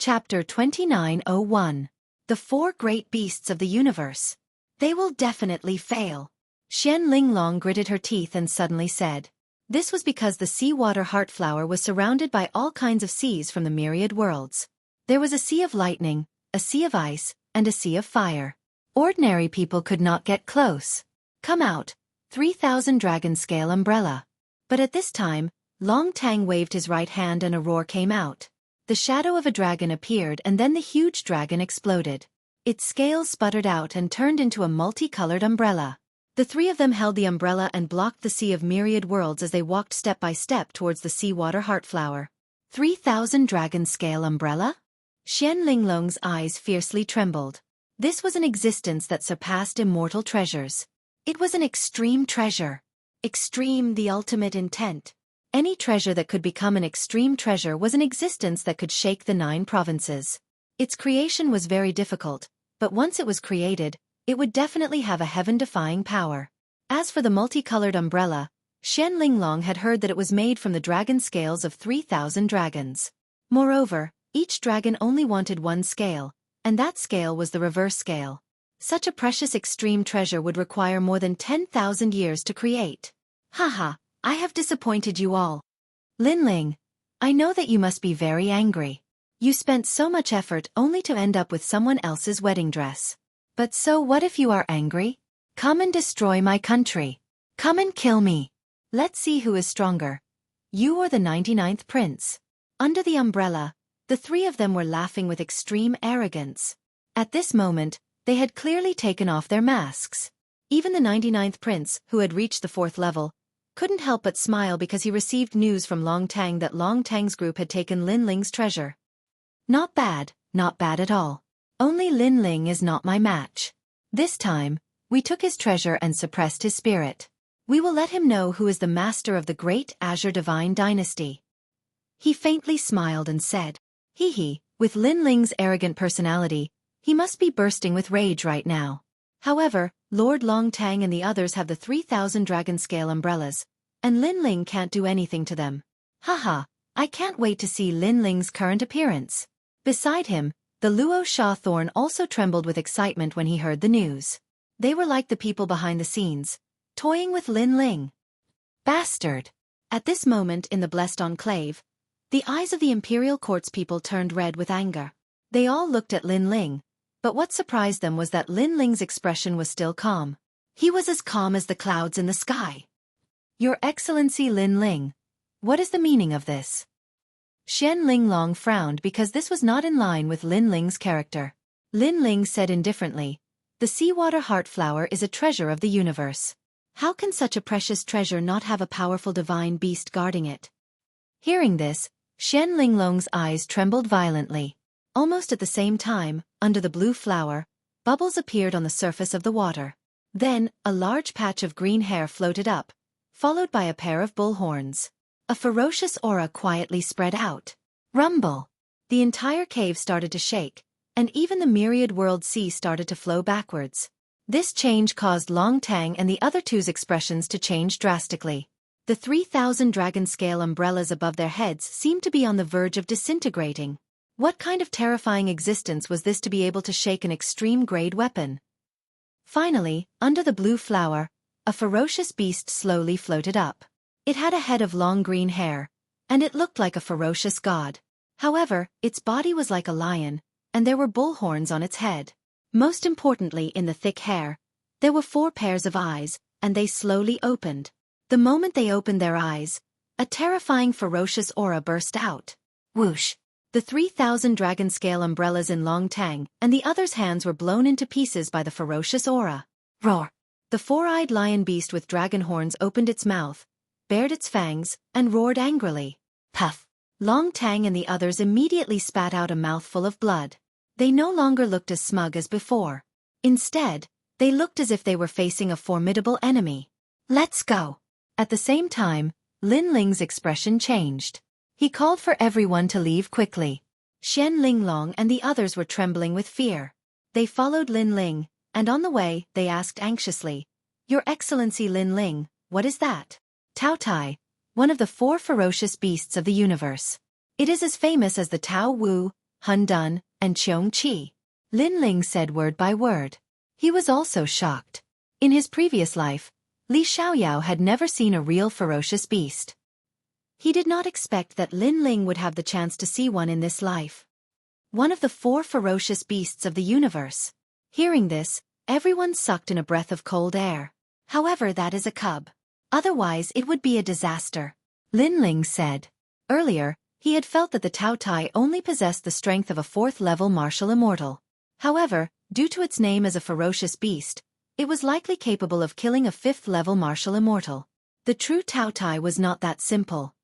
Chapter 2901. The Four Great Beasts of the Universe. They will definitely fail. Xian Linglong gritted her teeth and suddenly said. This was because the seawater heartflower was surrounded by all kinds of seas from the myriad worlds. There was a sea of lightning, a sea of ice, and a sea of fire. Ordinary people could not get close. Come out, 3,000 dragon scale umbrella. But at this time, Long Tang waved his right hand and a roar came out. The shadow of a dragon appeared and then the huge dragon exploded. Its scales sputtered out and turned into a multicolored umbrella. The three of them held the umbrella and blocked the sea of myriad worlds as they walked step by step towards the seawater heartflower. 3,000 dragon scale umbrella? Xian Linglong's eyes fiercely trembled. This was an existence that surpassed immortal treasures. It was an extreme treasure. Extreme, the ultimate intent. Any treasure that could become an extreme treasure was an existence that could shake the 9 provinces. Its creation was very difficult, but once it was created, it would definitely have a heaven-defying power. As for the multicolored umbrella, Xian Linglong had heard that it was made from the dragon scales of 3,000 dragons. Moreover, each dragon only wanted one scale, and that scale was the reverse scale. Such a precious extreme treasure would require more than 10,000 years to create. Haha. I have disappointed you all. Linling, I know that you must be very angry. You spent so much effort only to end up with someone else's wedding dress. But so what if you are angry? Come and destroy my country. Come and kill me. Let's see who is stronger. You or the 99th prince. Under the umbrella, the three of them were laughing with extreme arrogance. At this moment, they had clearly taken off their masks. Even the 99th prince, who had reached the 4th level, couldn't help but smile because he received news from Long Tang that Long Tang's group had taken Lin Ling's treasure. Not bad at all. Only Lin Ling is not my match. This time, we took his treasure and suppressed his spirit. We will let him know who is the master of the great Azure Divine Dynasty. He faintly smiled and said, Hee, with Lin Ling's arrogant personality, he must be bursting with rage right now. However, Lord Long Tang and the others have the 3,000 dragon scale umbrellas, and Lin Ling can't do anything to them. Haha, I can't wait to see Lin Ling's current appearance. Beside him, the Luo Sha Thorn also trembled with excitement when he heard the news. They were like the people behind the scenes, toying with Lin Ling. Bastard! At this moment in the Blessed Enclave, the eyes of the Imperial Court's people turned red with anger. They all looked at Lin Ling. But what surprised them was that Lin Ling's expression was still calm. He was as calm as the clouds in the sky. Your Excellency Lin Ling, what is the meaning of this? Xian Linglong frowned because this was not in line with Lin Ling's character. Lin Ling said indifferently, the seawater heartflower is a treasure of the universe. How can such a precious treasure not have a powerful divine beast guarding it? Hearing this, Xian Linglong's eyes trembled violently. Almost at the same time, under the blue flower, bubbles appeared on the surface of the water. Then, a large patch of green hair floated up, followed by a pair of bull horns. A ferocious aura quietly spread out. Rumble! The entire cave started to shake, and even the myriad world sea started to flow backwards. This change caused Long Tang and the other two's expressions to change drastically. The 3,000 dragon scale umbrellas above their heads seemed to be on the verge of disintegrating. What kind of terrifying existence was this to be able to shake an extreme-grade weapon? Finally, under the blue flower, a ferocious beast slowly floated up. It had a head of long green hair, and it looked like a ferocious god. However, its body was like a lion, and there were bull horns on its head. Most importantly in the thick hair, there were 4 pairs of eyes, and they slowly opened. The moment they opened their eyes, a terrifying ferocious aura burst out. Whoosh! The 3,000 dragon scale umbrellas in Long Tang and the others' hands were blown into pieces by the ferocious aura. Roar! The 4-eyed lion beast with dragon horns opened its mouth, bared its fangs, and roared angrily. Puff! Long Tang and the others immediately spat out a mouthful of blood. They no longer looked as smug as before. Instead, they looked as if they were facing a formidable enemy. Let's go! At the same time, Lin Ling's expression changed. He called for everyone to leave quickly. Xian Linglong and the others were trembling with fear. They followed Lin Ling, and on the way, they asked anxiously, Your Excellency Lin Ling, what is that? Tao Tai, one of the 4 ferocious beasts of the universe. It is as famous as the Tao Wu, Han Dun, and Xueqi. Lin Ling said word by word. He was also shocked. In his previous life, Li Xiaoyao had never seen a real ferocious beast. He did not expect that Lin Ling would have the chance to see one in this life. One of the 4 ferocious beasts of the universe. Hearing this, everyone sucked in a breath of cold air. However, that is a cub. Otherwise it would be a disaster. Lin Ling said. Earlier, he had felt that the Tao Tai only possessed the strength of a 4th-level martial immortal. However, due to its name as a ferocious beast, it was likely capable of killing a 5th-level martial immortal. The true Tao Tai was not that simple.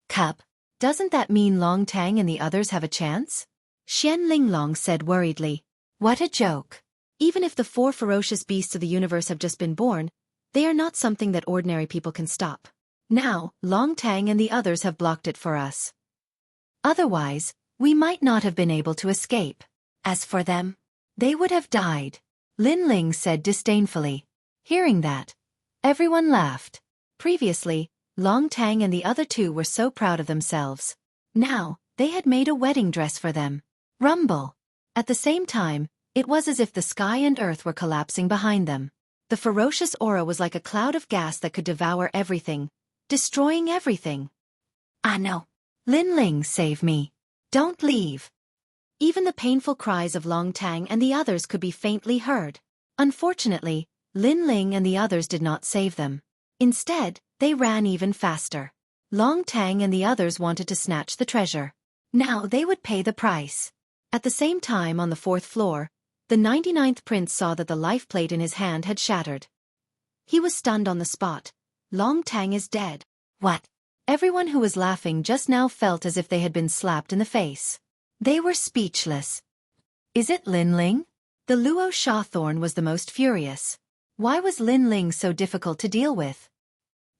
Cub, doesn't that mean Long Tang and the others have a chance? Xian Linglong said worriedly. What a joke. Even if the 4 ferocious beasts of the universe have just been born, they are not something that ordinary people can stop. Now, Long Tang and the others have blocked it for us. Otherwise, we might not have been able to escape. As for them, they would have died. Lin Ling said disdainfully. Hearing that, everyone laughed. Previously, Long Tang and the other 2 were so proud of themselves. Now, they had made a wedding dress for them. Rumble. At the same time, it was as if the sky and earth were collapsing behind them. The ferocious aura was like a cloud of gas that could devour everything, destroying everything. Ah no. Lin Ling, save me. Don't leave. Even the painful cries of Long Tang and the others could be faintly heard. Unfortunately, Lin Ling and the others did not save them. Instead, they ran even faster. Long Tang and the others wanted to snatch the treasure. Now they would pay the price. At the same time, on the 4th floor, the 99th prince saw that the life plate in his hand had shattered. He was stunned on the spot. Long Tang is dead. What? Everyone who was laughing just now felt as if they had been slapped in the face. They were speechless. Is it Lin Ling? The Luo Shawthorn was the most furious. Why was Lin Ling so difficult to deal with?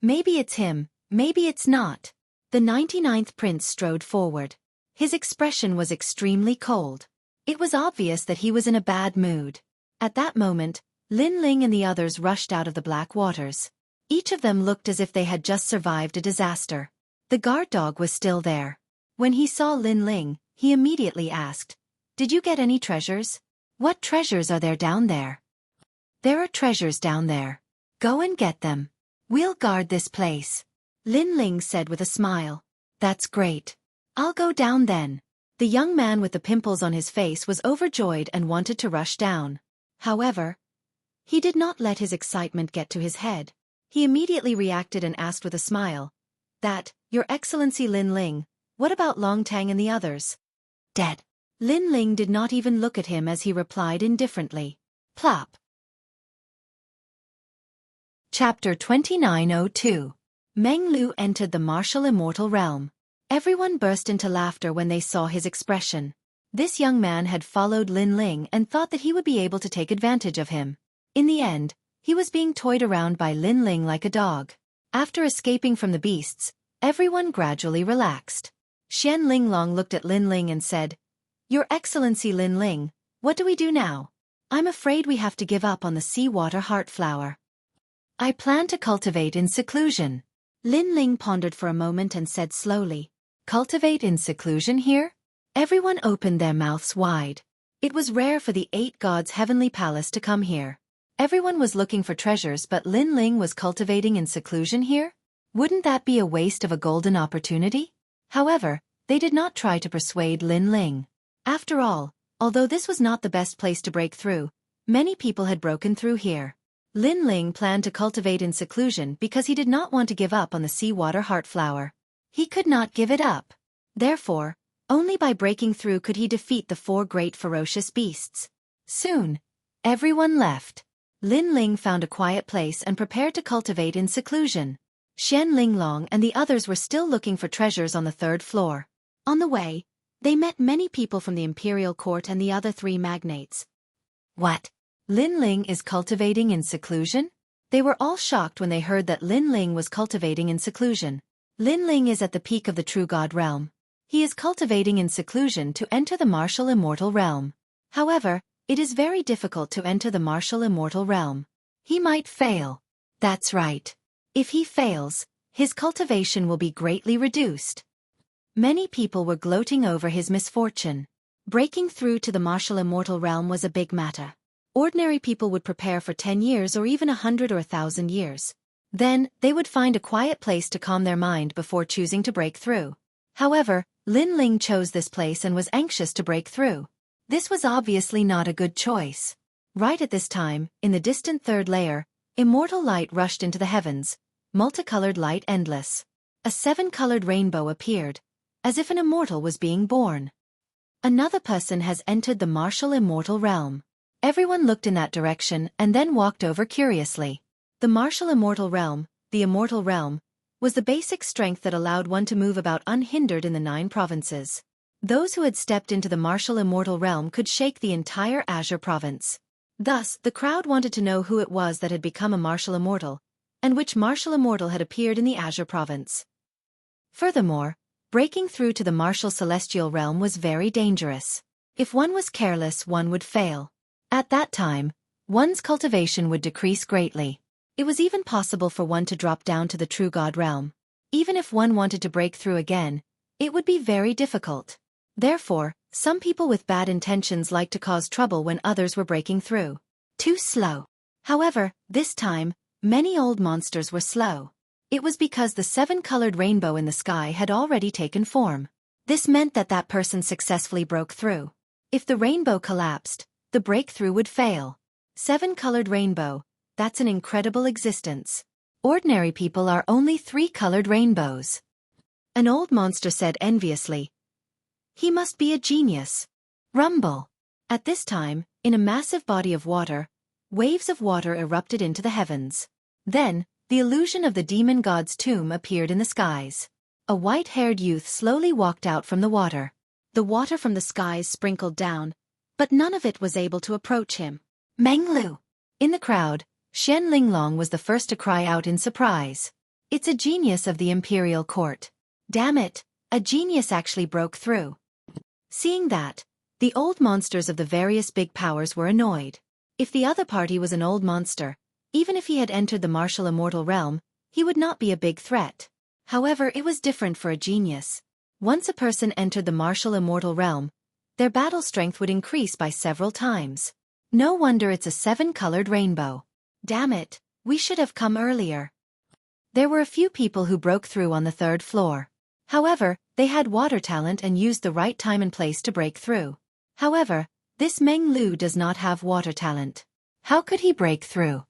Maybe it's him, maybe it's not. The 99th prince strode forward. His expression was extremely cold. It was obvious that he was in a bad mood. At that moment, Lin Ling and the others rushed out of the black waters. Each of them looked as if they had just survived a disaster. The guard dog was still there. When he saw Lin Ling, he immediately asked, "Did you get any treasures? What treasures are there down there?" "There are treasures down there. Go and get them. We'll guard this place," Lin Ling said with a smile. "That's great. I'll go down then." The young man with the pimples on his face was overjoyed and wanted to rush down. However, he did not let his excitement get to his head. He immediately reacted and asked with a smile, "That, Your Excellency Lin Ling, what about Long Tang and the others?" "Dead." Lin Ling did not even look at him as he replied indifferently. Plop. Chapter 2902. Meng Lu entered the martial immortal realm. Everyone burst into laughter when they saw his expression. This young man had followed Lin Ling and thought that he would be able to take advantage of him. In the end, he was being toyed around by Lin Ling like a dog. After escaping from the beasts, everyone gradually relaxed. Xian Linglong looked at Lin Ling and said, "Your Excellency Lin Ling, what do we do now? I'm afraid we have to give up on the seawater heart flower. I plan to cultivate in seclusion." Lin Ling pondered for a moment and said slowly, "Cultivate in seclusion here?" Everyone opened their mouths wide. It was rare for the 8 gods' heavenly palace to come here. Everyone was looking for treasures, but Lin Ling was cultivating in seclusion here? Wouldn't that be a waste of a golden opportunity? However, they did not try to persuade Lin Ling. After all, although this was not the best place to break through, many people had broken through here. Lin Ling planned to cultivate in seclusion because he did not want to give up on the seawater heart flower. He could not give it up. Therefore, only by breaking through could he defeat the 4 great ferocious beasts. Soon, everyone left. Lin Ling found a quiet place and prepared to cultivate in seclusion. Xian Linglong and the others were still looking for treasures on the 3rd floor. On the way, they met many people from the imperial court and the other 3 magnates. What? Lin Ling is cultivating in seclusion? They were all shocked when they heard that Lin Ling was cultivating in seclusion. Lin Ling is at the peak of the true god realm. He is cultivating in seclusion to enter the martial immortal realm. However, it is very difficult to enter the martial immortal realm. He might fail. That's right. If he fails, his cultivation will be greatly reduced. Many people were gloating over his misfortune. Breaking through to the martial immortal realm was a big matter. Ordinary people would prepare for 10 years or even 100 or 1,000 years. Then, they would find a quiet place to calm their mind before choosing to break through. However, Lin Ling chose this place and was anxious to break through. This was obviously not a good choice. Right at this time, in the distant third layer, immortal light rushed into the heavens, multicolored light endless. A 7-colored rainbow appeared, as if an immortal was being born. Another person has entered the martial immortal realm. Everyone looked in that direction and then walked over curiously. The martial immortal realm, the immortal realm, was the basic strength that allowed one to move about unhindered in the 9 provinces. Those who had stepped into the martial immortal realm could shake the entire Azure province. Thus, the crowd wanted to know who it was that had become a martial immortal, and which martial immortal had appeared in the Azure province. Furthermore, breaking through to the martial celestial realm was very dangerous. If one was careless, one would fail. At that time, one's cultivation would decrease greatly. It was even possible for one to drop down to the true God realm. Even if one wanted to break through again, it would be very difficult. Therefore, some people with bad intentions liked to cause trouble when others were breaking through. Too slow. However, this time, many old monsters were slow. It was because the 7-colored rainbow in the sky had already taken form. This meant that that person successfully broke through. If the rainbow collapsed, the breakthrough would fail. 7-colored rainbow, that's an incredible existence. Ordinary people are only 3-colored rainbows. An old monster said enviously. He must be a genius. Rumble. At this time, in a massive body of water, waves of water erupted into the heavens. Then, the illusion of the demon god's tomb appeared in the skies. A white-haired youth slowly walked out from the water. The water from the skies sprinkled down, but none of it was able to approach him. Menglu! In the crowd, Xian Linglong was the first to cry out in surprise. It's a genius of the imperial court. Damn it, a genius actually broke through. Seeing that, the old monsters of the various big powers were annoyed. If the other party was an old monster, even if he had entered the martial immortal realm, he would not be a big threat. However, it was different for a genius. Once a person entered the martial immortal realm, their battle strength would increase by several times. No wonder it's a 7-colored rainbow. Damn it, we should have come earlier. There were a few people who broke through on the 3rd floor. However, they had water talent and used the right time and place to break through. However, this Meng Lu does not have water talent. How could he break through?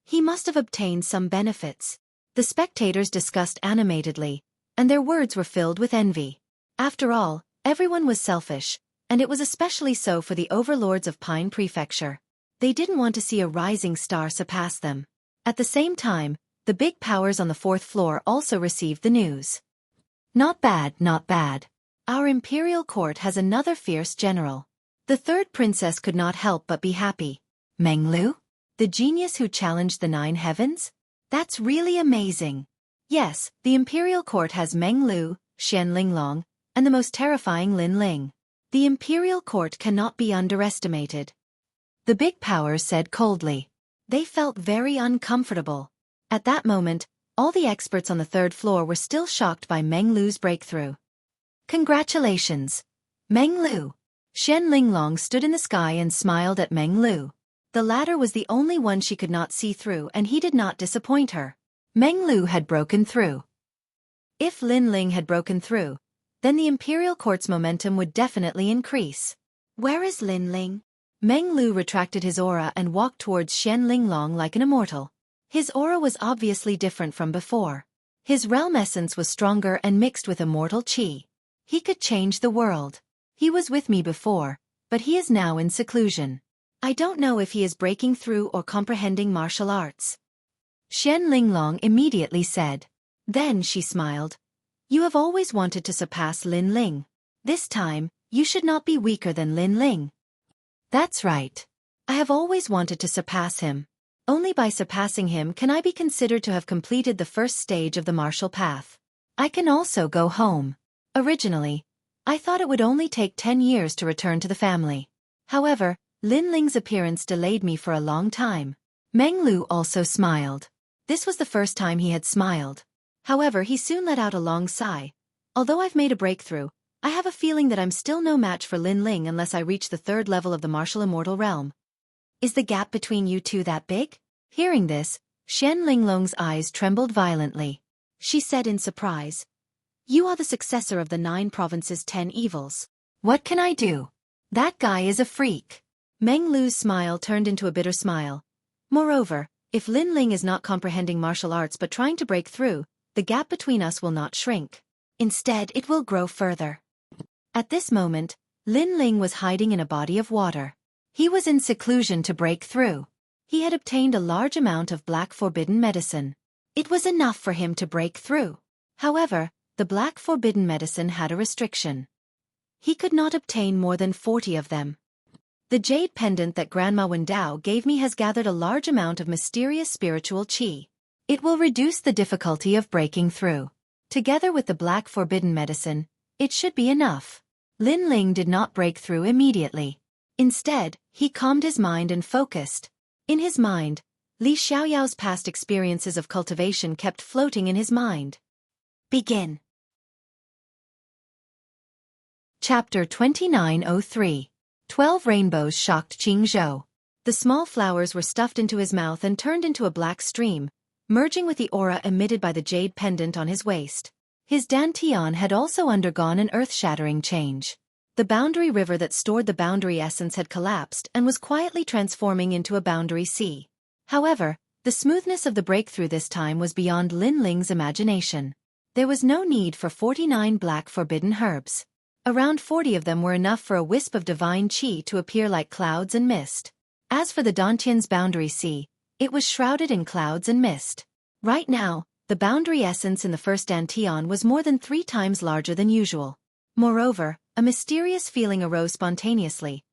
He must have obtained some benefits. The spectators discussed animatedly, and their words were filled with envy. After all, everyone was selfish, and it was especially so for the overlords of Pine Prefecture. They didn't want to see a rising star surpass them. At the same time, the big powers on the 4th floor also received the news. Not bad, not bad. Our imperial court has another fierce general. The 3rd princess could not help but be happy. Meng Lu? The genius who challenged the 9 heavens? That's really amazing. Yes, the imperial court has Meng Lu, Xian Linglong, and the most terrifying Lin Ling. The imperial court cannot be underestimated. The big powers said coldly. They felt very uncomfortable. At that moment, all the experts on the 3rd floor were still shocked by Meng Lu's breakthrough. Congratulations, Meng Lu. Xian Linglong stood in the sky and smiled at Meng Lu. The latter was the only one she could not see through, and he did not disappoint her. Meng Lu had broken through. If Lin Ling had broken through, then the imperial court's momentum would definitely increase. Where is Lin Ling? Meng Lu retracted his aura and walked towards Xian Linglong like an immortal. His aura was obviously different from before. His realm essence was stronger and mixed with immortal qi. He could change the world. He was with me before, but he is now in seclusion. I don't know if he is breaking through or comprehending martial arts. Xian Linglong immediately said. Then she smiled. You have always wanted to surpass Lin Ling. This time, you should not be weaker than Lin Ling. That's right. I have always wanted to surpass him. Only by surpassing him can I be considered to have completed the first stage of the martial path. I can also go home. Originally, I thought it would only take 10 years to return to the family. However, Lin Ling's appearance delayed me for a long time. Meng Lu also smiled. This was the first time he had smiled. However, he soon let out a long sigh. Although I've made a breakthrough, I have a feeling that I'm still no match for Lin Ling unless I reach the third level of the martial immortal realm. Is the gap between you two that big? Hearing this, Xian Linglong's eyes trembled violently. She said in surprise, "You are the successor of the 9 provinces' 10 evils. What can I do? That guy is a freak." Meng Lu's smile turned into a bitter smile. Moreover, if Lin Ling is not comprehending martial arts but trying to break through, the gap between us will not shrink. Instead, it will grow further. At this moment, Lin Ling was hiding in a body of water. He was in seclusion to break through. He had obtained a large amount of black forbidden medicine. It was enough for him to break through. However, the black forbidden medicine had a restriction. He could not obtain more than 40 of them. The jade pendant that Grandma Wendao gave me has gathered a large amount of mysterious spiritual qi. It will reduce the difficulty of breaking through. Together with the black forbidden medicine, it should be enough. Lin Ling did not break through immediately. Instead, he calmed his mind and focused. In his mind, Li Xiaoyao's past experiences of cultivation kept floating in his mind. Begin. Chapter 2903. 12 Rainbows shocked Qing Zhou. The small flowers were stuffed into his mouth and turned into a black stream, merging with the aura emitted by the jade pendant on his waist. His dantian had also undergone an earth-shattering change. The boundary river that stored the boundary essence had collapsed and was quietly transforming into a boundary sea. However, the smoothness of the breakthrough this time was beyond Lin Ling's imagination. There was no need for 49 black forbidden herbs. Around 40 of them were enough for a wisp of divine qi to appear like clouds and mist. As for the dantian's boundary sea, it was shrouded in clouds and mist. Right now, the boundary essence in the first dantian was more than 3 times larger than usual. Moreover, a mysterious feeling arose spontaneously,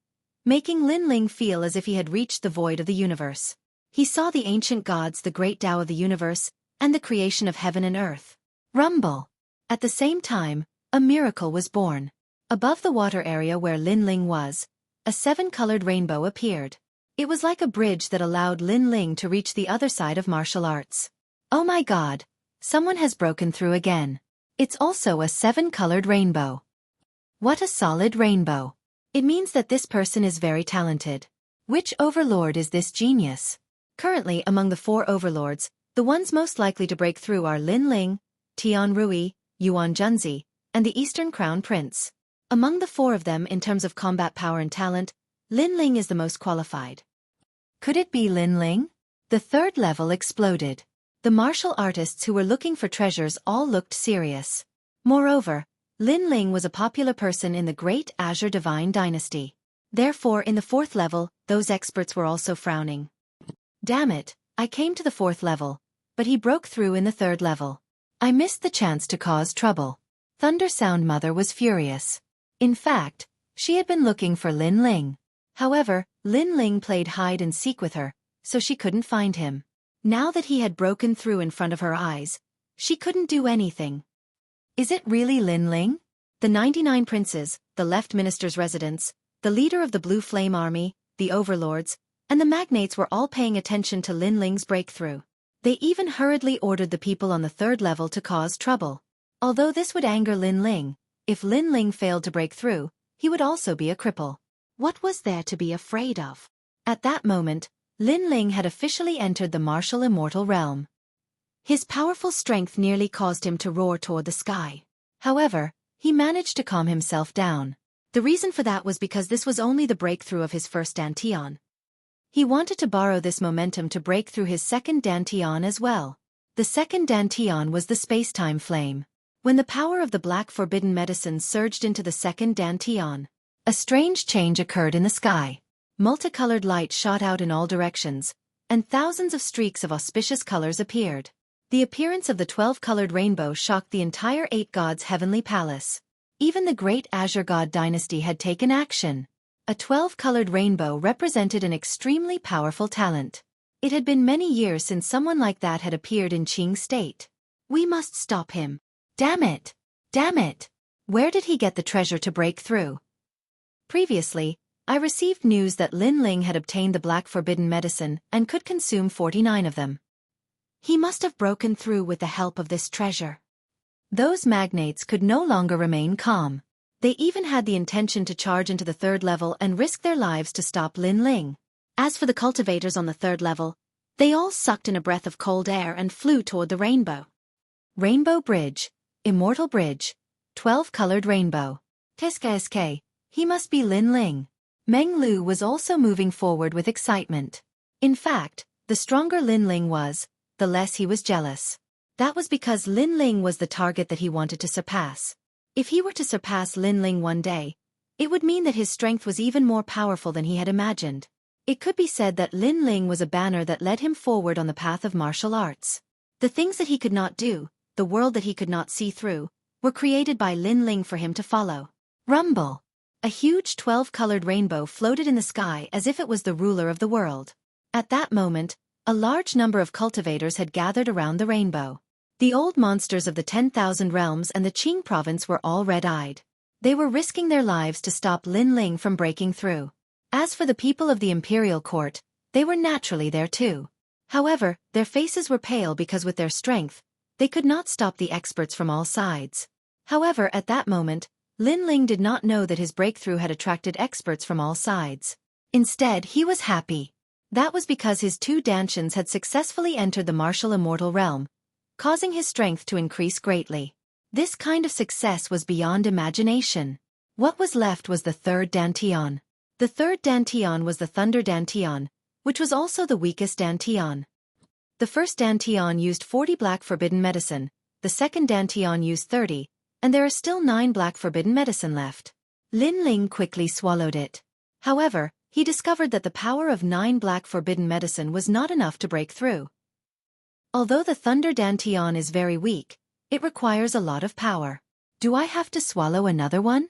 making Lin Ling feel as if he had reached the void of the universe. He saw the ancient gods, the great Tao of the universe, and the creation of heaven and earth. Rumble! At the same time, a miracle was born. Above the water area where Lin Ling was, a 7-colored rainbow appeared. It was like a bridge that allowed Lin Ling to reach the other side of martial arts. Oh my god! Someone has broken through again. It's also a 7-colored rainbow. What a solid rainbow. It means that this person is very talented. Which overlord is this genius? Currently among the 4 overlords, the ones most likely to break through are Lin Ling, Tian Rui, Yuan Junzi, and the Eastern Crown Prince. Among the 4 of them in terms of combat power and talent, Lin Ling is the most qualified. Could it be Lin Ling? The 3rd level exploded. The martial artists who were looking for treasures all looked serious. Moreover, Lin Ling was a popular person in the Great Azure Divine Dynasty. Therefore in the 4th level, those experts were also frowning. Damn it, I came to the 4th level, but he broke through in the 3rd level. I missed the chance to cause trouble. Thundersound Mother was furious. In fact, she had been looking for Lin Ling. However, Lin Ling played hide and seek with her, so she couldn't find him. Now that he had broken through in front of her eyes, she couldn't do anything. Is it really Lin Ling? The 99 princes, the left minister's residence, the leader of the Blue Flame Army, the overlords, and the magnates were all paying attention to Lin Ling's breakthrough. They even hurriedly ordered the people on the 3rd level to cause trouble. Although this would anger Lin Ling, if Lin Ling failed to break through, he would also be a cripple. What was there to be afraid of? At that moment, Lin Ling had officially entered the martial immortal realm. His powerful strength nearly caused him to roar toward the sky. However, he managed to calm himself down. The reason for that was because this was only the breakthrough of his first dantian. He wanted to borrow this momentum to break through his second dantian as well. The second dantian was the space-time flame. When the power of the black forbidden medicine surged into the second dantian, a strange change occurred in the sky. Multicolored light shot out in all directions, and thousands of streaks of auspicious colors appeared. The appearance of the 12-colored rainbow shocked the entire 8 gods' heavenly palace. Even the great Azure God dynasty had taken action. A 12-colored rainbow represented an extremely powerful talent. It had been many years since someone like that had appeared in Qing state. We must stop him. Damn it! Damn it! Where did he get the treasure to break through? Previously, I received news that Lin Ling had obtained the black forbidden medicine and could consume 49 of them. He must have broken through with the help of this treasure. Those magnates could no longer remain calm. They even had the intention to charge into the third level and risk their lives to stop Lin Ling. As for the cultivators on the third level, they all sucked in a breath of cold air and flew toward the rainbow. Rainbow Bridge, Immortal Bridge, 12-colored rainbow. Qu'est-ce he must be Lin Ling. Meng Lu was also moving forward with excitement. In fact, the stronger Lin Ling was, the less he was jealous. That was because Lin Ling was the target that he wanted to surpass. If he were to surpass Lin Ling one day, it would mean that his strength was even more powerful than he had imagined. It could be said that Lin Ling was a banner that led him forward on the path of martial arts. The things that he could not do, the world that he could not see through, were created by Lin Ling for him to follow. Rumble! A huge 12-colored rainbow floated in the sky as if it was the ruler of the world. At that moment, a large number of cultivators had gathered around the rainbow. The old monsters of the 10,000 realms and the Qing province were all red-eyed. They were risking their lives to stop Lin Ling from breaking through. As for the people of the imperial court, they were naturally there too. However, their faces were pale because with their strength, they could not stop the experts from all sides. However, at that moment, Lin Ling did not know that his breakthrough had attracted experts from all sides. Instead, he was happy. That was because his two Dantians had successfully entered the martial immortal realm, causing his strength to increase greatly. This kind of success was beyond imagination. What was left was the third Dantian. The third Dantian was the Thunder Dantian, which was also the weakest Dantian. The first Dantian used 40 black forbidden medicine, the second Dantian used 30, and there are still 9 black forbidden medicine left. Lin Ling quickly swallowed it. However, he discovered that the power of 9 black forbidden medicine was not enough to break through. Although the Thunder Dantian is very weak, it requires a lot of power. Do I have to swallow another one?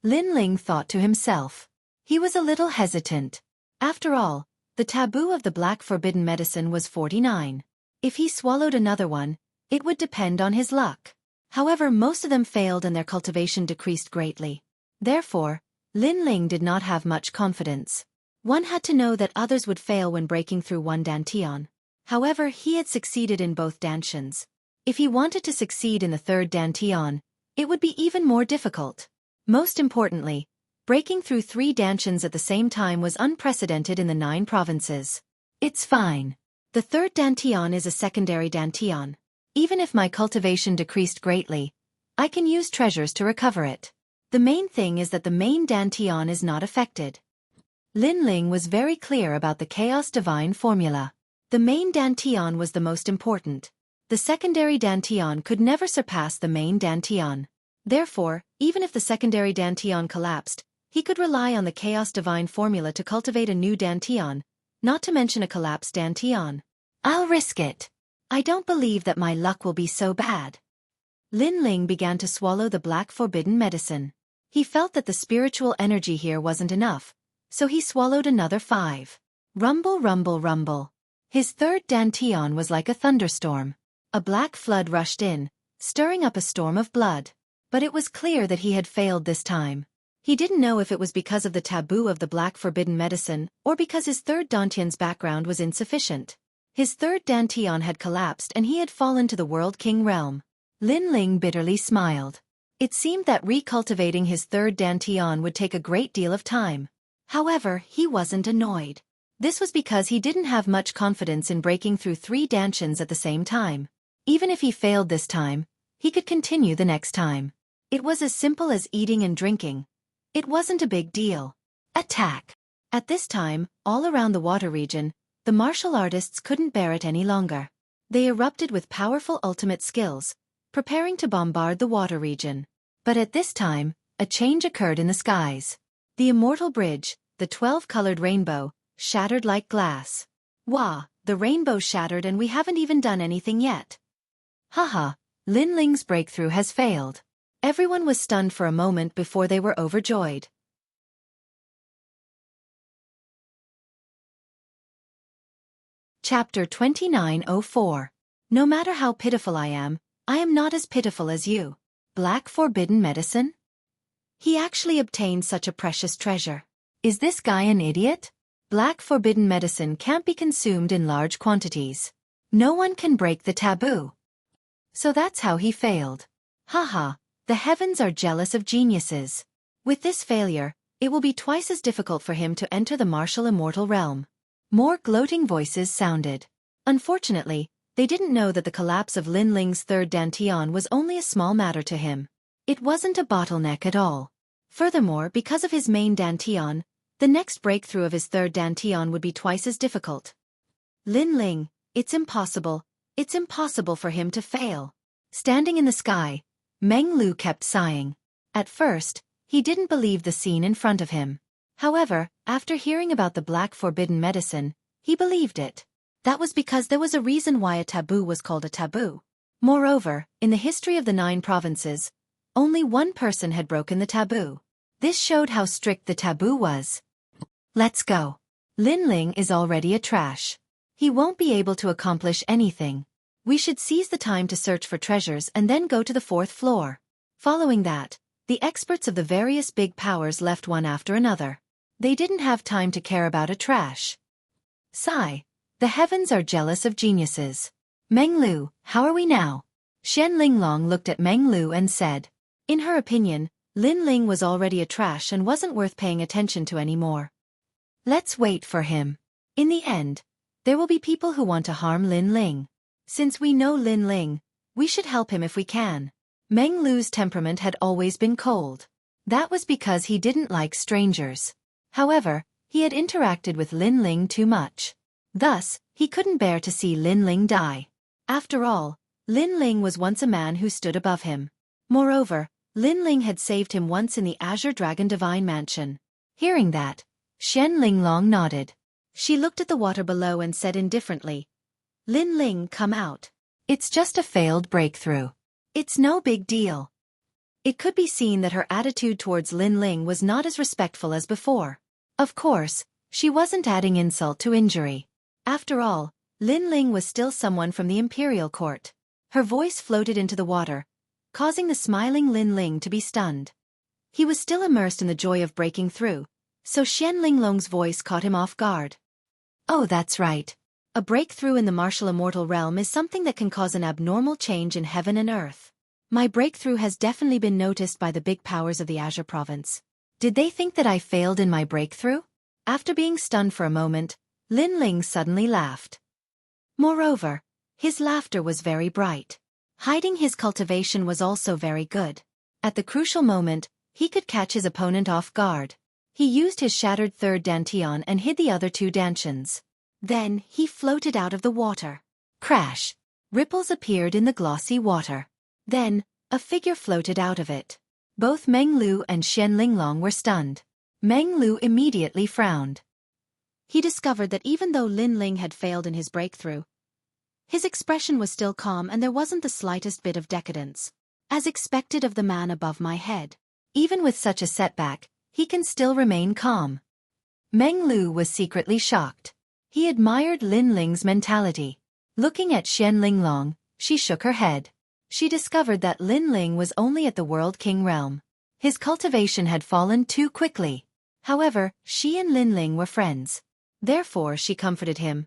Lin Ling thought to himself. He was a little hesitant. After all, the taboo of the black forbidden medicine was 49. If he swallowed another one, it would depend on his luck. However, most of them failed and their cultivation decreased greatly. Therefore, Lin Ling did not have much confidence. One had to know that others would fail when breaking through one Dantian. However, he had succeeded in both Dantians. If he wanted to succeed in the third Dantian, it would be even more difficult. Most importantly, breaking through 3 Dantians at the same time was unprecedented in the 9 provinces. It's fine. The third Dantian is a secondary Dantian. Even if my cultivation decreased greatly, I can use treasures to recover it. The main thing is that the main Dantian is not affected. Lin Ling was very clear about the Chaos Divine formula. The main Dantian was the most important. The secondary Dantian could never surpass the main Dantian. Therefore, even if the secondary Dantian collapsed, he could rely on the Chaos Divine formula to cultivate a new Dantian, not to mention a collapsed Dantian. I'll risk it. I don't believe that my luck will be so bad. Lin Ling began to swallow the black forbidden medicine. He felt that the spiritual energy here wasn't enough, so he swallowed another 5. Rumble, rumble, rumble. His third Dantian was like a thunderstorm. A black flood rushed in, stirring up a storm of blood. But it was clear that he had failed this time. He didn't know if it was because of the taboo of the black forbidden medicine or because his third Dantian's background was insufficient. His third Dantian had collapsed and he had fallen to the World King realm. Lin Ling bitterly smiled. It seemed that recultivating his third Dantian would take a great deal of time. However, he wasn't annoyed. This was because he didn't have much confidence in breaking through 3 Dantians at the same time. Even if he failed this time, he could continue the next time. It was as simple as eating and drinking. It wasn't a big deal. Attack! At this time, all around the water region, the martial artists couldn't bear it any longer. They erupted with powerful ultimate skills, preparing to bombard the water region. But at this time, a change occurred in the skies. The immortal bridge, the 12-colored rainbow, shattered like glass. Wah, the rainbow shattered and we haven't even done anything yet. Haha, Lin Ling's breakthrough has failed. Everyone was stunned for a moment before they were overjoyed. Chapter 2904. No matter how pitiful I am not as pitiful as you. Black forbidden medicine? He actually obtained such a precious treasure. Is this guy an idiot? Black forbidden medicine can't be consumed in large quantities. No one can break the taboo. So that's how he failed. Haha, The heavens are jealous of geniuses. With this failure, it will be twice as difficult for him to enter the martial immortal realm. More gloating voices sounded. Unfortunately, they didn't know that the collapse of Lin Ling's third dantian was only a small matter to him. It wasn't a bottleneck at all. Furthermore, because of his main dantian, the next breakthrough of his third dantian would be twice as difficult. Lin Ling, it's impossible for him to fail. Standing in the sky, Meng Lu kept sighing. At first, he didn't believe the scene in front of him. However, after hearing about the black forbidden medicine, he believed it. That was because there was a reason why a taboo was called a taboo. Moreover, in the history of the 9 provinces, only one person had broken the taboo. This showed how strict the taboo was. Let's go. Lin Ling is already a trash. He won't be able to accomplish anything. We should seize the time to search for treasures and then go to the 4th floor. Following that, the experts of the various big powers left one after another. They didn't have time to care about a trash. Sigh. The heavens are jealous of geniuses. Meng Lu, how are we now? Xian Linglong looked at Meng Lu and said. In her opinion, Lin Ling was already a trash and wasn't worth paying attention to anymore. Let's wait for him. In the end, there will be people who want to harm Lin Ling. Since we know Lin Ling, we should help him if we can. Meng Lu's temperament had always been cold. That was because he didn't like strangers. However, he had interacted with Lin Ling too much. Thus, he couldn't bear to see Lin Ling die. After all, Lin Ling was once a man who stood above him. Moreover, Lin Ling had saved him once in the Azure Dragon Divine Mansion. Hearing that, Xian Linglong nodded. She looked at the water below and said indifferently, Lin Ling, come out. It's just a failed breakthrough. It's no big deal. It could be seen that her attitude towards Lin Ling was not as respectful as before. Of course, she wasn't adding insult to injury. After all, Lin Ling was still someone from the imperial court. Her voice floated into the water, causing the smiling Lin Ling to be stunned. He was still immersed in the joy of breaking through, so Xian Linglong's voice caught him off guard. Oh, that's right. A breakthrough in the martial immortal realm is something that can cause an abnormal change in heaven and earth. My breakthrough has definitely been noticed by the big powers of the Azure province. Did they think that I failed in my breakthrough? After being stunned for a moment, Lin Ling suddenly laughed. Moreover, his laughter was very bright. Hiding his cultivation was also very good. At the crucial moment, he could catch his opponent off guard. He used his shattered third dantian and hid the other 2 dantians. Then, he floated out of the water. Crash! Ripples appeared in the glossy water. Then, a figure floated out of it. Both Meng Lu and Xian Linglong were stunned. Meng Lu immediately frowned. He discovered that even though Lin Ling had failed in his breakthrough, his expression was still calm and there wasn't the slightest bit of decadence. As expected of the man above my head. Even with such a setback, he can still remain calm. Meng Lu was secretly shocked. He admired Lin Ling's mentality. Looking at Xian Linglong, she shook her head. She discovered that Lin Ling was only at the World King realm. His cultivation had fallen too quickly. However, she and Lin Ling were friends. Therefore she comforted him.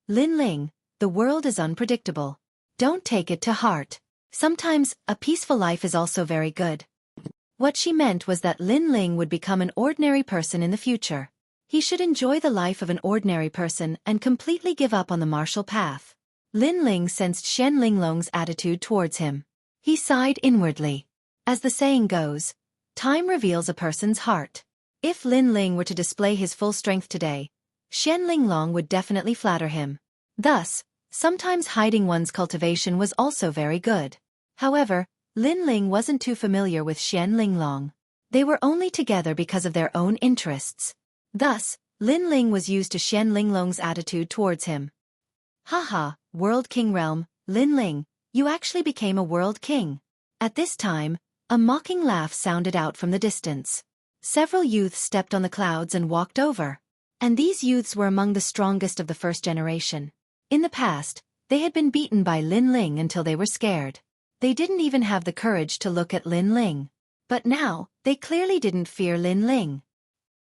Lin Ling, the world is unpredictable. Don't take it to heart. Sometimes, a peaceful life is also very good. What she meant was that Lin Ling would become an ordinary person in the future. He should enjoy the life of an ordinary person and completely give up on the martial path. Lin Ling sensed Xian Linglong's attitude towards him. He sighed inwardly. As the saying goes, time reveals a person's heart. If Lin Ling were to display his full strength today, Xian Linglong would definitely flatter him. Thus, sometimes hiding one's cultivation was also very good. However, Lin Ling wasn't too familiar with Xian Linglong. They were only together because of their own interests. Thus, Lin Ling was used to Xian Linglong's attitude towards him. Haha, World King realm, Lin Ling, you actually became a World King. At this time, a mocking laugh sounded out from the distance. Several youths stepped on the clouds and walked over. And these youths were among the strongest of the first generation. In the past, they had been beaten by Lin Ling until they were scared. They didn't even have the courage to look at Lin Ling. But now, they clearly didn't fear Lin Ling.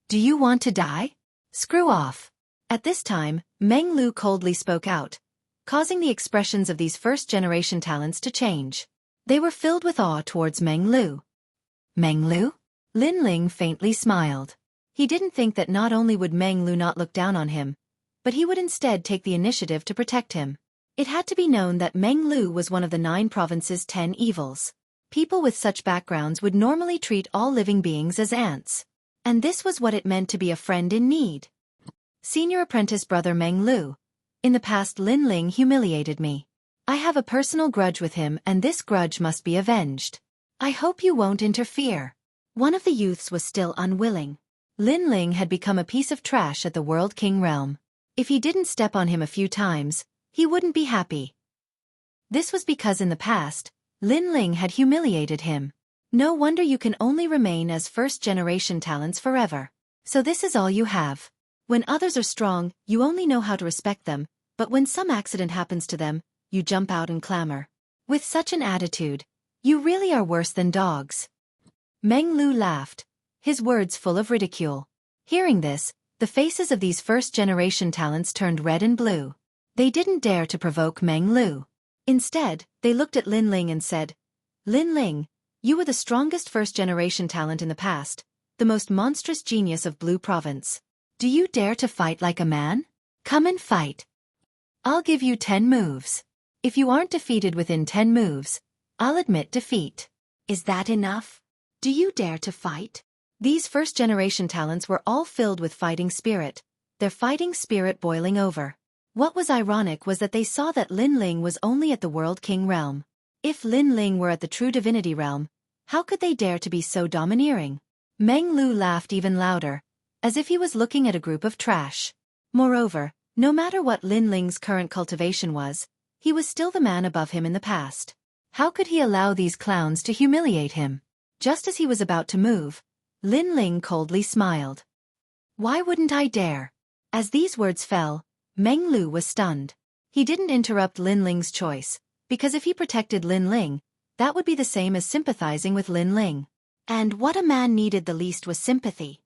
Do you want to die? Screw off. At this time, Meng Lu coldly spoke out, causing the expressions of these first-generation talents to change. They were filled with awe towards Meng Lu. Meng Lu? Lin Ling faintly smiled. He didn't think that not only would Meng Lu not look down on him, but he would instead take the initiative to protect him. It had to be known that Meng Lu was one of the 9 provinces' 10 evils. People with such backgrounds would normally treat all living beings as ants. And this was what it meant to be a friend in need. Senior apprentice brother Meng Lu. In the past Lin Ling humiliated me. I have a personal grudge with him and this grudge must be avenged. I hope you won't interfere. One of the youths was still unwilling. Lin Ling had become a piece of trash at the World King realm. If he didn't step on him a few times, he wouldn't be happy. This was because in the past, Lin Ling had humiliated him. No wonder you can only remain as first-generation talents forever. So this is all you have. When others are strong, you only know how to respect them, but when some accident happens to them, you jump out and clamor. With such an attitude, you really are worse than dogs. Meng Lu laughed, his words full of ridicule. Hearing this, the faces of these first-generation talents turned red and blue. They didn't dare to provoke Meng Lu. Instead, they looked at Lin Ling and said, Lin Ling, you were the strongest first-generation talent in the past, the most monstrous genius of Blue Province. Do you dare to fight like a man? Come and fight. I'll give you 10 moves. If you aren't defeated within 10 moves, I'll admit defeat. Is that enough? Do you dare to fight? These first-generation talents were all filled with fighting spirit, their fighting spirit boiling over. What was ironic was that they saw that Lin Ling was only at the World King realm. If Lin Ling were at the true divinity realm, how could they dare to be so domineering? Meng Lu laughed even louder, as if he was looking at a group of trash. Moreover, no matter what Lin Ling's current cultivation was, he was still the man above him in the past. How could he allow these clowns to humiliate him? Just as he was about to move, Lin Ling coldly smiled. Why wouldn't I dare? As these words fell, Meng Lu was stunned. He didn't interrupt Lin Ling's choice, because if he protected Lin Ling, that would be the same as sympathizing with Lin Ling. And what a man needed the least was sympathy.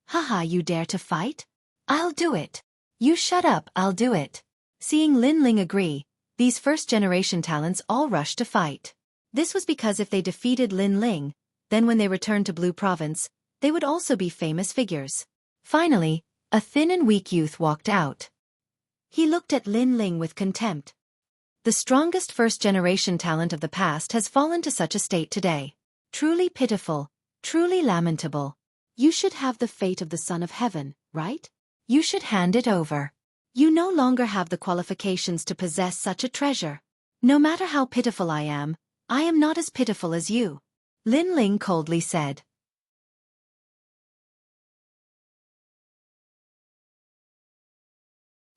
Haha, you dare to fight? I'll do it. You shut up, I'll do it. Seeing Lin Ling agree, these first-generation talents all rushed to fight. This was because if they defeated Lin Ling, then when they returned to Blue Province, they would also be famous figures. Finally, a thin and weak youth walked out. He looked at Lin Ling with contempt. The strongest first-generation talent of the past has fallen to such a state today. Truly pitiful, truly lamentable. You should have the fate of the Son of Heaven, right? You should hand it over. You no longer have the qualifications to possess such a treasure. No matter how pitiful I am not as pitiful as you. Lin Ling coldly said.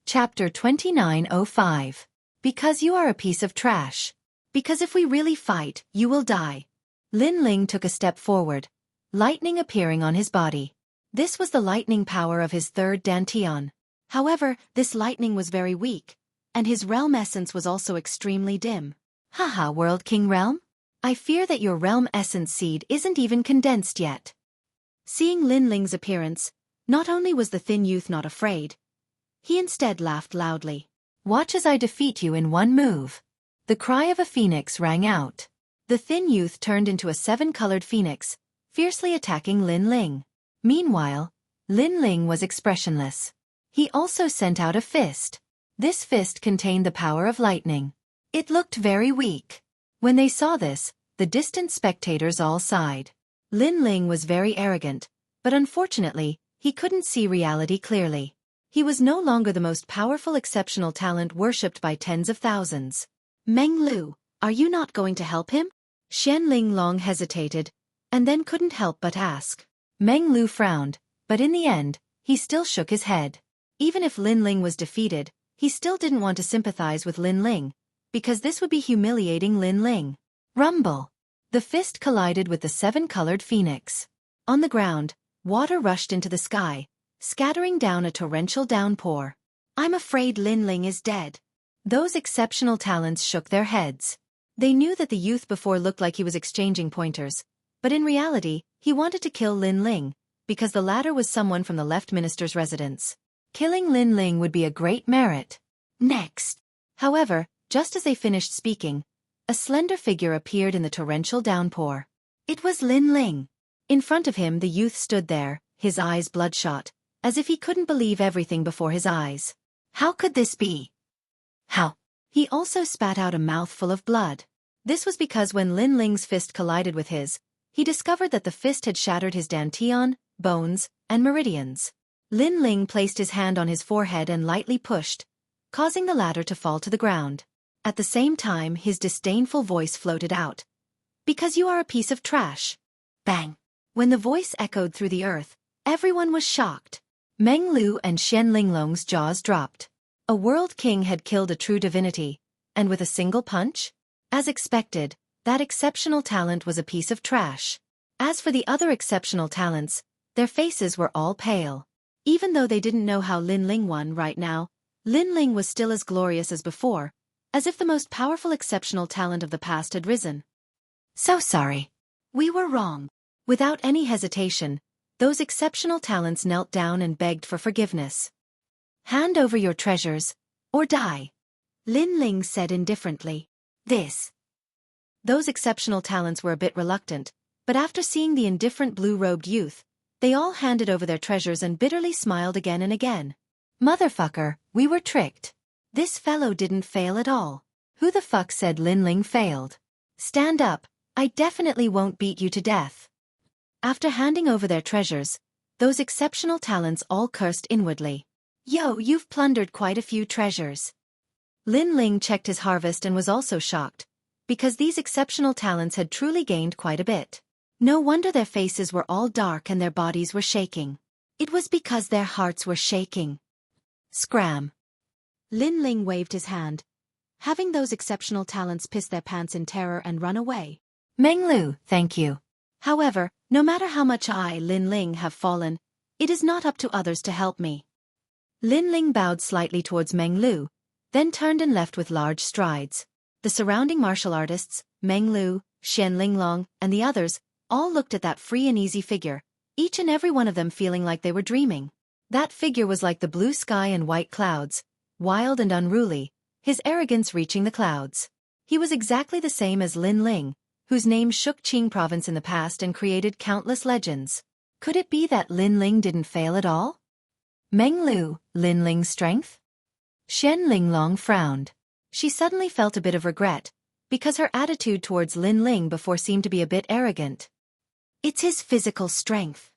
Chapter 2905. Because you are a piece of trash. Because if we really fight, you will die. Lin Ling took a step forward, lightning appearing on his body. This was the lightning power of his third dantian. However, this lightning was very weak, and his realm essence was also extremely dim. Haha, World King realm? I fear that your realm essence seed isn't even condensed yet. Seeing Lin Ling's appearance, not only was the thin youth not afraid, he instead laughed loudly. Watch as I defeat you in one move. The cry of a phoenix rang out. The thin youth turned into a 7-colored phoenix, fiercely attacking Lin Ling. Meanwhile, Lin Ling was expressionless. He also sent out a fist. This fist contained the power of lightning. It looked very weak. When they saw this, the distant spectators all sighed. Lin Ling was very arrogant, but unfortunately, he couldn't see reality clearly. He was no longer the most powerful exceptional talent worshipped by tens of thousands. Meng Lu, are you not going to help him? Xian Ling long hesitated, and then couldn't help but ask. Meng Lu frowned, but in the end, he still shook his head. Even if Lin Ling was defeated, he still didn't want to sympathize with Lin Ling, because this would be humiliating Lin Ling. Rumble! The fist collided with the 7-colored phoenix. On the ground, water rushed into the sky, scattering down a torrential downpour. I'm afraid Lin Ling is dead. Those exceptional talents shook their heads. They knew that the youth before looked like he was exchanging pointers, but in reality, he wanted to kill Lin Ling, because the latter was someone from the left minister's residence. Killing Lin Ling would be a great merit. Next. However, just as they finished speaking, A slender figure appeared in the torrential downpour. It was Lin Ling. In front of him the youth stood there, his eyes bloodshot, as if he couldn't believe everything before his eyes. How could this be? How? He also spat out a mouthful of blood. This was because when Lin Ling's fist collided with his, he discovered that the fist had shattered his dantian, bones, and meridians. Lin Ling placed his hand on his forehead and lightly pushed, causing the latter to fall to the ground. At the same time his disdainful voice floated out. Because you are a piece of trash. Bang! When the voice echoed through the earth, everyone was shocked. Meng Lu and Xian Linglong's jaws dropped. A world king had killed a true divinity, and with a single punch? As expected, that exceptional talent was a piece of trash. As for the other exceptional talents, their faces were all pale. Even though they didn't know how Lin Ling won right now, Lin Ling was still as glorious as before, as if the most powerful exceptional talent of the past had risen. So sorry. We were wrong. Without any hesitation, those exceptional talents knelt down and begged for forgiveness. Hand over your treasures, or die. Lin Ling said indifferently. Those exceptional talents were a bit reluctant, but after seeing the indifferent blue-robed youth, they all handed over their treasures and bitterly smiled again and again. Motherfucker, we were tricked. This fellow didn't fail at all. Who the fuck said Lin Ling failed? Stand up, I definitely won't beat you to death. After handing over their treasures, those exceptional talents all cursed inwardly. Yo, you've plundered quite a few treasures. Lin Ling checked his harvest and was also shocked, because these exceptional talents had truly gained quite a bit. No wonder their faces were all dark and their bodies were shaking. It was because their hearts were shaking. Scram. Lin Ling waved his hand, having those exceptional talents piss their pants in terror and run away. Meng Lu, thank you. However, no matter how much I, Lin Ling, have fallen, it is not up to others to help me. Lin Ling bowed slightly towards Meng Lu, then turned and left with large strides. The surrounding martial artists, Meng Lu, Xian Linglong, and the others, all looked at that free and easy figure, each and every one of them feeling like they were dreaming. That figure was like the blue sky and white clouds, wild and unruly, his arrogance reaching the clouds. He was exactly the same as Lin Ling, whose name shook Qing province in the past and created countless legends. Could it be that Lin Ling didn't fail at all? Meng Lu, Lin Ling's strength? Xian Linglong frowned. She suddenly felt a bit of regret, because her attitude towards Lin Ling before seemed to be a bit arrogant. It's his physical strength.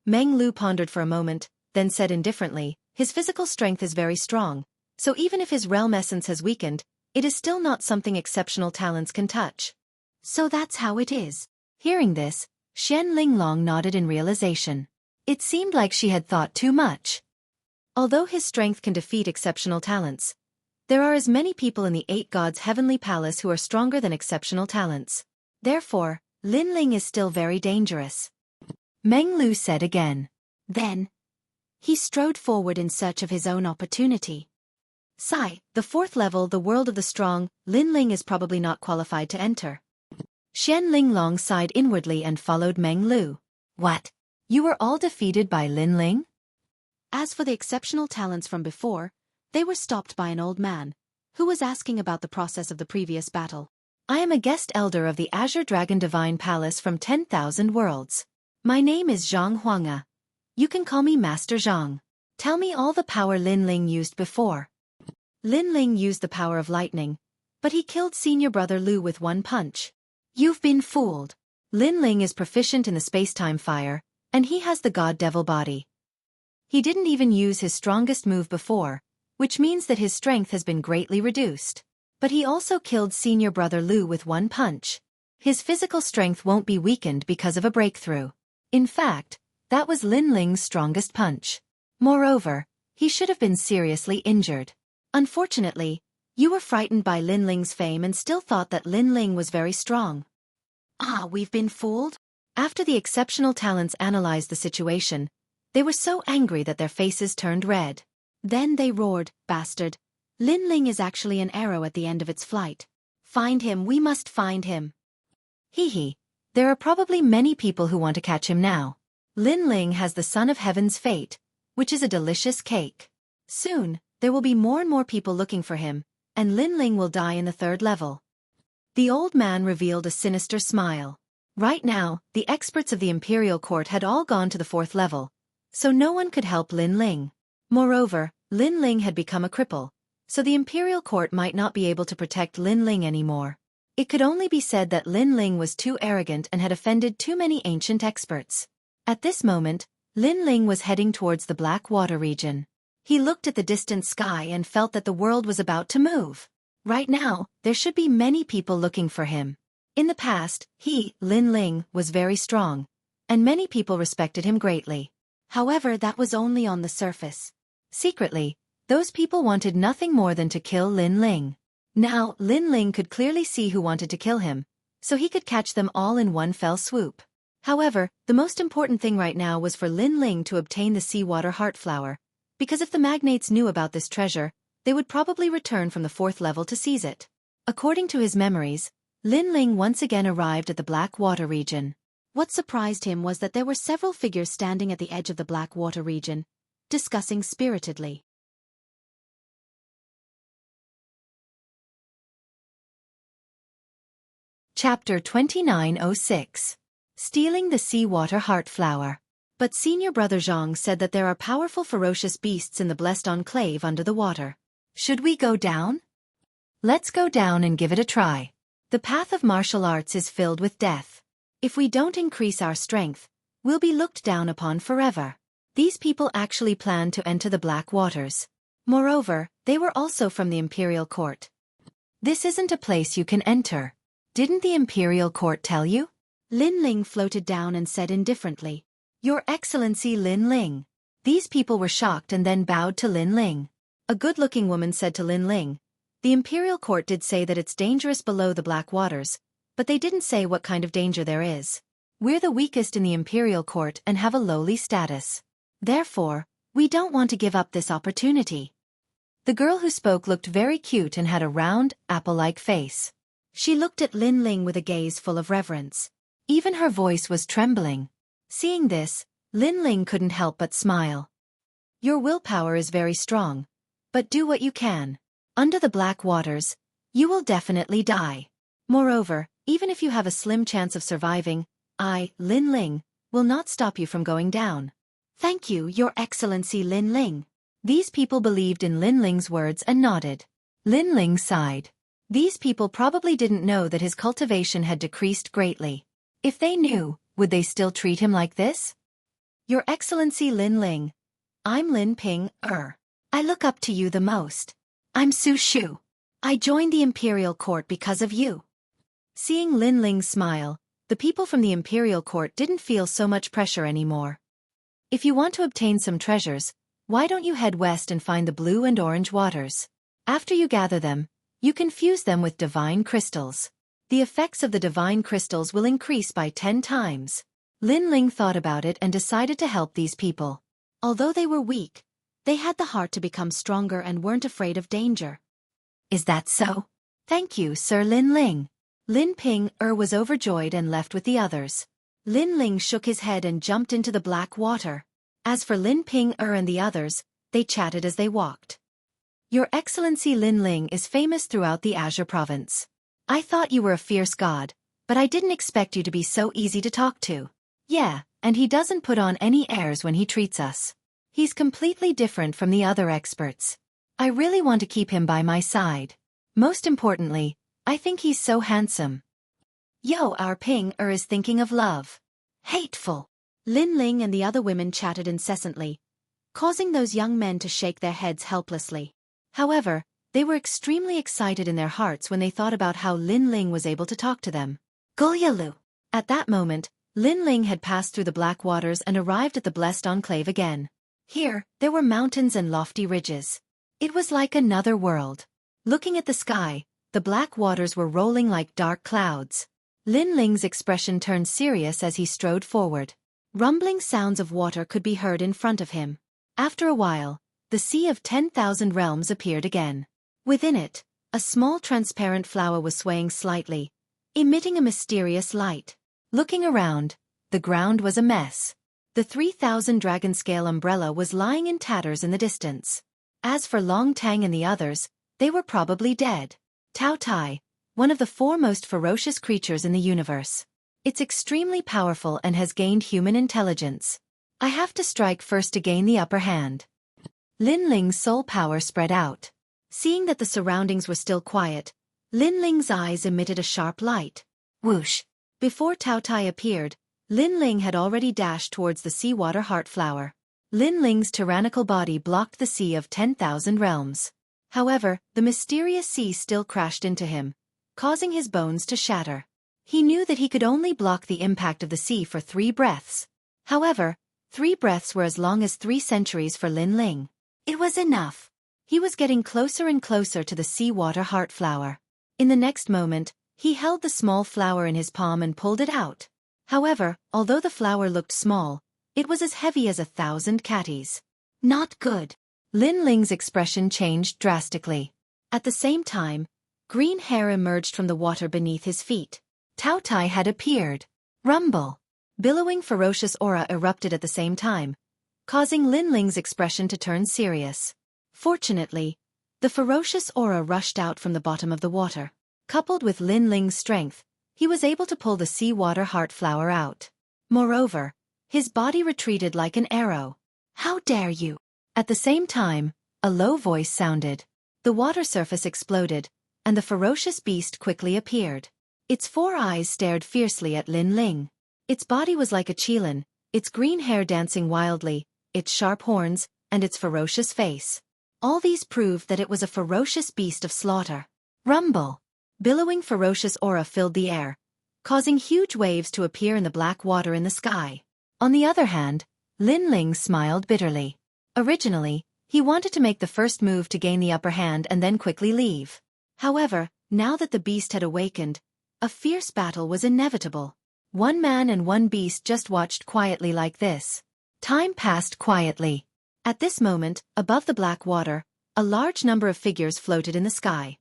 Meng Lu pondered for a moment, then said indifferently, his physical strength is very strong, so even if his realm essence has weakened, it is still not something exceptional talents can touch. So that's how it is. Hearing this, Xian Linglong nodded in realization. It seemed like she had thought too much. Although his strength can defeat exceptional talents, there are as many people in the 8 gods' heavenly palace who are stronger than exceptional talents. Therefore, Lin Ling is still very dangerous. Meng Lu said again. Then, he strode forward in search of his own opportunity. Sigh, the 4th level, the world of the strong, Lin Ling is probably not qualified to enter. Xian Linglong sighed inwardly and followed Meng Lu. What? You were all defeated by Lin Ling? As for the exceptional talents from before, they were stopped by an old man, who was asking about the process of the previous battle. I am a guest elder of the Azure Dragon Divine Palace from 10,000 worlds. My name is Zhang Huanga. You can call me Master Zhang. Tell me all the power Lin Ling used before. Lin Ling used the power of lightning, but he killed senior brother Lu with one punch. You've been fooled. Lin Ling is proficient in the space-time fire, and he has the god-devil body. He didn't even use his strongest move before, which means that his strength has been greatly reduced. But he also killed senior brother Lu with one punch. His physical strength won't be weakened because of a breakthrough. In fact, that was Lin Ling's strongest punch. Moreover, he should have been seriously injured. Unfortunately, you were frightened by Lin Ling's fame and still thought that Lin Ling was very strong. Ah, we've been fooled? After the exceptional talents analyzed the situation, they were so angry that their faces turned red. Then they roared, Bastard! Lin Ling is actually an arrow at the end of its flight. Find him, we must find him. Hee hee, there are probably many people who want to catch him now. Lin Ling has the Son of Heaven's fate, which is a delicious cake. Soon, there will be more and more people looking for him, and Lin Ling will die in the 3rd level. The old man revealed a sinister smile. Right now, the experts of the Imperial Court had all gone to the 4th level, so no one could help Lin Ling. Moreover, Lin Ling had become a cripple, so the Imperial Court might not be able to protect Lin Ling anymore. It could only be said that Lin Ling was too arrogant and had offended too many ancient experts. At this moment, Lin Ling was heading towards the Black Water region. He looked at the distant sky and felt that the world was about to move. Right now, there should be many people looking for him. In the past, he, Lin Ling, was very strong, and many people respected him greatly. However, that was only on the surface. Secretly, those people wanted nothing more than to kill Lin Ling. Now, Lin Ling could clearly see who wanted to kill him, so he could catch them all in one fell swoop. However, the most important thing right now was for Lin Ling to obtain the seawater heart flower, because if the magnates knew about this treasure, they would probably return from the 4th level to seize it. According to his memories, Lin Ling once again arrived at the Black Water region. What surprised him was that there were several figures standing at the edge of the Black Water region, discussing spiritedly. Chapter 2906. Stealing the Seawater Heart Flower. But Senior Brother Zhang said that there are powerful ferocious beasts in the Blessed Enclave under the water. Should we go down? Let's go down and give it a try. The path of martial arts is filled with death. If we don't increase our strength, we'll be looked down upon forever. These people actually planned to enter the Black Waters. Moreover, they were also from the Imperial Court. This isn't a place you can enter. Didn't the Imperial Court tell you? Lin Ling floated down and said indifferently, Your Excellency Lin Ling. These people were shocked and then bowed to Lin Ling. A good-looking woman said to Lin Ling, The Imperial Court did say that it's dangerous below the Black Waters, but they didn't say what kind of danger there is. We're the weakest in the Imperial Court and have a lowly status. Therefore, we don't want to give up this opportunity. The girl who spoke looked very cute and had a round, apple-like face. She looked at Lin Ling with a gaze full of reverence. Even her voice was trembling. Seeing this, Lin Ling couldn't help but smile. Your willpower is very strong, but do what you can. Under the Black Waters, you will definitely die. Moreover, even if you have a slim chance of surviving, I, Lin Ling, will not stop you from going down. Thank you, Your Excellency Lin Ling. These people believed in Lin Ling's words and nodded. Lin Ling sighed. These people probably didn't know that his cultivation had decreased greatly. If they knew, would they still treat him like this? Your Excellency Lin Ling. I'm Lin Ping. I look up to you the most. I'm Su Shu. I joined the Imperial Court because of you. Seeing Lin Ling smile, the people from the Imperial Court didn't feel so much pressure anymore. If you want to obtain some treasures, why don't you head west and find the blue and orange waters? After you gather them, you can fuse them with divine crystals. The effects of the divine crystals will increase by 10 times. Lin Ling thought about it and decided to help these people. Although they were weak, they had the heart to become stronger and weren't afraid of danger. Is that so? Thank you, Sir Lin Ling. Lin Ping was overjoyed and left with the others. Lin Ling shook his head and jumped into the black water. As for Lin Ping and the others, they chatted as they walked. Your Excellency Lin Ling is famous throughout the Azure Province. I thought you were a fierce god, but I didn't expect you to be so easy to talk to. Yeah, and he doesn't put on any airs when he treats us. He's completely different from the other experts. I really want to keep him by my side. Most importantly, I think he's so handsome. Yo, our Ping is thinking of love. Hateful. Lin Ling and the other women chatted incessantly, causing those young men to shake their heads helplessly. However, they were extremely excited in their hearts when they thought about how Lin Ling was able to talk to them. Gulyalu. At that moment, Lin Ling had passed through the black waters and arrived at the blessed enclave again. Here, there were mountains and lofty ridges. It was like another world. Looking at the sky, the black waters were rolling like dark clouds. Lin Ling's expression turned serious as he strode forward. Rumbling sounds of water could be heard in front of him. After a while, the Sea of 10,000 Realms appeared again. Within it, a small transparent flower was swaying slightly, emitting a mysterious light. Looking around, the ground was a mess. The 3,000 dragon scale umbrella was lying in tatters in the distance. As for Long Tang and the others, they were probably dead. Tao Tai, one of the four most ferocious creatures in the universe. It's extremely powerful and has gained human intelligence. I have to strike first to gain the upper hand. Lin Ling's soul power spread out. Seeing that the surroundings were still quiet, Lin Ling's eyes emitted a sharp light. Whoosh! Before Tao Tai appeared, Lin Ling had already dashed towards the seawater heart flower. Lin Ling's tyrannical body blocked the sea of 10,000 realms. However, the mysterious sea still crashed into him, causing his bones to shatter. He knew that he could only block the impact of the sea for 3 breaths. However, 3 breaths were as long as 3 centuries for Lin Ling. It was enough. He was getting closer and closer to the seawater heart flower. In the next moment, he held the small flower in his palm and pulled it out. However, although the flower looked small, it was as heavy as 1,000 catties. Not good. Lin Ling's expression changed drastically. At the same time, green hair emerged from the water beneath his feet. Tao Tai had appeared. Rumble! Billowing ferocious aura erupted at the same time, causing Lin Ling's expression to turn serious. Fortunately, the ferocious aura rushed out from the bottom of the water. Coupled with Lin Ling's strength, he was able to pull the seawater heart flower out. Moreover, his body retreated like an arrow. How dare you! At the same time, a low voice sounded. The water surface exploded, and the ferocious beast quickly appeared. Its 4 eyes stared fiercely at Lin Ling. Its body was like a qilin, its green hair dancing wildly, its sharp horns, and its ferocious face. All these proved that it was a ferocious beast of slaughter. Rumble! Billowing ferocious aura filled the air, causing huge waves to appear in the black water in the sky. On the other hand, Lin Ling smiled bitterly. Originally, he wanted to make the first move to gain the upper hand and then quickly leave. However, now that the beast had awakened, a fierce battle was inevitable. 1 man and 1 beast just watched quietly like this. Time passed quietly. At this moment, above the black water, a large number of figures floated in the sky.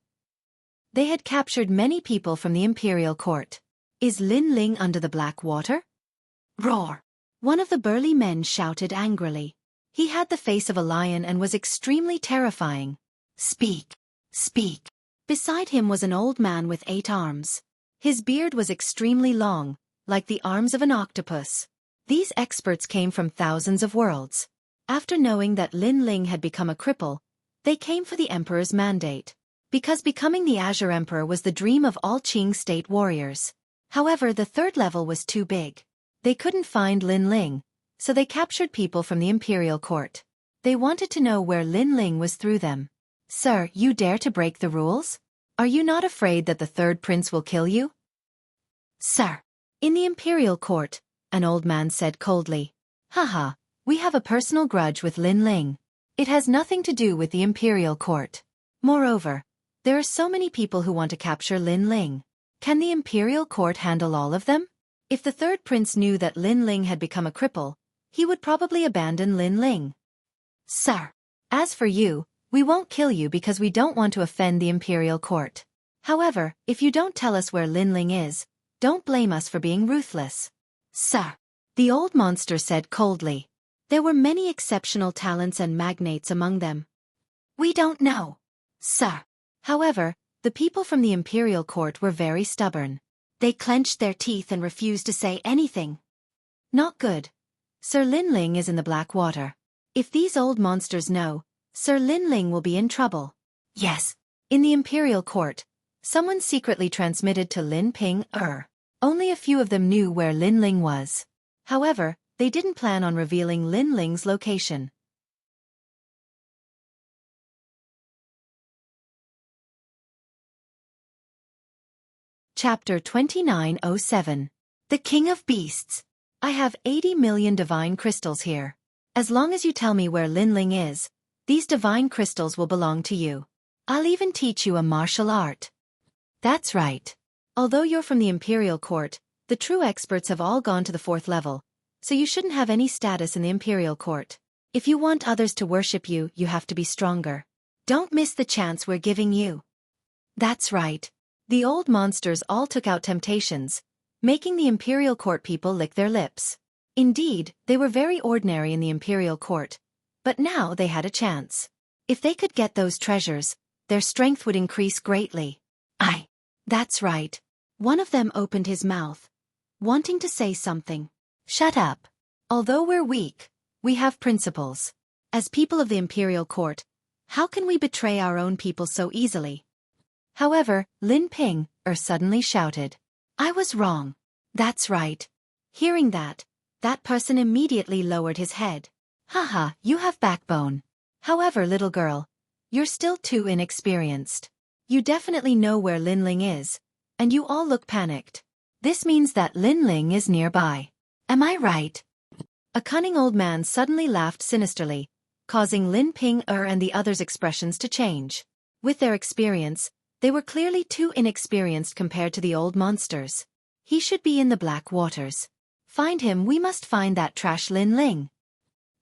They had captured many people from the imperial court. Is Lin Ling under the black water? Roar! One of the burly men shouted angrily. He had the face of a lion and was extremely terrifying. Speak! Speak! Beside him was an old man with 8 arms. His beard was extremely long, like the arms of an octopus. These experts came from thousands of worlds. After knowing that Lin Ling had become a cripple, they came for the emperor's mandate. Because becoming the Azure Emperor was the dream of all Qing state warriors. However, the 3rd level was too big. They couldn't find Lin Ling, so they captured people from the imperial court. They wanted to know where Lin Ling was through them. Sir, you dare to break the rules? Are you not afraid that the 3rd prince will kill you? Sir. In the imperial court, an old man said coldly. Haha, we have a personal grudge with Lin Ling. It has nothing to do with the imperial court. Moreover, there are so many people who want to capture Lin Ling. Can the imperial court handle all of them? If the 3rd prince knew that Lin Ling had become a cripple, he would probably abandon Lin Ling. Sir. As for you, we won't kill you because we don't want to offend the imperial court. However, if you don't tell us where Lin Ling is, don't blame us for being ruthless. Sir. The old monster said coldly. There were many exceptional talents and magnates among them. We don't know. Sir. However, the people from the imperial court were very stubborn. They clenched their teeth and refused to say anything. Not good. Sir Lin Ling is in the black water. If these old monsters know, Sir Lin Ling will be in trouble. Yes. In the imperial court, someone secretly transmitted to Lin Ping. Only a few of them knew where Lin Ling was. However, they didn't plan on revealing Lin Ling's location. Chapter 2907. The King of Beasts. I have 80 million divine crystals here. As long as you tell me where Lin Ling is, these divine crystals will belong to you. I'll even teach you a martial art. That's right. Although you're from the imperial court, the true experts have all gone to the 4th level, so you shouldn't have any status in the imperial court. If you want others to worship you, you have to be stronger. Don't miss the chance we're giving you. That's right. The old monsters all took out temptations, making the imperial court people lick their lips. Indeed, they were very ordinary in the imperial court, but now they had a chance. If they could get those treasures, their strength would increase greatly. That's right. One of them opened his mouth, wanting to say something. Shut up. Although we're weak, we have principles. As people of the imperial court, how can we betray our own people so easily? However, Lin Ping suddenly shouted. I was wrong. That's right. Hearing that person immediately lowered his head. Haha, you have backbone. However, little girl, you're still too inexperienced. You definitely know where Lin Ling is, and you all look panicked. This means that Lin Ling is nearby. Am I right? A cunning old man suddenly laughed sinisterly, causing Lin Ping and the others' expressions to change. With their experience, they were clearly too inexperienced compared to the old monsters. He should be in the black waters. Find him, we must find that trash Lin Ling.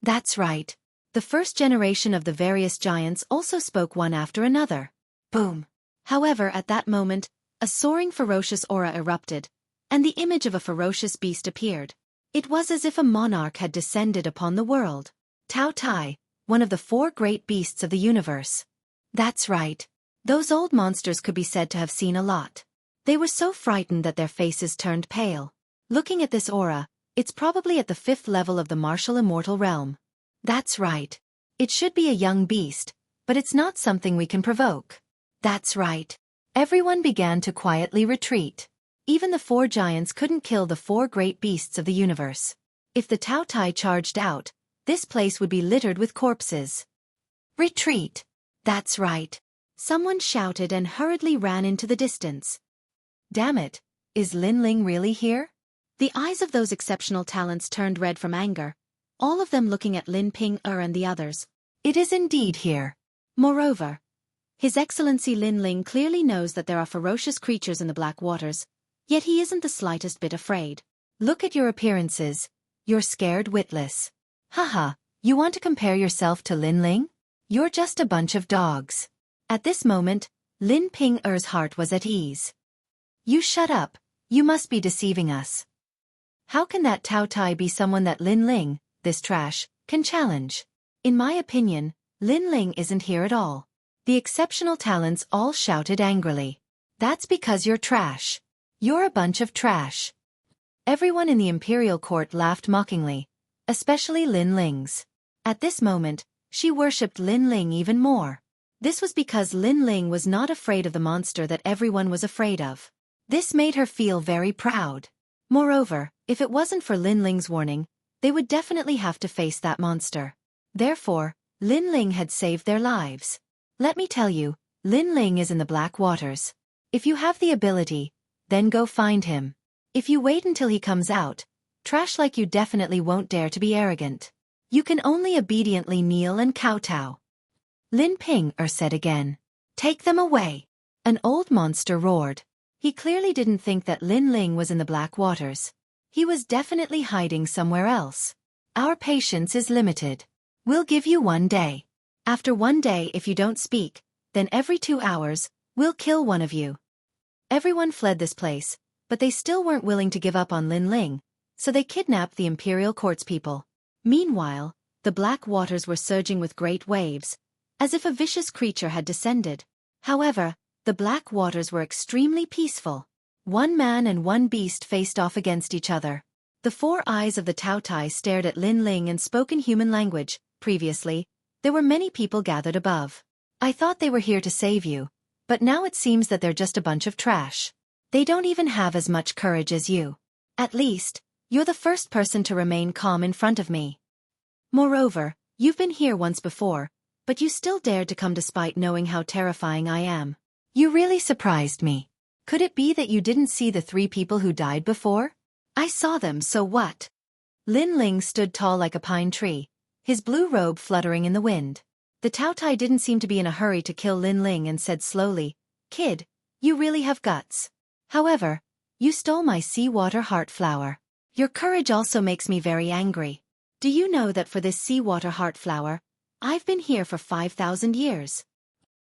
That's right. The first generation of the various giants also spoke one after another. Boom. However, at that moment, a soaring ferocious aura erupted, and the image of a ferocious beast appeared. It was as if a monarch had descended upon the world. Tao Tai, one of the 4 great beasts of the universe. That's right. Those old monsters could be said to have seen a lot. They were so frightened that their faces turned pale. Looking at this aura, it's probably at the 5th level of the martial immortal realm. That's right. It should be a young beast, but it's not something we can provoke. That's right. Everyone began to quietly retreat. Even the 4 giants couldn't kill the 4 great beasts of the universe. If the Tao Tai charged out, this place would be littered with corpses. Retreat. That's right. Someone shouted and hurriedly ran into the distance. Damn it, is Lin Ling really here? The eyes of those exceptional talents turned red from anger, all of them looking at Lin Ping and the others. It is indeed here. Moreover, His Excellency Lin Ling clearly knows that there are ferocious creatures in the black waters, yet he isn't the slightest bit afraid. Look at your appearances. You're scared witless. Haha, you want to compare yourself to Lin Ling? You're just a bunch of dogs. At this moment, Lin Ping-er's heart was at ease. You shut up, you must be deceiving us. How can that Tao Tai be someone that Lin Ling, this trash, can challenge? In my opinion, Lin Ling isn't here at all. The exceptional talents all shouted angrily. That's because you're trash. You're a bunch of trash. Everyone in the imperial court laughed mockingly, especially Lin Ling's. At this moment, she worshipped Lin Ling even more. This was because Lin Ling was not afraid of the monster that everyone was afraid of. This made her feel very proud. Moreover, if it wasn't for Lin Ling's warning, they would definitely have to face that monster. Therefore, Lin Ling had saved their lives. Let me tell you, Lin Ling is in the black waters. If you have the ability, then go find him. If you wait until he comes out, trash like you definitely won't dare to be arrogant. You can only obediently kneel and kowtow. Lin Ping said again. Take them away. An old monster roared. He clearly didn't think that Lin Ling was in the black waters. He was definitely hiding somewhere else. Our patience is limited. We'll give you 1 day. After 1 day, if you don't speak, then every 2 hours, we'll kill one of you. Everyone fled this place, but they still weren't willing to give up on Lin Ling, so they kidnapped the imperial court's people. Meanwhile, the black waters were surging with great waves, as if a vicious creature had descended. However, the black waters were extremely peaceful. 1 man and 1 beast faced off against each other. The 4 eyes of the Tao Tai stared at Lin Ling and spoke in human language. Previously, there were many people gathered above. I thought they were here to save you, but now it seems that they're just a bunch of trash. They don't even have as much courage as you. At least, you're the first person to remain calm in front of me. Moreover, you've been here once before, but you still dared to come despite knowing how terrifying I am. You really surprised me. Could it be that you didn't see the 3 people who died before? I saw them, so what? Lin Ling stood tall like a pine tree, his blue robe fluttering in the wind. The Tao Tai didn't seem to be in a hurry to kill Lin Ling and said slowly, Kid, you really have guts. However, you stole my seawater heart flower. Your courage also makes me very angry. Do you know that for this seawater heart flower, I've been here for 5,000 years?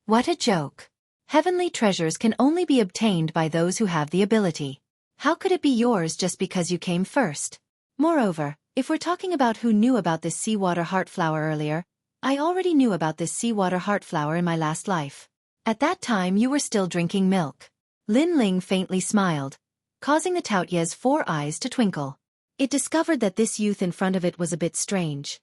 What a joke. Heavenly treasures can only be obtained by those who have the ability. How could it be yours just because you came first? Moreover, if we're talking about who knew about this seawater heart flower earlier, I already knew about this seawater heart flower in my last life. At that time you were still drinking milk. Lin Ling faintly smiled, causing the Taoye's 4 eyes to twinkle. It discovered that this youth in front of it was a bit strange.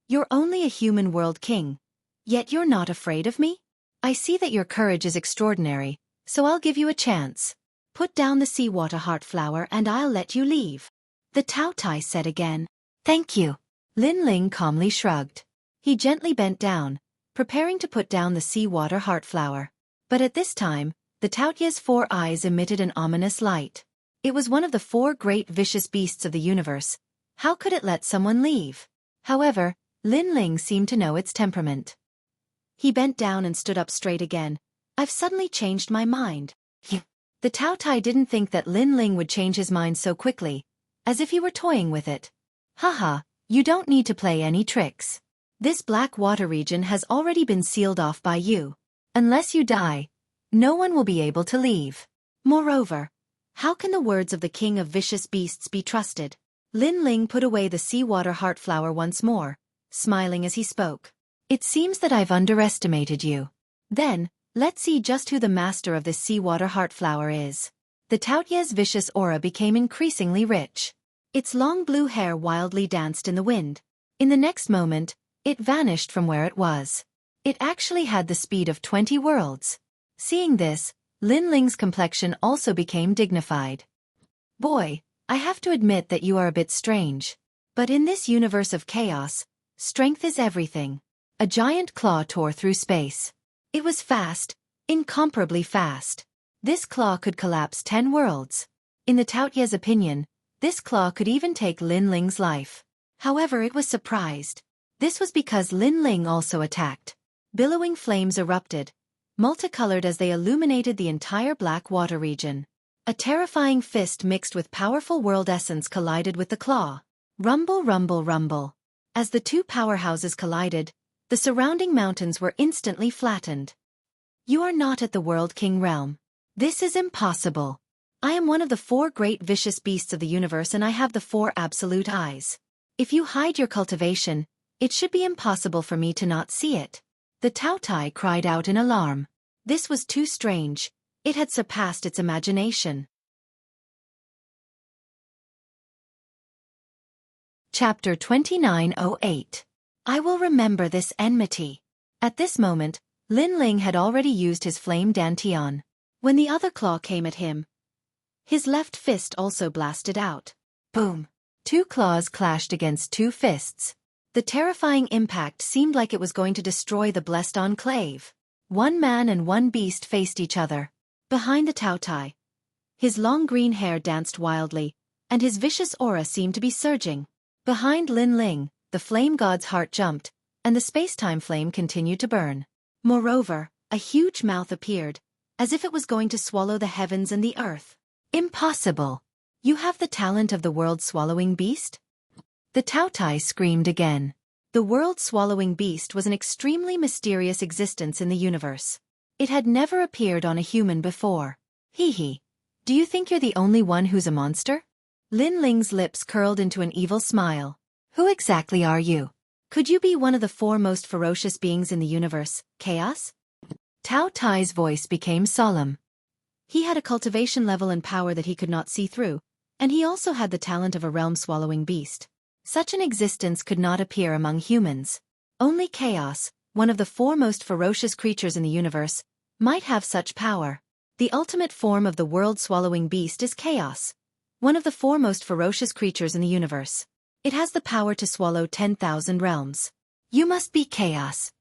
You're only a human world king, yet you're not afraid of me? I see that your courage is extraordinary, so I'll give you a chance. Put down the seawater heart flower and I'll let you leave. The Taotai said again. Thank you. Lin Ling calmly shrugged. He gently bent down, preparing to put down the seawater heart flower. But at this time, the Taoye's 4 eyes emitted an ominous light. It was one of the 4 great vicious beasts of the universe. How could it let someone leave? However, Lin Ling seemed to know its temperament. He bent down and stood up straight again. I've suddenly changed my mind. The Taotai didn't think that Lin Ling would change his mind so quickly, as if he were toying with it. Haha, you don't need to play any tricks. This black water region has already been sealed off by you. Unless you die, no one will be able to leave. Moreover, how can the words of the king of vicious beasts be trusted? Lin Ling put away the seawater heart flower once more, smiling as he spoke. It seems that I've underestimated you. Then, let's see just who the master of this seawater heart flower is. The Taoye's vicious aura became increasingly rich. Its long blue hair wildly danced in the wind. In the next moment, it vanished from where it was. It actually had the speed of 20 worlds. Seeing this, Lin Ling's complexion also became dignified. Boy, I have to admit that you are a bit strange. But in this universe of chaos, strength is everything. A giant claw tore through space. It was fast, incomparably fast. This claw could collapse 10 worlds. In the Taoye's opinion, this claw could even take Lin Ling's life. However, it was surprised. This was because Lin Ling also attacked. Billowing flames erupted, multicolored as they illuminated the entire black water region. A terrifying fist mixed with powerful world essence collided with the claw. Rumble, rumble, rumble. As the 2 powerhouses collided, the surrounding mountains were instantly flattened. You are not at the World King realm. This is impossible. I am one of the 4 great vicious beasts of the universe and I have the 4 absolute eyes. If you hide your cultivation, it should be impossible for me to not see it. The Taotai cried out in alarm. This was too strange. It had surpassed its imagination. Chapter 2908. I will remember this enmity. At this moment, Lin Ling had already used his flame dantian. When the other claw came at him, his left fist also blasted out. Boom! 2 claws clashed against 2 fists. The terrifying impact seemed like it was going to destroy the blessed enclave. 1 man and 1 beast faced each other. Behind the Taotai, his long green hair danced wildly, and his vicious aura seemed to be surging. Behind Lin Ling, the flame god's heart jumped, and the space-time flame continued to burn. Moreover, a huge mouth appeared, as if it was going to swallow the heavens and the earth. Impossible! You have the talent of the world-swallowing beast? The Taotai screamed again. The world-swallowing beast was an extremely mysterious existence in the universe. It had never appeared on a human before. Hee. Do you think you're the only one who's a monster? Lin Ling's lips curled into an evil smile. Who exactly are you? Could you be one of the 4 most ferocious beings in the universe, Chaos? Taotai's voice became solemn. He had a cultivation level and power that he could not see through, and he also had the talent of a realm-swallowing beast. Such an existence could not appear among humans. Only Chaos, one of the 4 most ferocious creatures in the universe, might have such power. The ultimate form of the world-swallowing beast is Chaos, one of the 4 most ferocious creatures in the universe. It has the power to swallow 10,000 realms. You must be Chaos.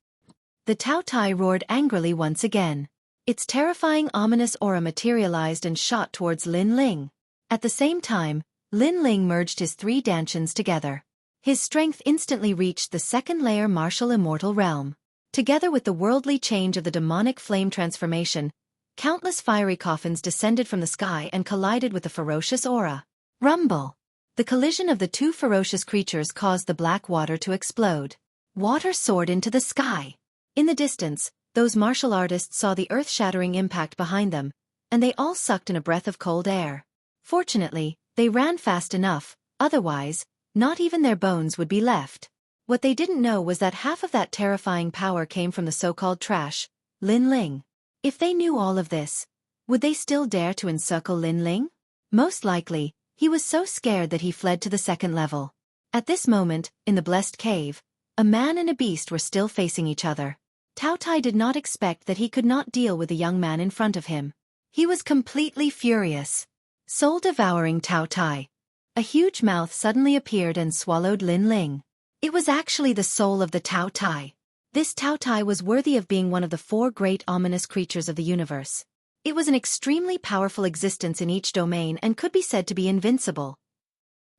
The Taotai roared angrily once again. Its terrifying ominous aura materialized and shot towards Lin Ling. At the same time, Lin Ling merged his 3 dantians together. His strength instantly reached the 2nd layer martial immortal realm. Together with the worldly change of the demonic flame transformation, countless fiery coffins descended from the sky and collided with the ferocious aura. Rumble! The collision of the 2 ferocious creatures caused the black water to explode. Water soared into the sky. In the distance, those martial artists saw the earth-shattering impact behind them, and they all sucked in a breath of cold air. Fortunately, they ran fast enough, otherwise, not even their bones would be left. What they didn't know was that half of that terrifying power came from the so-called trash, Lin Ling. If they knew all of this, Would they still dare to encircle Lin Ling? Most likely, he was so scared that he fled to the second level. At this moment, in the blessed cave, a man and a beast were still facing each other. Cao Tai did not expect that he could not deal with the young man in front of him. He was completely furious. Soul-devouring Cao Tai. A huge mouth suddenly appeared and swallowed Lin Ling. It was actually the soul of the Cao Tai. This Cao Tai was worthy of being one of the 4 great ominous creatures of the universe. It was an extremely powerful existence in each domain and could be said to be invincible.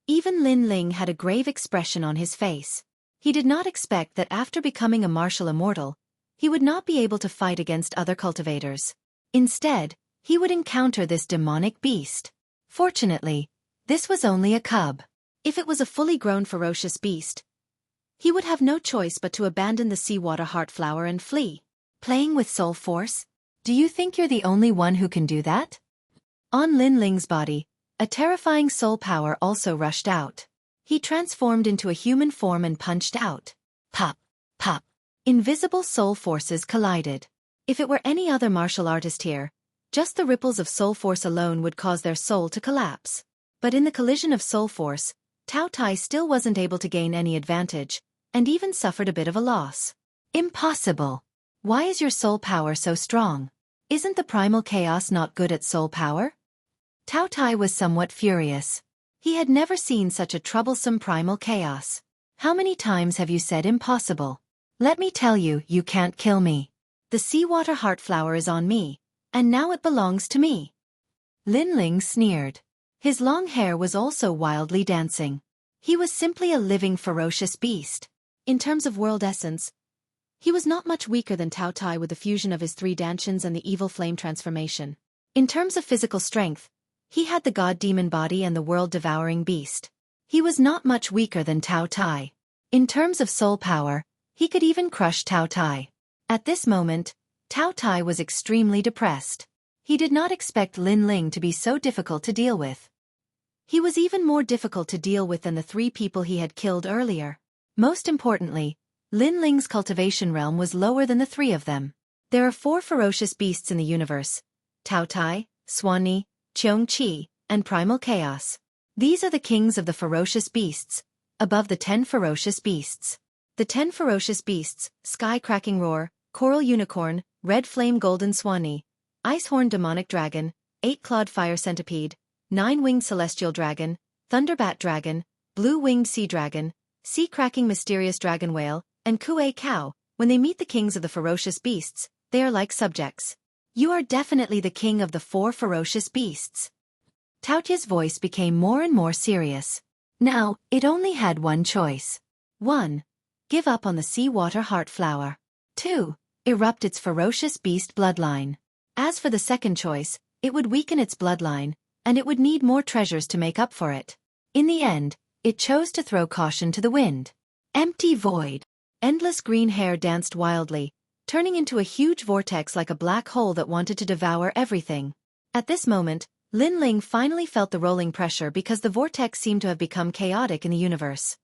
Even Lin Ling had a grave expression on his face. He did not expect that after becoming a martial immortal, he would not be able to fight against other cultivators. Instead, he would encounter this demonic beast. Fortunately, this was only a cub. If it was a fully grown ferocious beast, he would have no choice but to abandon the seawater heartflower and flee. Playing with soul force? Do you think you're the only one who can do that? On Lin Ling's body, a terrifying soul power also rushed out. He transformed into a human form and punched out. Pop, pop. Invisible soul forces collided. If it were any other martial artist here, just the ripples of soul force alone would cause their soul to collapse. But in the collision of soul force, Cao Tai still wasn't able to gain any advantage, and even suffered a bit of a loss. Impossible! Why is your soul power so strong? Isn't the primal chaos not good at soul power? Cao Tai was somewhat furious. He had never seen such a troublesome primal chaos. How many times have you said impossible? Let me tell you, you can't kill me. The seawater heartflower is on me, and now it belongs to me. Lin Ling sneered. His long hair was also wildly dancing. He was simply a living ferocious beast. In terms of world essence, he was not much weaker than Cao Tai with the fusion of his 3 Dantians and the evil flame transformation. In terms of physical strength, he had the god-demon body and the world-devouring beast. He was not much weaker than Cao Tai. In terms of soul power, he could even crush Cao Tai. At this moment, Cao Tai was extremely depressed. He did not expect Lin Ling to be so difficult to deal with. He was even more difficult to deal with than the 3 people he had killed earlier. Most importantly, Lin Ling's cultivation realm was lower than the 3 of them. There are 4 ferocious beasts in the universe: Cao Tai, Xueqi, Xueqi, and Primal Chaos. These are the kings of the ferocious beasts, above the 10 ferocious beasts. The 10 ferocious beasts: Sky-cracking roar, coral unicorn, red flame golden Xueqi, ice-horn demonic dragon, 8-clawed fire centipede, 9-winged celestial dragon, thunderbat dragon, blue-winged sea dragon, sea-cracking mysterious dragon whale, and Kuei cow. When they meet the kings of the ferocious beasts, they are like subjects. You are definitely the king of the 4 ferocious beasts. Cao Tai's voice became more and more serious. Now, it only had one choice. 1. Give up on the seawater heartflower. 2. Erupt its ferocious beast bloodline. As for the second choice, it would weaken its bloodline, and it would need more treasures to make up for it. In the end, it chose to throw caution to the wind. Empty void. Endless green hair danced wildly, turning into a huge vortex like a black hole that wanted to devour everything. At this moment, Lin Ling finally felt the rolling pressure because the vortex seemed to have become chaotic in the universe.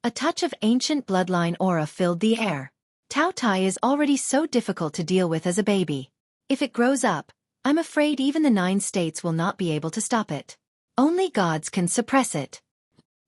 A touch of ancient bloodline aura filled the air. Cao Tai is already so difficult to deal with as a baby. If it grows up, I'm afraid even the 9 states will not be able to stop it. Only gods can suppress it.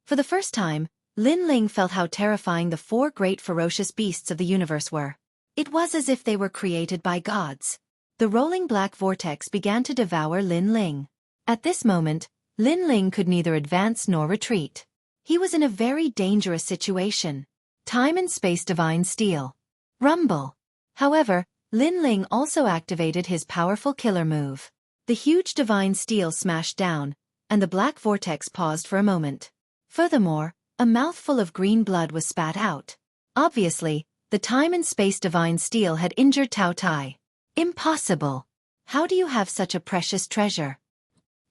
For the first time, Lin Ling felt how terrifying the 4 great ferocious beasts of the universe were. It was as if they were created by gods. The rolling black vortex began to devour Lin Ling. At this moment, Lin Ling could neither advance nor retreat. He was in a very dangerous situation. Time and space divine steel. Rumble. However, Lin Ling also activated his powerful killer move. The huge divine steel smashed down, and the black vortex paused for a moment. Furthermore, a mouthful of green blood was spat out. Obviously, the time and space divine steel had injured Cao Tai. Impossible! How do you have such a precious treasure?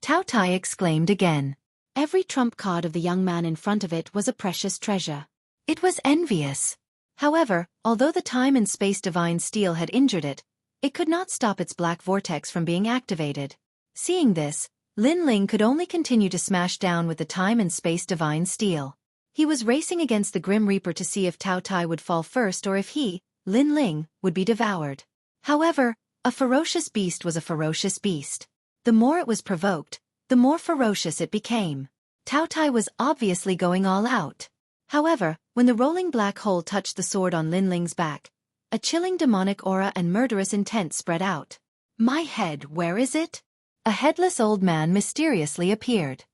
Cao Tai exclaimed again. Every trump card of the young man in front of it was a precious treasure. It was envious. However, although the time and space divine steel had injured it, it could not stop its black vortex from being activated. Seeing this, Lin Ling could only continue to smash down with the time and space divine steel. He was racing against the Grim Reaper to see if Cao Tai would fall first or if he, Lin Ling, would be devoured. However, A ferocious beast was a ferocious beast. The more it was provoked, the more ferocious it became. Tao Tai was obviously going all out. However, when the rolling black hole touched the sword on Lin Ling's back, a chilling demonic aura and murderous intent spread out. My head, where is it? A headless old man mysteriously appeared.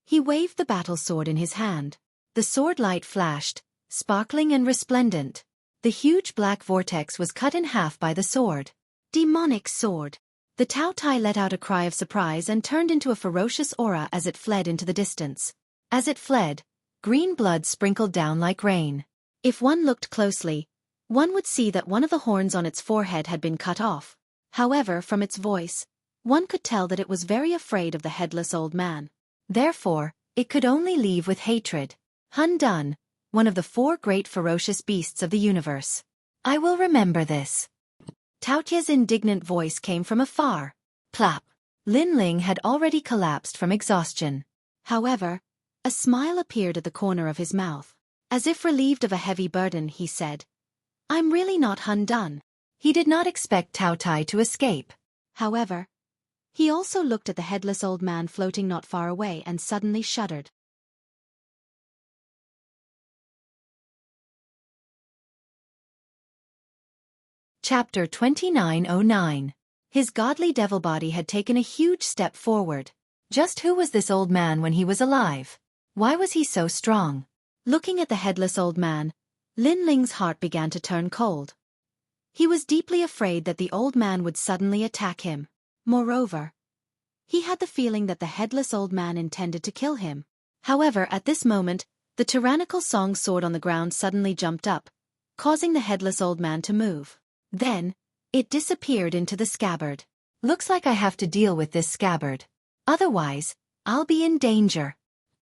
He waved the battle sword in his hand. The sword light flashed, sparkling and resplendent. The huge black vortex was cut in half by the sword. Demonic sword. The Tao Tai let out a cry of surprise and turned into a ferocious aura as it fled into the distance. As it fled, green blood sprinkled down like rain. If one looked closely, one would see that one of the horns on its forehead had been cut off. However, from its voice, one could tell that it was very afraid of the headless old man. Therefore, it could only leave with hatred. Hun Dun, one of the 4 great ferocious beasts of the universe. I will remember this. Tao Tie's indignant voice came from afar. Plop. Lin Ling had already collapsed from exhaustion. However, a smile appeared at the corner of his mouth. As if relieved of a heavy burden, he said, I'm really not Hun Dun. He did not expect Tao Tai to escape. However, he also looked at the headless old man floating not far away and suddenly shuddered. Chapter 2909. His godly devil body had taken a huge step forward. Just who was this old man when he was alive? Why was he so strong? Looking at the headless old man, Lin Ling's heart began to turn cold. He was deeply afraid that the old man would suddenly attack him. Moreover, he had the feeling that the headless old man intended to kill him. However, at this moment, the tyrannical song sword on the ground suddenly jumped up, causing the headless old man to move. Then, it disappeared into the scabbard. Looks like I have to deal with this scabbard. Otherwise, I'll be in danger.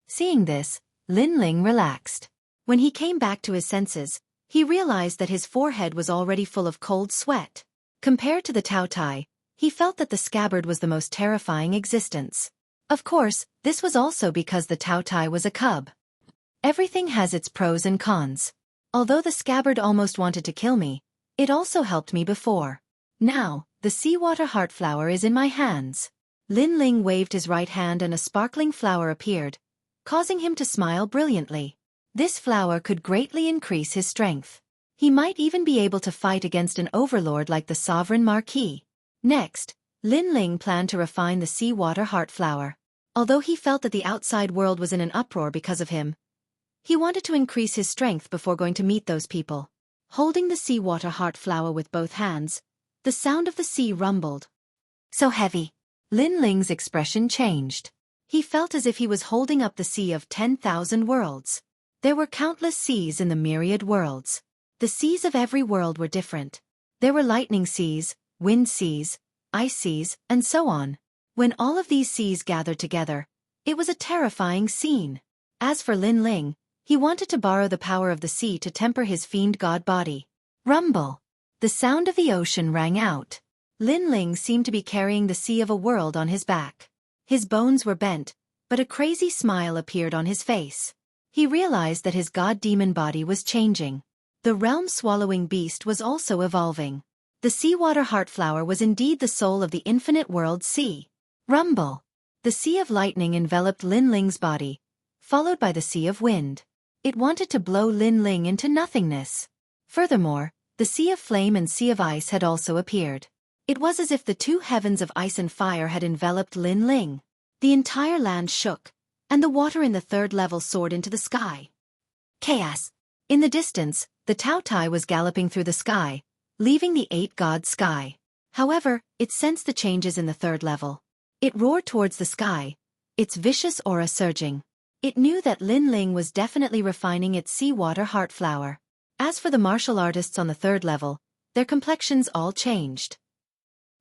Seeing this, Lin Ling relaxed. When he came back to his senses, he realized that his forehead was already full of cold sweat. Compared to the Tao Tai, he felt that the scabbard was the most terrifying existence. Of course, this was also because the Tao Tai was a cub. Everything has its pros and cons. Although the scabbard almost wanted to kill me, it also helped me before. Now, the seawater heart flower is in my hands. Lin Ling waved his right hand and a sparkling flower appeared, causing him to smile brilliantly. This flower could greatly increase his strength. He might even be able to fight against an overlord like the Sovereign Marquis. Next, Lin Ling planned to refine the seawater heart flower. Although he felt that the outside world was in an uproar because of him, he wanted to increase his strength before going to meet those people. Holding the seawater heart flower with both hands, the sound of the sea rumbled. So heavy. Lin Ling's expression changed. He felt as if he was holding up the sea of 10,000 worlds. There were countless seas in the myriad worlds. The seas of every world were different. There were lightning seas, wind seas, ice seas, and so on. When all of these seas gathered together, it was a terrifying scene. As for Lin Ling, he wanted to borrow the power of the sea to temper his fiend god body. Rumble. The sound of the ocean rang out. Lin Ling seemed to be carrying the sea of a world on his back. His bones were bent, but a crazy smile appeared on his face. He realized that his god-demon body was changing. The realm-swallowing beast was also evolving. The seawater heart flower was indeed the soul of the infinite world sea. Rumble. The sea of lightning enveloped Lin Ling's body, followed by the sea of wind. It wanted to blow Lin Ling into nothingness. Furthermore, the sea of flame and sea of ice had also appeared. It was as if the 2 heavens of ice and fire had enveloped Lin Ling. The entire land shook, and the water in the 3rd level soared into the sky. Chaos. In the distance, the Tao Tai was galloping through the sky, leaving the 8-god sky. However, it sensed the changes in the 3rd level. It roared towards the sky, its vicious aura surging. It knew that Lin Ling was definitely refining its seawater heart flower. As for the martial artists on the 3rd level, their complexions all changed.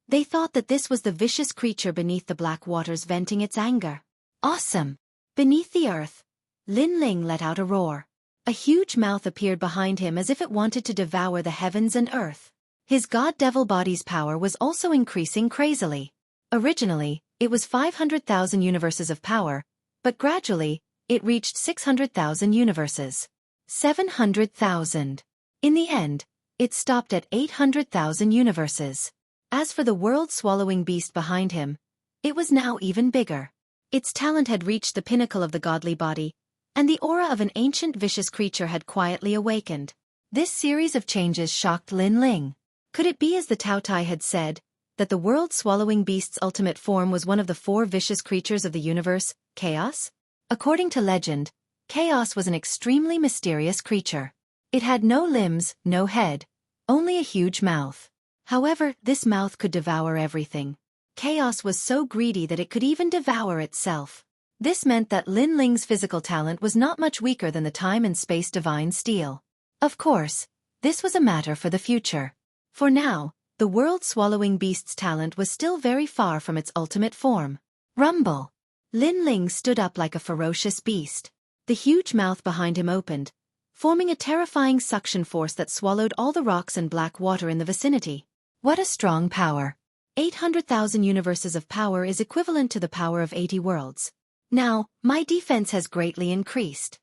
They thought that this was the vicious creature beneath the black waters venting its anger. Awesome! Beneath the earth, Lin Ling let out a roar. A huge mouth appeared behind him as if it wanted to devour the heavens and earth. His god-devil body's power was also increasing crazily. Originally, it was 500,000 universes of power, but gradually, it reached 600,000 universes. 700,000. In the end, it stopped at 800,000 universes. As for the world-swallowing beast behind him, it was now even bigger. Its talent had reached the pinnacle of the godly body, and the aura of an ancient vicious creature had quietly awakened. This series of changes shocked Lin Ling. Could it be, as the Taotai had said, that the world-swallowing beast's ultimate form was one of the 4 vicious creatures of the universe, Chaos? According to legend, Chaos was an extremely mysterious creature. It had no limbs, no head, only a huge mouth. However, this mouth could devour everything. Chaos was so greedy that it could even devour itself. This meant that Lin Ling's physical talent was not much weaker than the time and space divine steel. Of course, this was a matter for the future. For now, the world-swallowing beast's talent was still very far from its ultimate form. Rumble! Lin Ling stood up like a ferocious beast. The huge mouth behind him opened, forming a terrifying suction force that swallowed all the rocks and black water in the vicinity. What a strong power! 800,000 universes of power is equivalent to the power of 80 worlds. Now, my defense has greatly increased.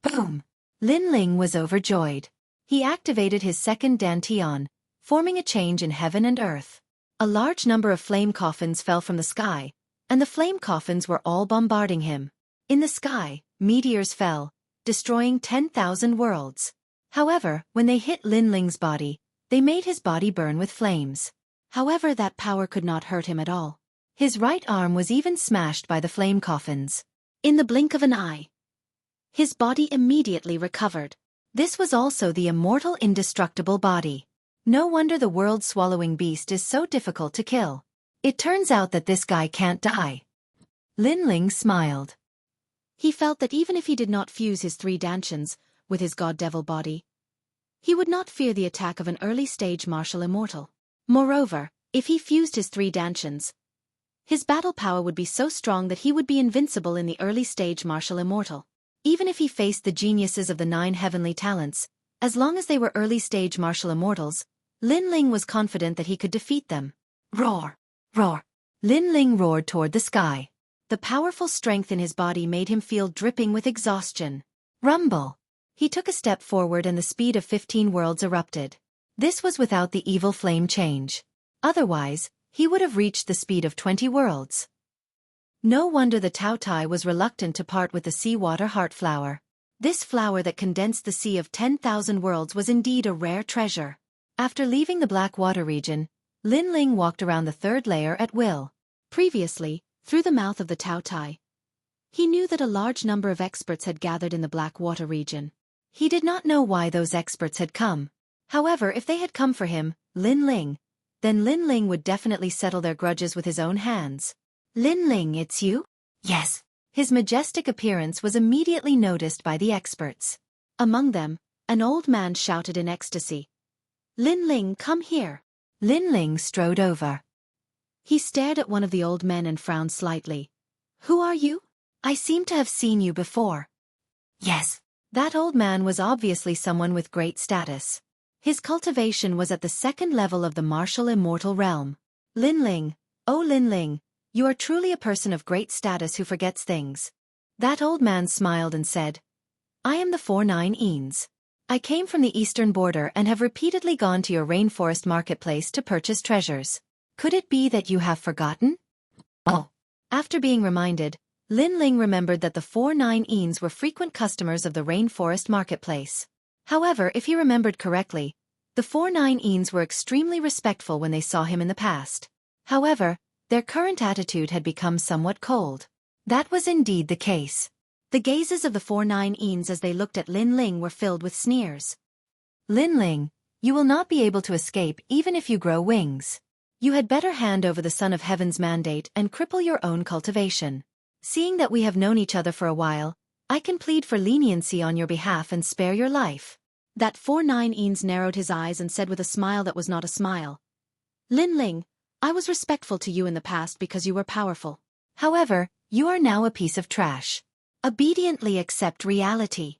Boom! Lin Ling was overjoyed. He activated his second dantian, forming a change in heaven and earth. A large number of flame coffins fell from the sky, and the flame coffins were all bombarding him. In the sky, meteors fell, destroying 10,000 worlds. However, when they hit Lin Ling's body, they made his body burn with flames. However, that power could not hurt him at all. His right arm was even smashed by the flame coffins. In the blink of an eye, his body immediately recovered. This was also the immortal indestructible body. No wonder the world-swallowing beast is so difficult to kill. It turns out that this guy can't die. Lin Ling smiled. He felt that even if he did not fuse his 3 dantians with his god-devil body, he would not fear the attack of an early-stage martial immortal. Moreover, if he fused his 3 dantians, his battle power would be so strong that he would be invincible in the early-stage martial immortal. Even if he faced the geniuses of the 9 heavenly talents, as long as they were early-stage martial immortals, Lin Ling was confident that he could defeat them. Roar! Roar! Lin Ling roared toward the sky. The powerful strength in his body made him feel dripping with exhaustion. Rumble! He took a step forward and the speed of 15 worlds erupted. This was without the evil flame change. Otherwise, he would have reached the speed of 20 worlds. No wonder the Taotai was reluctant to part with the seawater heart flower. This flower that condensed the sea of 10,000 worlds was indeed a rare treasure. After leaving the black water region, Lin Ling walked around the 3rd layer at will. Previously, through the mouth of the Taotai, he knew that a large number of experts had gathered in the black water region. He did not know why those experts had come. However, if they had come for him, Lin Ling, then Lin Ling would definitely settle their grudges with his own hands. Lin Ling, it's you? Yes. His majestic appearance was immediately noticed by the experts. Among them, an old man shouted in ecstasy. Lin Ling, come here. Lin Ling strode over. He stared at one of the old men and frowned slightly. Who are you? I seem to have seen you before. Yes. That old man was obviously someone with great status. His cultivation was at the 2nd level of the martial immortal realm. Lin Ling, oh Lin Ling, you are truly a person of great status who forgets things. That old man smiled and said, I am the 49 Eans. I came from the eastern border and have repeatedly gone to your rainforest marketplace to purchase treasures. Could it be that you have forgotten? Oh. After being reminded, Lin Ling remembered that the 49 Eans were frequent customers of the rainforest marketplace. However, if he remembered correctly, the 49 Eans were extremely respectful when they saw him in the past. However, their current attitude had become somewhat cold. That was indeed the case. The gazes of the 49 Eans as they looked at Lin Ling were filled with sneers. Lin Ling, you will not be able to escape even if you grow wings. You had better hand over the Son of Heaven's mandate and cripple your own cultivation. Seeing that we have known each other for a while, I can plead for leniency on your behalf and spare your life. That 49 Eans narrowed his eyes and said with a smile that was not a smile. Lin Ling, I was respectful to you in the past because you were powerful. However, you are now a piece of trash. Obediently accept reality.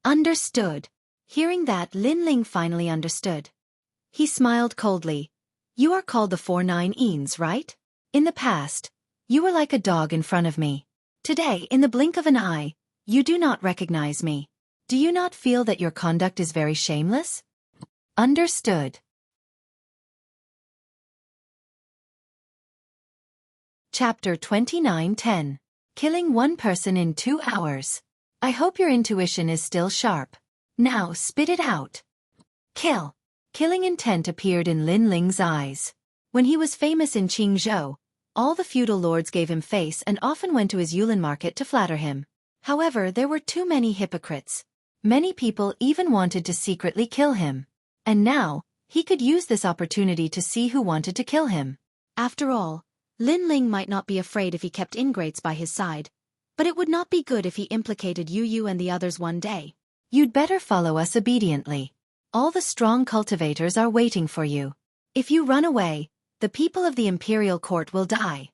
Understood. Hearing that, Lin Ling finally understood. He smiled coldly. You are called the 49 Eans, right? In the past, you were like a dog in front of me. Today, in the blink of an eye, you do not recognize me. Do you not feel that your conduct is very shameless? Understood. Chapter 29:10. Killing one person in 2 hours. I hope your intuition is still sharp. Now spit it out. Kill. Killing intent appeared in Lin Ling's eyes. When he was famous in Qingzhou, all the feudal lords gave him face and often went to his Yulin market to flatter him. However, there were too many hypocrites. Many people even wanted to secretly kill him. And now, he could use this opportunity to see who wanted to kill him. After all, Lin Ling might not be afraid if he kept ingrates by his side, but it would not be good if he implicated Yu and the others one day. You'd better follow us obediently. All the strong cultivators are waiting for you. If you run away, the people of the imperial court will die.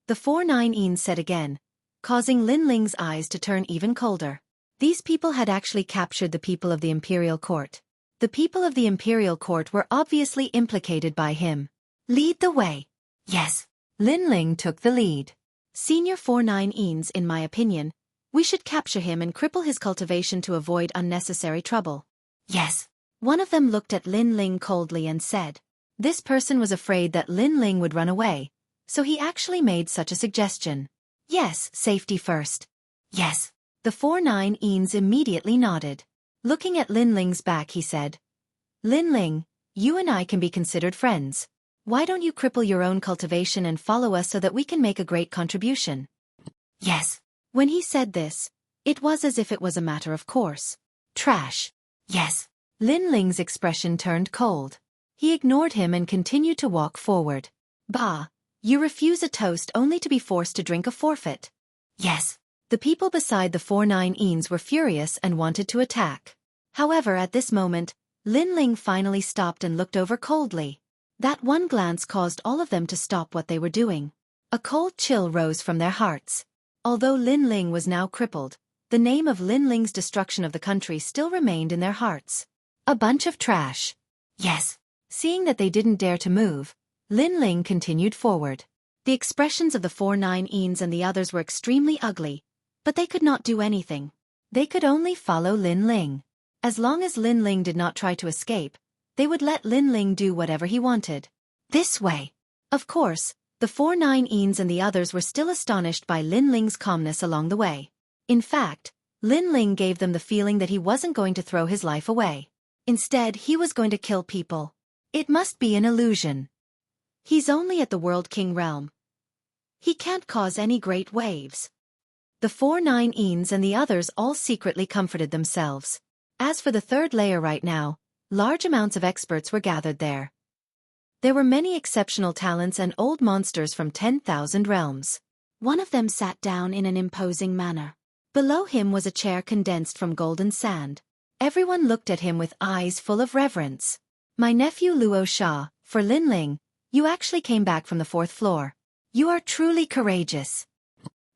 The 4-9 said again, causing Lin Ling's eyes to turn even colder. These people had actually captured the people of the imperial court. The people of the imperial court were obviously implicated by him. Lead the way. Yes. Lin Ling took the lead. Senior 4-9 in my opinion, we should capture him and cripple his cultivation to avoid unnecessary trouble. Yes. One of them looked at Lin Ling coldly and said. This person was afraid that Lin Ling would run away, so he actually made such a suggestion. Yes, safety first. Yes. The 4-9 immediately nodded. Looking at Lin Ling's back he said, Lin Ling, you and I can be considered friends. Why don't you cripple your own cultivation and follow us so that we can make a great contribution? Yes. When he said this, it was as if it was a matter of course. Trash. Yes. Lin Ling's expression turned cold. He ignored him and continued to walk forward. Bah, you refuse a toast only to be forced to drink a forfeit. Yes. The people beside the 4-9 were furious and wanted to attack. However, at this moment, Lin Ling finally stopped and looked over coldly. That one glance caused all of them to stop what they were doing. A cold chill rose from their hearts. Although Lin Ling was now crippled, the name of Lin Ling's destruction of the country still remained in their hearts. A bunch of trash. Yes. Seeing that they didn't dare to move, Lin Ling continued forward. The expressions of the 4-9 and the others were extremely ugly, but they could not do anything. They could only follow Lin Ling. As long as Lin Ling did not try to escape, they would let Lin Ling do whatever he wanted. This way. Of course, the 4-9 and the others were still astonished by Lin Ling's calmness along the way. In fact, Lin Ling gave them the feeling that he wasn't going to throw his life away. Instead, he was going to kill people. It must be an illusion. He's only at the World King realm. He can't cause any great waves. The 4-9 and the others all secretly comforted themselves. As for the third layer right now, large amounts of experts were gathered there. There were many exceptional talents and old monsters from 10,000 realms. One of them sat down in an imposing manner. Below him was a chair condensed from golden sand. Everyone looked at him with eyes full of reverence. My nephew Luo Sha, for Lin Ling, you actually came back from the 4th floor. You are truly courageous.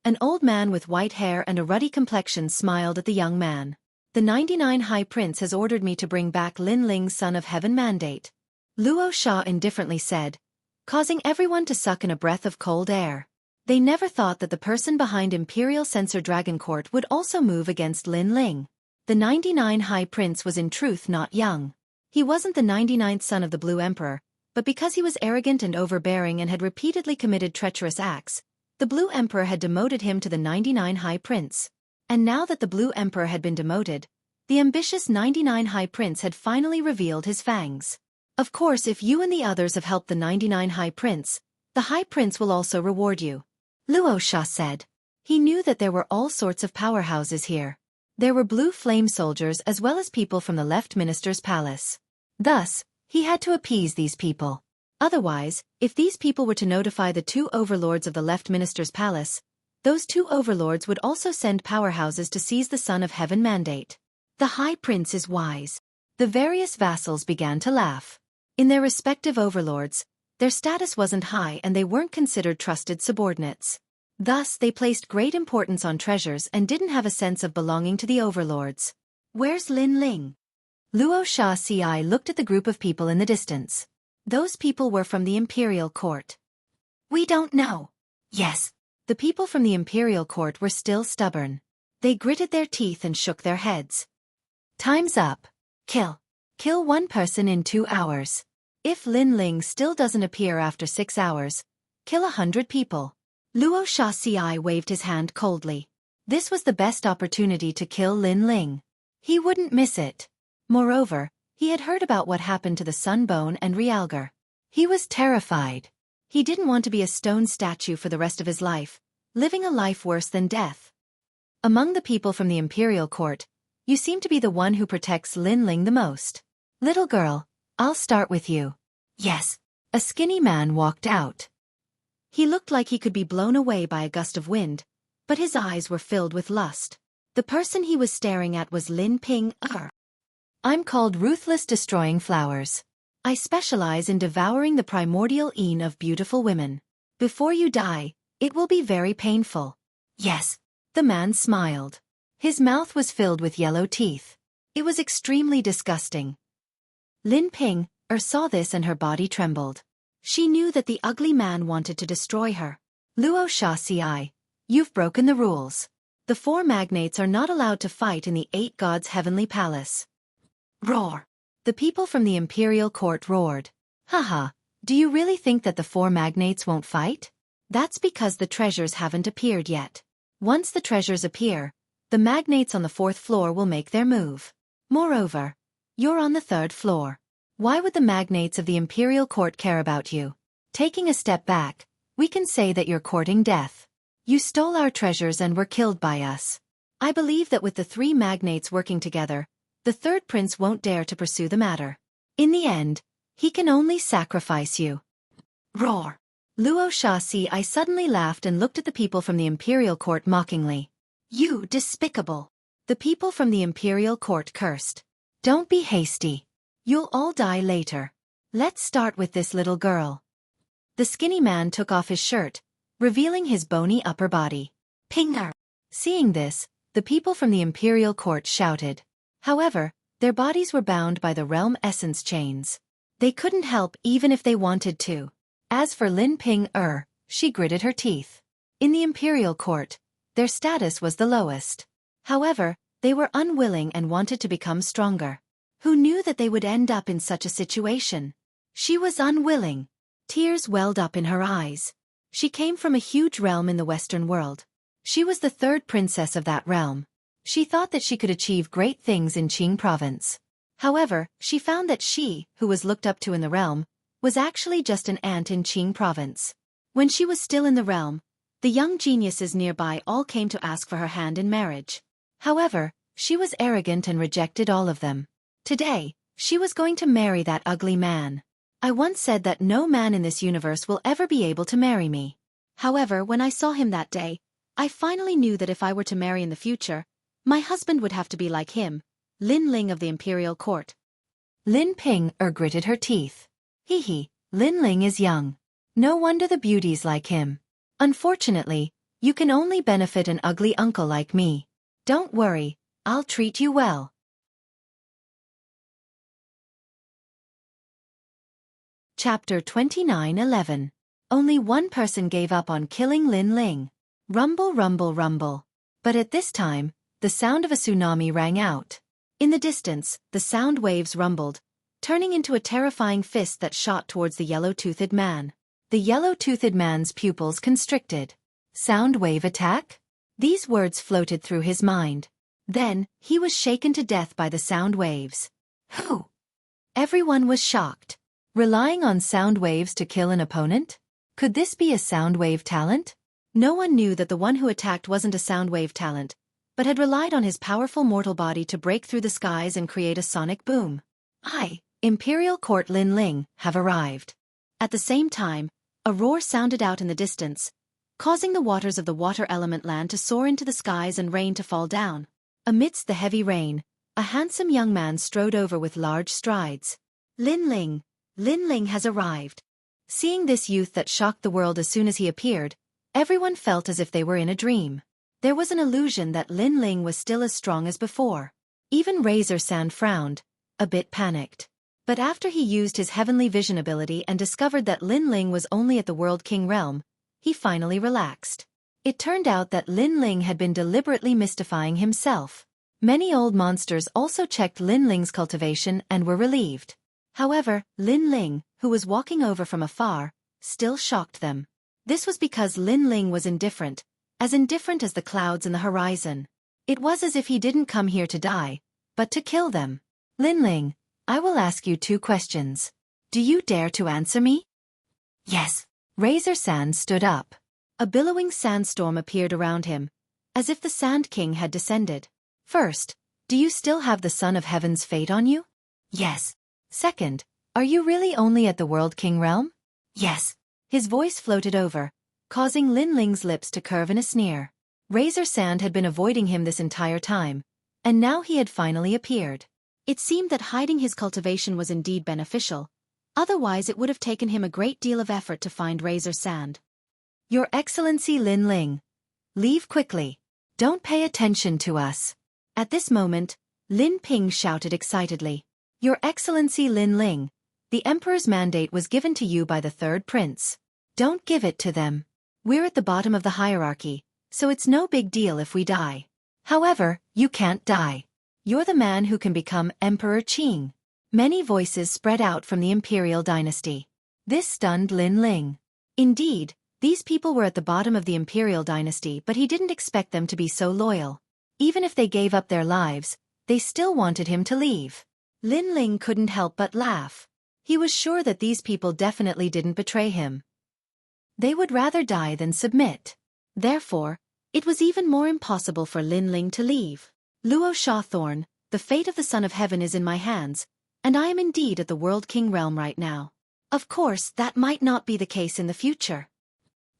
An old man with white hair and a ruddy complexion smiled at the young man. The 99 High Prince has ordered me to bring back Lin Ling's Son of Heaven mandate. Luo Sha indifferently said, causing everyone to suck in a breath of cold air. They never thought that the person behind Imperial Censor Dragon Court would also move against Lin Ling. The 99 High Prince was in truth not young. He wasn't the 99th son of the Blue Emperor, but because he was arrogant and overbearing and had repeatedly committed treacherous acts, the Blue Emperor had demoted him to the 99 High Prince. And now that the Blue Emperor had been demoted, the ambitious 99 High Prince had finally revealed his fangs. Of course, if you and the others have helped the 99 High Prince, the High Prince will also reward you. Luo Sha said. He knew that there were all sorts of powerhouses here. There were blue flame soldiers as well as people from the left minister's palace. Thus, he had to appease these people. Otherwise, if these people were to notify the 2 overlords of the left minister's palace, those 2 overlords would also send powerhouses to seize the Son of Heaven mandate. The High Prince is wise. The various vassals began to laugh. In their respective overlords, their status wasn't high and they weren't considered trusted subordinates. Thus, they placed great importance on treasures and didn't have a sense of belonging to the overlords. Where's Lin Ling? Luo Sha Ci looked at the group of people in the distance. Those people were from the Imperial Court. We don't know. Yes. The people from the Imperial Court were still stubborn. They gritted their teeth and shook their heads. Time's up. Kill. Kill one person in 2 hours. If Lin Ling still doesn't appear after 6 hours, kill 100 people. Luo Shaxi waved his hand coldly. This was the best opportunity to kill Lin Ling. He wouldn't miss it. Moreover, he had heard about what happened to the Sunbone and Realgar. He was terrified. He didn't want to be a stone statue for the rest of his life, living a life worse than death. Among the people from the imperial court, you seem to be the one who protects Lin Ling the most. Little girl, I'll start with you. Yes. A skinny man walked out. He looked like he could be blown away by a gust of wind, but his eyes were filled with lust. The person he was staring at was Lin Ping. I'm called Ruthless Destroying Flowers. I specialize in devouring the primordial een of beautiful women. Before you die, it will be very painful. Yes. The man smiled. His mouth was filled with yellow teeth. It was extremely disgusting. Lin Ping saw this and her body trembled. She knew that the ugly man wanted to destroy her. Luo Shaxi, you've broken the rules. The 4 magnates are not allowed to fight in the 8 gods' heavenly palace. Roar! The people from the imperial court roared. Haha, do you really think that the 4 magnates won't fight? That's because the treasures haven't appeared yet. Once the treasures appear, the magnates on the 4th floor will make their move. Moreover, you're on the 3rd floor. Why would the magnates of the imperial court care about you? Taking a step back, we can say that you're courting death. You stole our treasures and were killed by us. I believe that with the 3 magnates working together, the 3rd prince won't dare to pursue the matter. In the end, he can only sacrifice you. Roar! Luo Shaxi suddenly laughed and looked at the people from the imperial court mockingly. You despicable! The people from the imperial court cursed. Don't be hasty. You'll all die later. Let's start with this little girl. The skinny man took off his shirt, revealing his bony upper body. Pinger! Seeing this, the people from the imperial court shouted. However, their bodies were bound by the realm essence chains. They couldn't help even if they wanted to. As for Lin Ping, she gritted her teeth. In the imperial court, their status was the lowest. However, they were unwilling and wanted to become stronger. Who knew that they would end up in such a situation? She was unwilling. Tears welled up in her eyes. She came from a huge realm in the Western world. She was the 3rd princess of that realm. She thought that she could achieve great things in Qing province. However, she found that she, who was looked up to in the realm, was actually just an ant in Qing province. When she was still in the realm, the young geniuses nearby all came to ask for her hand in marriage. However, she was arrogant and rejected all of them. Today, she was going to marry that ugly man. I once said that no man in this universe will ever be able to marry me. However, when I saw him that day, I finally knew that if I were to marry in the future, my husband would have to be like him, Lin Ling of the imperial court. Lin Ping gritted her teeth. Hee, Lin Ling is young. No wonder the beauties like him. Unfortunately, you can only benefit an ugly uncle like me. Don't worry, I'll treat you well. Chapter 29:11. Only one person gave up on killing Lin Ling. Rumble, rumble, rumble. But at this time, the sound of a tsunami rang out. In the distance, the sound waves rumbled, turning into a terrifying fist that shot towards the yellow-toothed man. The yellow-toothed man's pupils constricted. Sound wave attack? These words floated through his mind. Then, he was shaken to death by the sound waves. Who? Everyone was shocked. Relying on sound waves to kill an opponent? Could this be a sound wave talent? No one knew that the one who attacked wasn't a sound wave talent, but had relied on his powerful mortal body to break through the skies and create a sonic boom. Imperial Court Lin Ling, have arrived. At the same time, a roar sounded out in the distance, causing the waters of the water element land to soar into the skies and rain to fall down. Amidst the heavy rain, a handsome young man strode over with large strides. Lin Ling has arrived. Seeing this youth that shocked the world as soon as he appeared, everyone felt as if they were in a dream. There was an illusion that Lin Ling was still as strong as before. Even Razor Sand frowned, a bit panicked. But after he used his heavenly vision ability and discovered that Lin Ling was only at the World King realm, he finally relaxed. It turned out that Lin Ling had been deliberately mystifying himself. Many old monsters also checked Lin Ling's cultivation and were relieved. However, Lin Ling, who was walking over from afar, still shocked them. This was because Lin Ling was indifferent as the clouds in the horizon. It was as if he didn't come here to die, but to kill them. Lin Ling, I will ask you 2 questions. Do you dare to answer me? Yes. Razor Sand stood up. A billowing sandstorm appeared around him, as if the Sand King had descended. First, do you still have the Son of Heaven's fate on you? Yes. Second, are you really only at the World King realm? Yes. His voice floated over, causing Lin Ling's lips to curve in a sneer. Razor Sand had been avoiding him this entire time, and now he had finally appeared. It seemed that hiding his cultivation was indeed beneficial, otherwise it would have taken him a great deal of effort to find Razor Sand. Your Excellency Lin Ling. Leave quickly. Don't pay attention to us. At this moment, Lin Ping shouted excitedly. Your Excellency Lin Ling, the Emperor's mandate was given to you by the 3rd Prince. Don't give it to them. We're at the bottom of the hierarchy, so it's no big deal if we die. However, you can't die. You're the man who can become Emperor Qing. Many voices spread out from the imperial dynasty. This stunned Lin Ling. Indeed, these people were at the bottom of the imperial dynasty, but he didn't expect them to be so loyal. Even if they gave up their lives, they still wanted him to leave. Lin Ling couldn't help but laugh. He was sure that these people definitely didn't betray him. They would rather die than submit. Therefore, it was even more impossible for Lin Ling to leave. Luo Shawthorn, the fate of the Son of Heaven is in my hands, and I am indeed at the World King realm right now. Of course, that might not be the case in the future.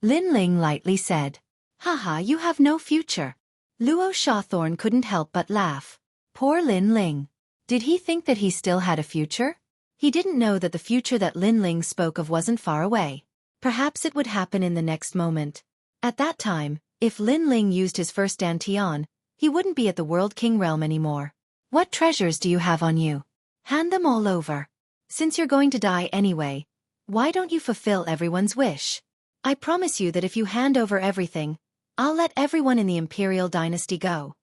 Lin Ling lightly said. Haha, you have no future. Luo Shawthorn couldn't help but laugh. Poor Lin Ling. Did he think that he still had a future? He didn't know that the future that Lin Ling spoke of wasn't far away. Perhaps it would happen in the next moment. At that time, if Lin Ling used his first Dantian, he wouldn't be at the World King realm anymore. What treasures do you have on you? Hand them all over. Since you're going to die anyway, why don't you fulfill everyone's wish? I promise you that if you hand over everything, I'll let everyone in the Imperial Dynasty go.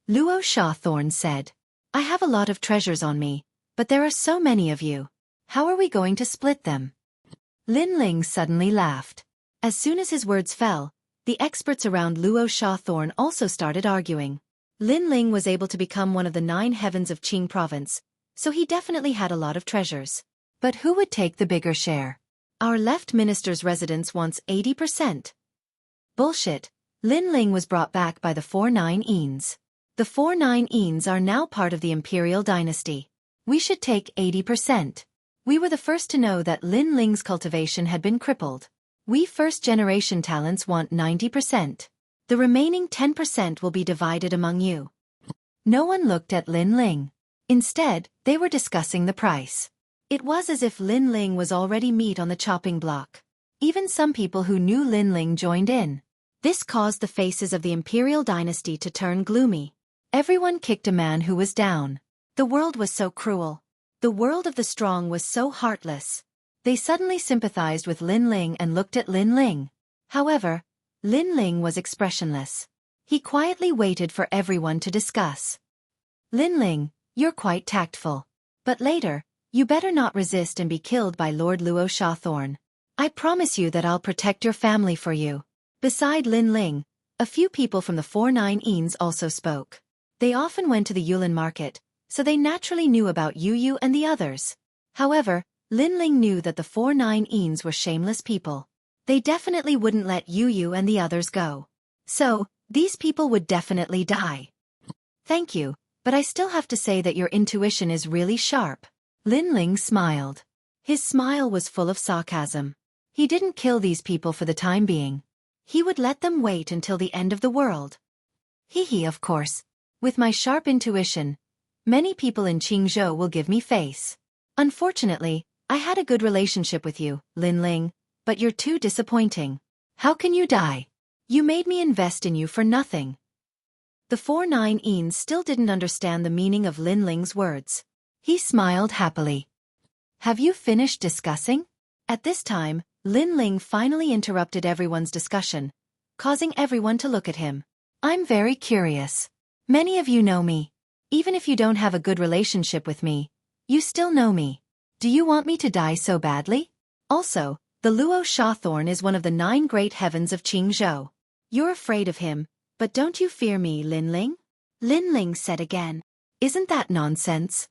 Luo Shawthorn said. I have a lot of treasures on me, but there are so many of you. How are we going to split them? Lin Ling suddenly laughed. As soon as his words fell, the experts around Luo Shawthorn also started arguing. Lin Ling was able to become one of the 9 heavens of Qing province, so he definitely had a lot of treasures. But who would take the bigger share? Our left minister's residence wants 80%. Bullshit. Lin Ling was brought back by the 4-9 Eans. The 4-9 Eans are now part of the Imperial Dynasty. We should take 80%. We were the first to know that Lin Ling's cultivation had been crippled. We first-generation talents want 90%. The remaining 10% will be divided among you. No one looked at Lin Ling. Instead, they were discussing the price. It was as if Lin Ling was already meat on the chopping block. Even some people who knew Lin Ling joined in. This caused the faces of the Imperial Dynasty to turn gloomy. Everyone kicked a man who was down. The world was so cruel. The world of the strong was so heartless. They suddenly sympathized with Lin Ling and looked at Lin Ling. However, Lin Ling was expressionless. He quietly waited for everyone to discuss. Lin Ling, you're quite tactful. But later, you better not resist and be killed by Lord Luo Shawthorn. I promise you that I'll protect your family for you. Beside Lin Ling, a few people from the 4-9 Eans also spoke. They often went to the Yulin market, so they naturally knew about Yu and the others. However, Lin Ling knew that the 4-9 Eans were shameless people. They definitely wouldn't let Yu and the others go. So, these people would definitely die. Thank you, but I still have to say that your intuition is really sharp. Lin Ling smiled. His smile was full of sarcasm. He didn't kill these people for the time being. He would let them wait until the end of the world. Hee, of course. With my sharp intuition, many people in Qingzhou will give me face. Unfortunately, I had a good relationship with you, Lin Ling, but you're too disappointing. How can you die? You made me invest in you for nothing. The 4-9 Eans still didn't understand the meaning of Lin Ling's words. He smiled happily. Have you finished discussing? At this time, Lin Ling finally interrupted everyone's discussion, causing everyone to look at him. I'm very curious. Many of you know me. Even if you don't have a good relationship with me, you still know me. Do you want me to die so badly? Also, The Luo Shawthorn is one of the 9 great heavens of Qingzhou. You're afraid of him, but don't you fear me, Linling? Linling said again. Isn't that nonsense?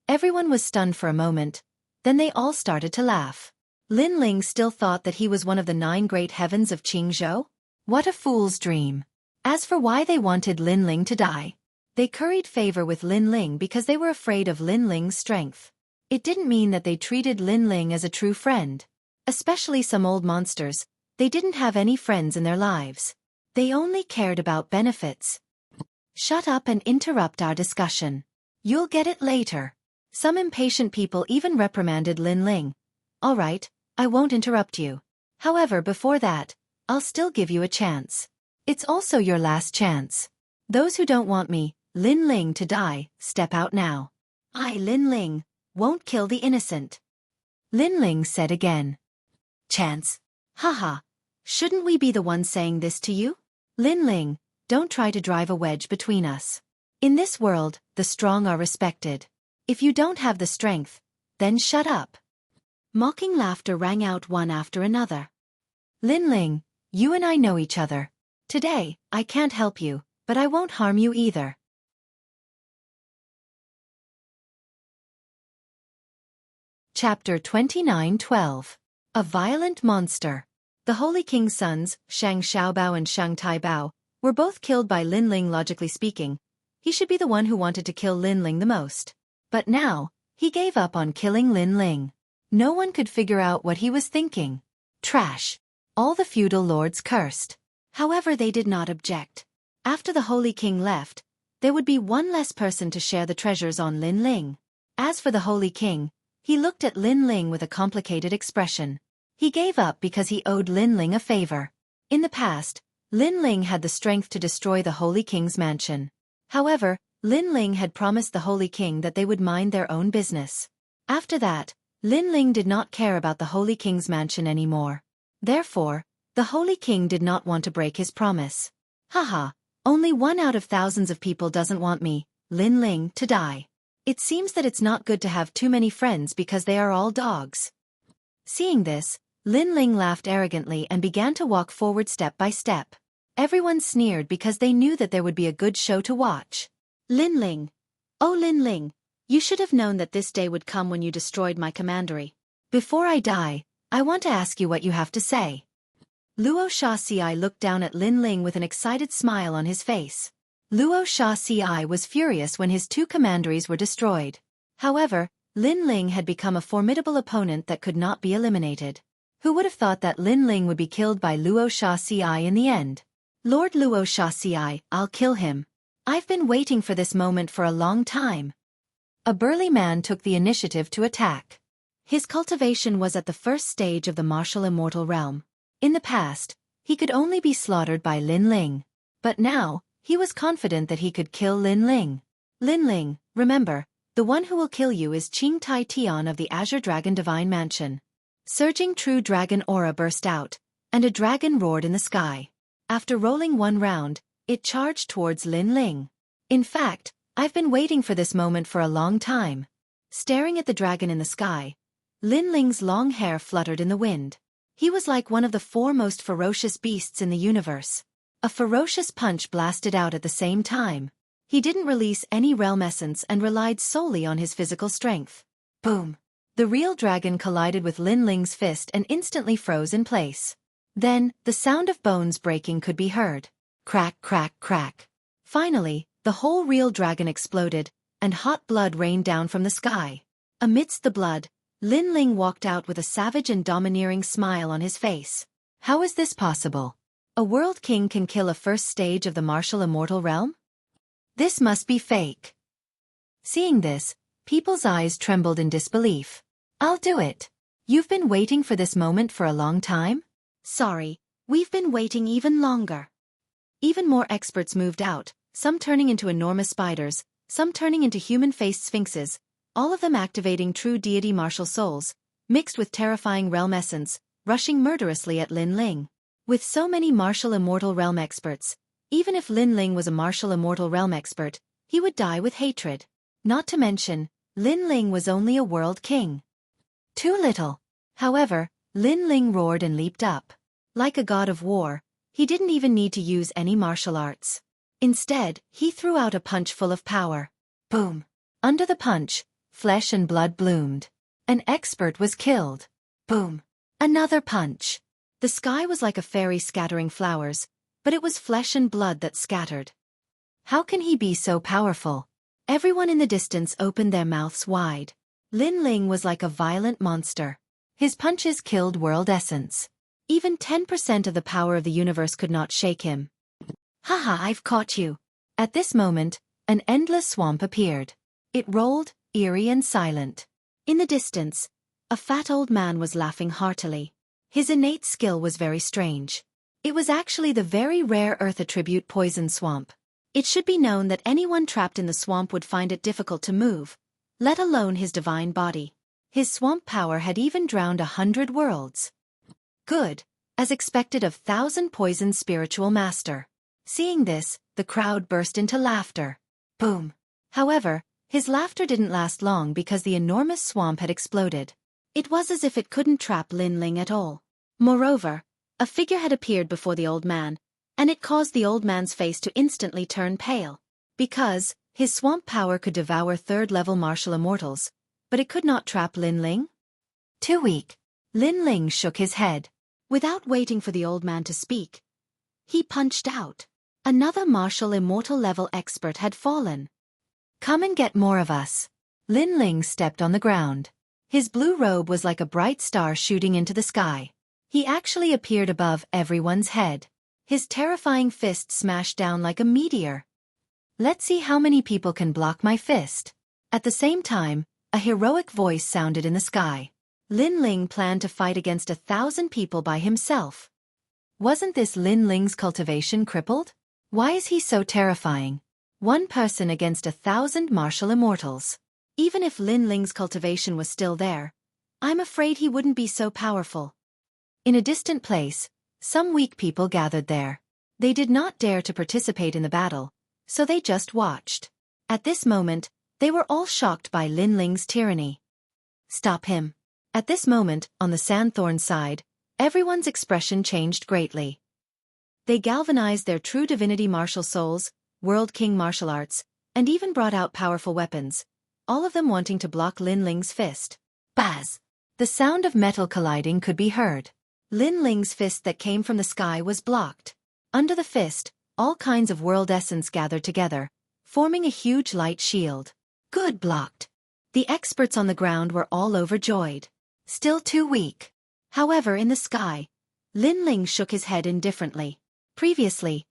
Everyone was stunned for a moment, then they all started to laugh. Linling still thought that he was one of the 9 great heavens of Qingzhou? What a fool's dream. As for why they wanted Linling to die, they curried favor with Linling because they were afraid of Linling's strength. It didn't mean that they treated Linling as a true friend. Especially some old monsters, they didn't have any friends in their lives. They only cared about benefits. Shut up and interrupt our discussion. You'll get it later. Some impatient people even reprimanded Linling. All right, I won't interrupt you. However, before that, I'll still give you a chance. It's also your last chance. Those who don't want me, Linling, to die, step out now. I, Linling, won't kill the innocent. Linling said again. Chance. Haha. Shouldn't we be the ones saying this to you? Linling, don't try to drive a wedge between us. In this world, the strong are respected. If you don't have the strength, then shut up. Mocking laughter rang out one after another. Linling, you and I know each other. Today, I can't help you, but I won't harm you either. Chapter 29:12. A Violent Monster. The Holy King's sons, Shang Xiaobao and Shang Taibao, were both killed by Linling. Logically speaking, he should be the one who wanted to kill Linling the most. But now, he gave up on killing Linling. No one could figure out what he was thinking. Trash. All the feudal lords cursed. However, they did not object. After the Holy King left, there would be one less person to share the treasures on Linling. As for the Holy King, he looked at Linling with a complicated expression. He gave up because he owed Linling a favor. In the past, Linling had the strength to destroy the Holy King's mansion. However, Linling had promised the Holy King that they would mind their own business. After that, Linling did not care about the Holy King's mansion anymore. Therefore, the Holy King did not want to break his promise. Haha, only 1 out of thousands of people doesn't want me, Linling, to die. It seems that it's not good to have too many friends because they are all dogs. Seeing this, Linling laughed arrogantly and began to walk forward step by step. Everyone sneered because they knew that there would be a good show to watch. Linling. Oh Linling, you should have known that this day would come when you destroyed my commandery. Before I die, I want to ask you what you have to say. Luo Xueqi looked down at Linling with an excited smile on his face. Luo Xueqi was furious when his 2 commanderies were destroyed. However, Linling had become a formidable opponent that could not be eliminated. Who would have thought that Linling would be killed by Luo Xueqi in the end? Lord Luo Xueqi, I'll kill him. I've been waiting for this moment for a long time. A burly man took the initiative to attack. His cultivation was at the first stage of the martial immortal realm. In the past, he could only be slaughtered by Linling. But now, he was confident that he could kill Linling. Linling, remember, the one who will kill you is Qing Tai Tian of the Azure Dragon Divine Mansion. Surging true dragon aura burst out, and a dragon roared in the sky. After rolling 1 round, it charged towards Linling. In fact, I've been waiting for this moment for a long time. Staring at the dragon in the sky, Linling's long hair fluttered in the wind. He was like one of the 4 most ferocious beasts in the universe. A ferocious punch blasted out at the same time. He didn't release any realm essence and relied solely on his physical strength. Boom! The real dragon collided with Linling's fist and instantly froze in place. Then, the sound of bones breaking could be heard. Crack, crack, crack. Finally, the whole real dragon exploded, and hot blood rained down from the sky. Amidst the blood, Linling walked out with a savage and domineering smile on his face. How is this possible? A world king can kill a first stage of the martial immortal realm? This must be fake. Seeing this, people's eyes trembled in disbelief. I'll do it. You've been waiting for this moment for a long time? Sorry, we've been waiting even longer. Even more experts moved out, some turning into enormous spiders, some turning into human-faced sphinxes, all of them activating true deity martial souls, mixed with terrifying realm essence, rushing murderously at Linling. With so many martial immortal realm experts, even if Linling was a martial immortal realm expert, he would die with hatred. Not to mention, Linling was only a world king. Too little. However, Lin Ling roared and leaped up. Like a god of war, he didn't even need to use any martial arts. Instead, he threw out a punch full of power. Boom! Under the punch, flesh and blood bloomed. An expert was killed. Boom! Another punch. The sky was like a fairy scattering flowers, but it was flesh and blood that scattered. How can he be so powerful? Everyone in the distance opened their mouths wide. Lin Ling was like a violent monster. His punches killed world essence. Even 10% of the power of the universe could not shake him. Haha, I've caught you. At this moment, an endless swamp appeared. It rolled, eerie and silent. In the distance, a fat old man was laughing heartily. His innate skill was very strange. It was actually the very rare Earth attribute Poison Swamp. It should be known that anyone trapped in the swamp would find it difficult to move, let alone his divine body. His swamp power had even drowned 100 worlds. Good, as expected of 1,000 Poison Spiritual Master. Seeing this, the crowd burst into laughter. Boom. However, his laughter didn't last long because the enormous swamp had exploded. It was as if it couldn't trap Lin Ling at all. Moreover, a figure had appeared before the old man, and it caused the old man's face to instantly turn pale. Because his swamp power could devour third-level martial immortals, but it could not trap Lin Ling? Too weak. Lin Ling shook his head. Without waiting for the old man to speak, he punched out. Another martial immortal level expert had fallen. Come and get more of us. Lin Ling stepped on the ground. His blue robe was like a bright star shooting into the sky. He actually appeared above everyone's head. His terrifying fist smashed down like a meteor. Let's see how many people can block my fist. At the same time, a heroic voice sounded in the sky. Lin Ling planned to fight against 1,000 people by himself. Wasn't this Lin Ling's cultivation crippled? Why is he so terrifying? One person against 1,000 martial immortals. Even if Lin Ling's cultivation was still there, I'm afraid he wouldn't be so powerful. In a distant place, some weak people gathered there. They did not dare to participate in the battle, so they just watched. At this moment, they were all shocked by Lin Ling's tyranny. Stop him. At this moment, on the Sandthorn side, everyone's expression changed greatly. They galvanized their true divinity martial souls, World King martial arts, and even brought out powerful weapons, all of them wanting to block Lin Ling's fist. Bazz! The sound of metal colliding could be heard. Lin Ling's fist that came from the sky was blocked. Under the fist, all kinds of world essence gathered together, forming a huge light shield. Good blocked. The experts on the ground were all overjoyed. Still too weak. However, in the sky, Lin Ling shook his head indifferently. Previously,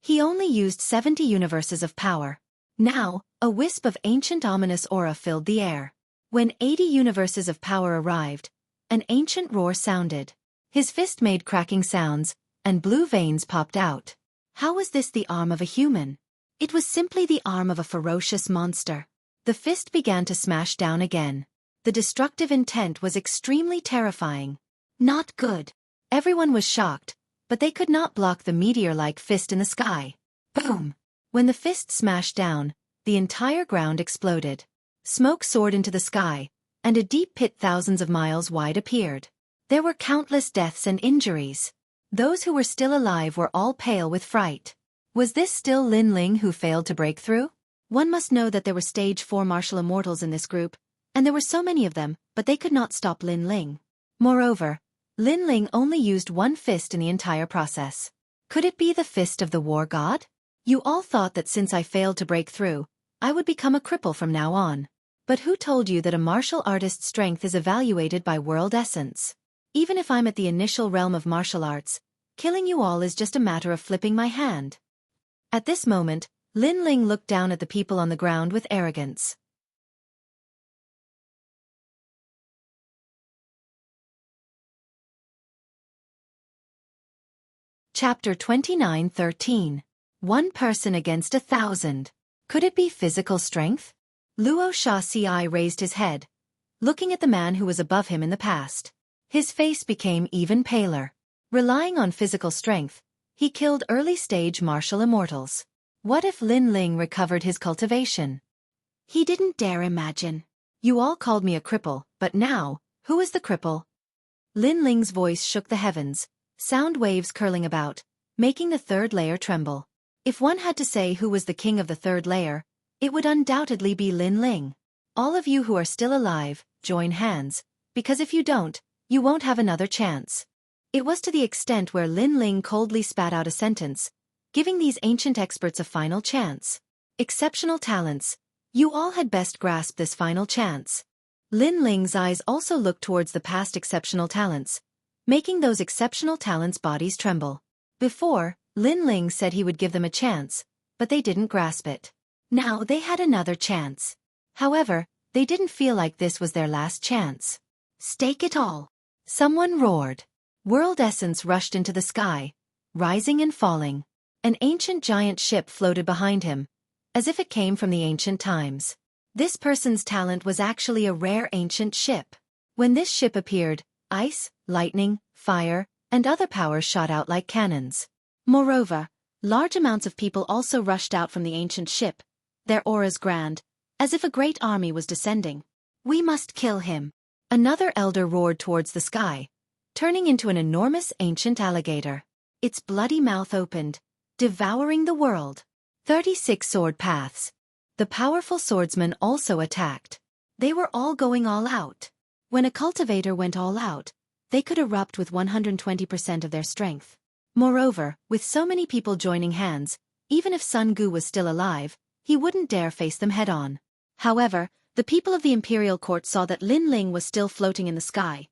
he only used 70 universes of power. Now, a wisp of ancient ominous aura filled the air. When 80 universes of power arrived, an ancient roar sounded. His fist made cracking sounds, and blue veins popped out. How was this the arm of a human? It was simply the arm of a ferocious monster. The fist began to smash down again. The destructive intent was extremely terrifying. Not good. Everyone was shocked, but they could not block the meteor-like fist in the sky. Boom! When the fist smashed down, the entire ground exploded. Smoke soared into the sky, and a deep pit thousands of miles wide appeared. There were countless deaths and injuries. Those who were still alive were all pale with fright. Was this still Lin Ling who failed to break through? One must know that there were stage 4 martial immortals in this group, and there were so many of them, but they could not stop Lin Ling. Moreover, Lin Ling only used one fist in the entire process. Could it be the fist of the war god? You all thought that since I failed to break through, I would become a cripple from now on. But who told you that a martial artist's strength is evaluated by world essence? Even if I'm at the initial realm of martial arts, killing you all is just a matter of flipping my hand. At this moment, Lin Ling looked down at the people on the ground with arrogance. Chapter 29:13. One person against 1,000. Could it be physical strength? Luo Sha-ci raised his head, looking at the man who was above him in the past. His face became even paler. Relying on physical strength, he killed early-stage martial immortals. What if Lin Ling recovered his cultivation? He didn't dare imagine. You all called me a cripple, but now, who is the cripple? Lin Ling's voice shook the heavens, sound waves curling about, making the third layer tremble. If one had to say who was the king of the third layer, it would undoubtedly be Lin Ling. All of you who are still alive, join hands, because if you don't, you won't have another chance. It was to the extent where Lin Ling coldly spat out a sentence, giving these ancient experts a final chance. Exceptional talents. You all had best grasp this final chance. Lin Ling's eyes also looked towards the past exceptional talents, making those exceptional talents' bodies tremble. Before, Lin Ling said he would give them a chance, but they didn't grasp it. Now they had another chance. However, they didn't feel like this was their last chance. Stake it all. Someone roared. World essence rushed into the sky, rising and falling. An ancient giant ship floated behind him, as if it came from the ancient times. This person's talent was actually a rare ancient ship. When this ship appeared, ice, lightning, fire, and other powers shot out like cannons. Moreover, large amounts of people also rushed out from the ancient ship, their auras grand, as if a great army was descending. We must kill him. Another elder roared towards the sky, turning into an enormous ancient alligator. Its bloody mouth opened, devouring the world. 36 sword paths. The powerful swordsmen also attacked. They were all going all out. When a cultivator went all out, they could erupt with 120% of their strength. Moreover, with so many people joining hands, even if Sun Gu was still alive, he wouldn't dare face them head-on. However, the people of the imperial court saw that Lin Ling was still floating in the sky,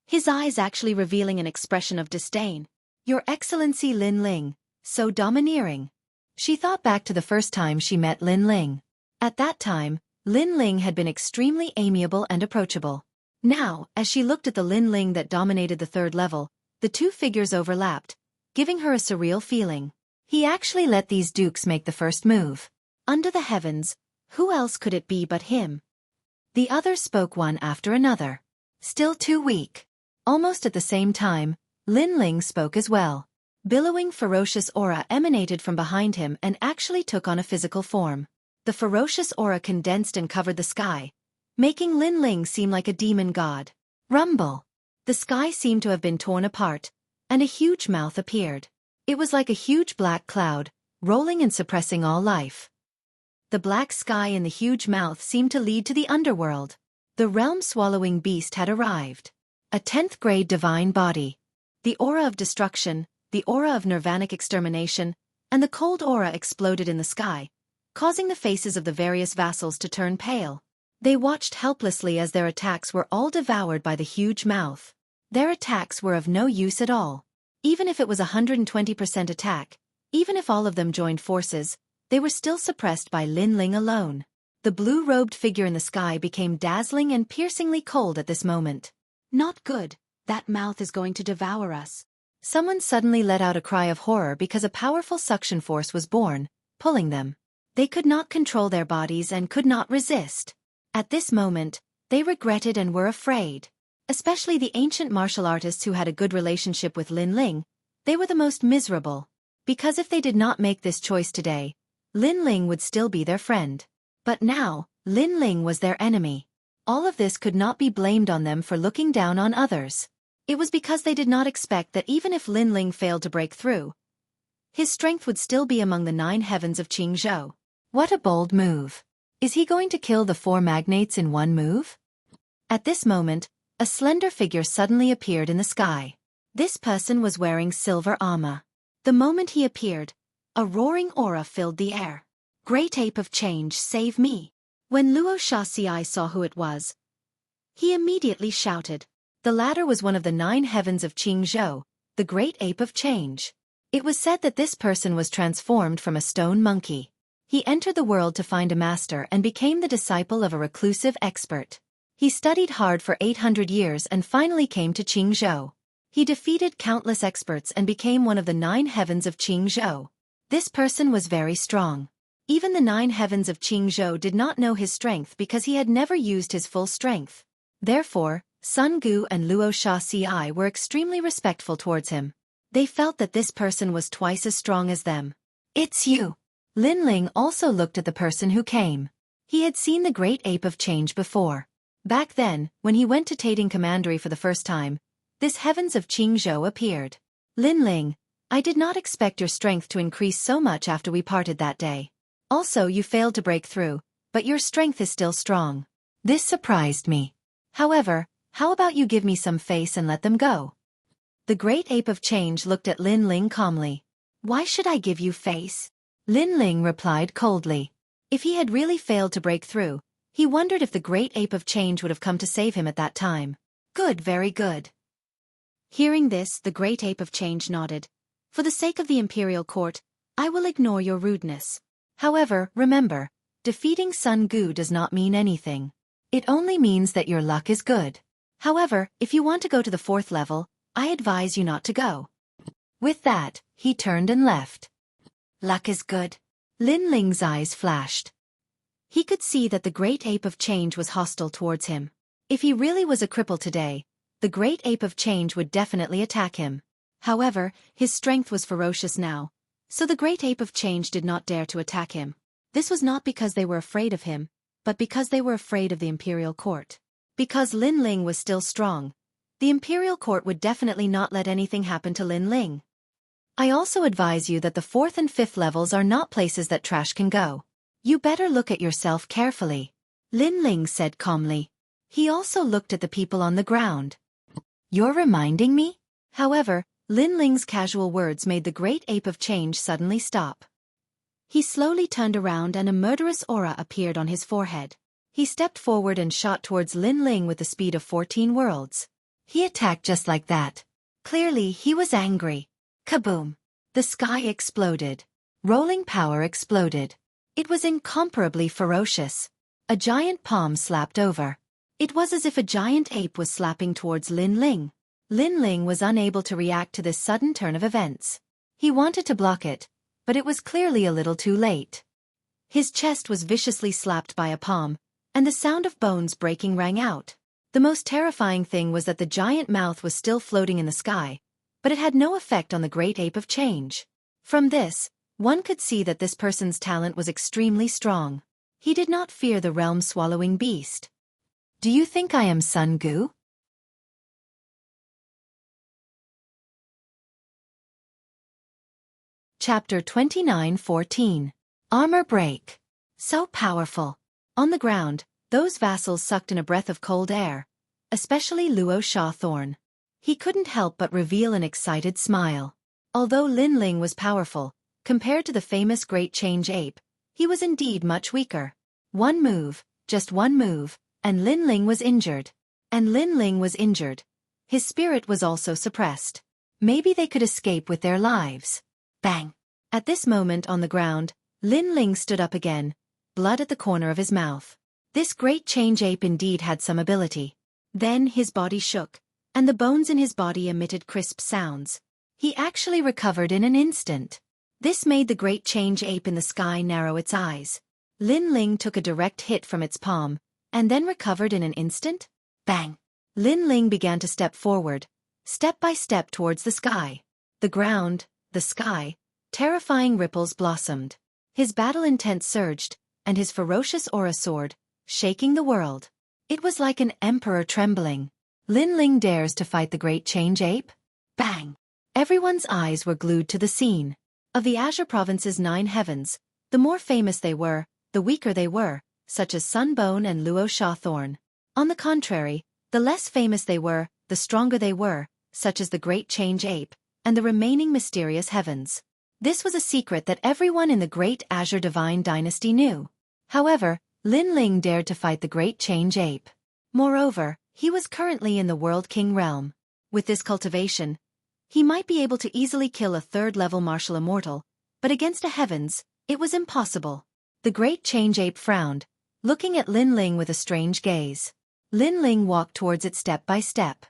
his eyes actually revealing an expression of disdain. Your Excellency Lin Ling, so domineering. She thought back to the first time she met Lin Ling. At that time, Lin Ling had been extremely amiable and approachable. Now, as she looked at the Lin Ling that dominated the third level, the two figures overlapped, giving her a surreal feeling. He actually let these dukes make the first move. Under the heavens, who else could it be but him? The others spoke one after another. Still too weak. Almost at the same time, Lin Ling spoke as well. Billowing ferocious aura emanated from behind him and actually took on a physical form. The ferocious aura condensed and covered the sky, making Lin Ling seem like a demon god. Rumble! The sky seemed to have been torn apart, and a huge mouth appeared. It was like a huge black cloud, rolling and suppressing all life. The black sky and the huge mouth seemed to lead to the underworld. The realm-swallowing beast had arrived. A 10th grade divine body. The aura of destruction, the aura of nirvanic extermination, and the cold aura exploded in the sky, causing the faces of the various vassals to turn pale. They watched helplessly as their attacks were all devoured by the huge mouth. Their attacks were of no use at all. Even if it was 120% attack, even if all of them joined forces, they were still suppressed by Lin Ling alone. The blue-robed figure in the sky became dazzling and piercingly cold at this moment. Not good. That mouth is going to devour us. Someone suddenly let out a cry of horror because a powerful suction force was born, pulling them. They could not control their bodies and could not resist. At this moment, they regretted and were afraid. Especially the ancient martial artists who had a good relationship with Lin Ling, they were the most miserable. Because if they did not make this choice today, Lin Ling would still be their friend. But now, Lin Ling was their enemy. All of this could not be blamed on them for looking down on others. It was because they did not expect that even if Lin Ling failed to break through, his strength would still be among the 9 heavens of Qingzhou. What a bold move. Is he going to kill the 4 magnates in one move? At this moment, a slender figure suddenly appeared in the sky. This person was wearing silver armor. The moment he appeared, a roaring aura filled the air. Great Ape of Change, save me. When Luo Shaxi saw who it was, he immediately shouted. The latter was one of the 9 heavens of Qingzhou, the Great Ape of Change. It was said that this person was transformed from a stone monkey. He entered the world to find a master and became the disciple of a reclusive expert. He studied hard for 800 years and finally came to Qingzhou. He defeated countless experts and became one of the 9 heavens of Qingzhou. This person was very strong. Even the 9 heavens of Qingzhou did not know his strength because he had never used his full strength. Therefore, Sun Gu and Luo Shaxi were extremely respectful towards him. They felt that this person was twice as strong as them. It's you. Lin Ling also looked at the person who came. He had seen the Great Ape of Change before. Back then, when he went to Tating Commandery for the first time, this heavens of Qingzhou appeared. Lin Ling, I did not expect your strength to increase so much after we parted that day. Also, you failed to break through, but your strength is still strong. This surprised me. However, how about you give me some face and let them go? The great ape of change looked at Lin Ling calmly. Why should I give you face? Lin Ling replied coldly. If he had really failed to break through, he wondered if the great ape of change would have come to save him at that time. Good, very good. Hearing this, the great ape of change nodded. For the sake of the imperial court, I will ignore your rudeness. However, remember, defeating Sun Gu does not mean anything. It only means that your luck is good. However, if you want to go to the 4th level, I advise you not to go. With that, he turned and left. Luck is good. Lin Ling's eyes flashed. He could see that the great ape of change was hostile towards him. If he really was a cripple today, the great ape of change would definitely attack him. However, his strength was ferocious now, so the great ape of change did not dare to attack him. This was not because they were afraid of him, but because they were afraid of the imperial court. Because Lin Ling was still strong, the imperial court would definitely not let anything happen to Lin Ling. I also advise you that the 4th and 5th levels are not places that trash can go. You better look at yourself carefully. Lin Ling said calmly. He also looked at the people on the ground. You're reminding me? However, Lin Ling's casual words made the great ape of change suddenly stop. He slowly turned around and a murderous aura appeared on his forehead. He stepped forward and shot towards Lin Ling with the speed of 14 worlds. He attacked just like that. Clearly, he was angry. Kaboom! The sky exploded. Rolling power exploded. It was incomparably ferocious. A giant palm slapped over. It was as if a giant ape was slapping towards Lin Ling. Lin Ling was unable to react to this sudden turn of events. He wanted to block it, but it was clearly a little too late. His chest was viciously slapped by a palm, and the sound of bones breaking rang out. The most terrifying thing was that the giant mouth was still floating in the sky, but it had no effect on the great ape of change. From this, one could see that this person's talent was extremely strong. He did not fear the realm-swallowing beast. Do you think I am Sun Gu? Chapter 29:14. Armor Break. So powerful. On the ground, those vassals sucked in a breath of cold air, especially Luo Shawthorn. He couldn't help but reveal an excited smile. Although Lin Ling was powerful, compared to the famous Great Change Ape, he was indeed much weaker. One move, just one move, and Lin Ling was injured. His spirit was also suppressed. Maybe they could escape with their lives. Bang! At this moment on the ground, Lin Ling stood up again, blood at the corner of his mouth. This Great Change Ape indeed had some ability. Then his body shook, and the bones in his body emitted crisp sounds. He actually recovered in an instant. This made the Great Change Ape in the sky narrow its eyes. Lin Ling took a direct hit from its palm, and then recovered in an instant? Bang! Lin Ling began to step forward, step by step towards the sky. The ground, the sky, terrifying ripples blossomed. His battle intent surged, and his ferocious aura soared, shaking the world. It was like an emperor trembling. Lin Ling dares to fight the Great Change Ape? Bang! Everyone's eyes were glued to the scene. Of the Azure Province's 9 heavens, the more famous they were, the weaker they were, such as Sunbone and Luo Shawthorn. On the contrary, the less famous they were, the stronger they were, such as the Great Change Ape, and the remaining mysterious heavens. This was a secret that everyone in the Great Azure Divine Dynasty knew. However, Lin Ling dared to fight the Great Change Ape. Moreover, he was currently in the World King realm. With this cultivation, he might be able to easily kill a 3rd-level martial immortal, but against a heavens, it was impossible. The Great Change Ape frowned, looking at Lin Ling with a strange gaze. Lin Ling walked towards it step by step.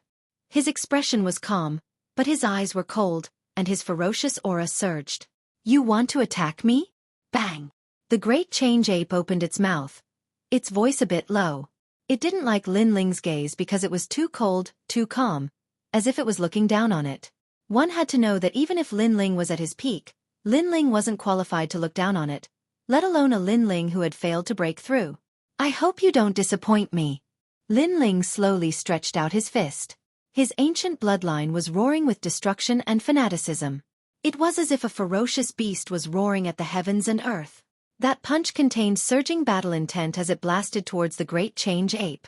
His expression was calm, but his eyes were cold, and his ferocious aura surged. You want to attack me? Bang! The Great Change Ape opened its mouth, its voice a bit low. It didn't like Lin Ling's gaze because it was too cold, too calm, as if it was looking down on it. One had to know that even if Lin Ling was at his peak, Lin Ling wasn't qualified to look down on it, let alone a Lin Ling who had failed to break through. I hope you don't disappoint me. Lin Ling slowly stretched out his fist. His ancient bloodline was roaring with destruction and fanaticism. It was as if a ferocious beast was roaring at the heavens and earth. That punch contained surging battle intent as it blasted towards the great change ape.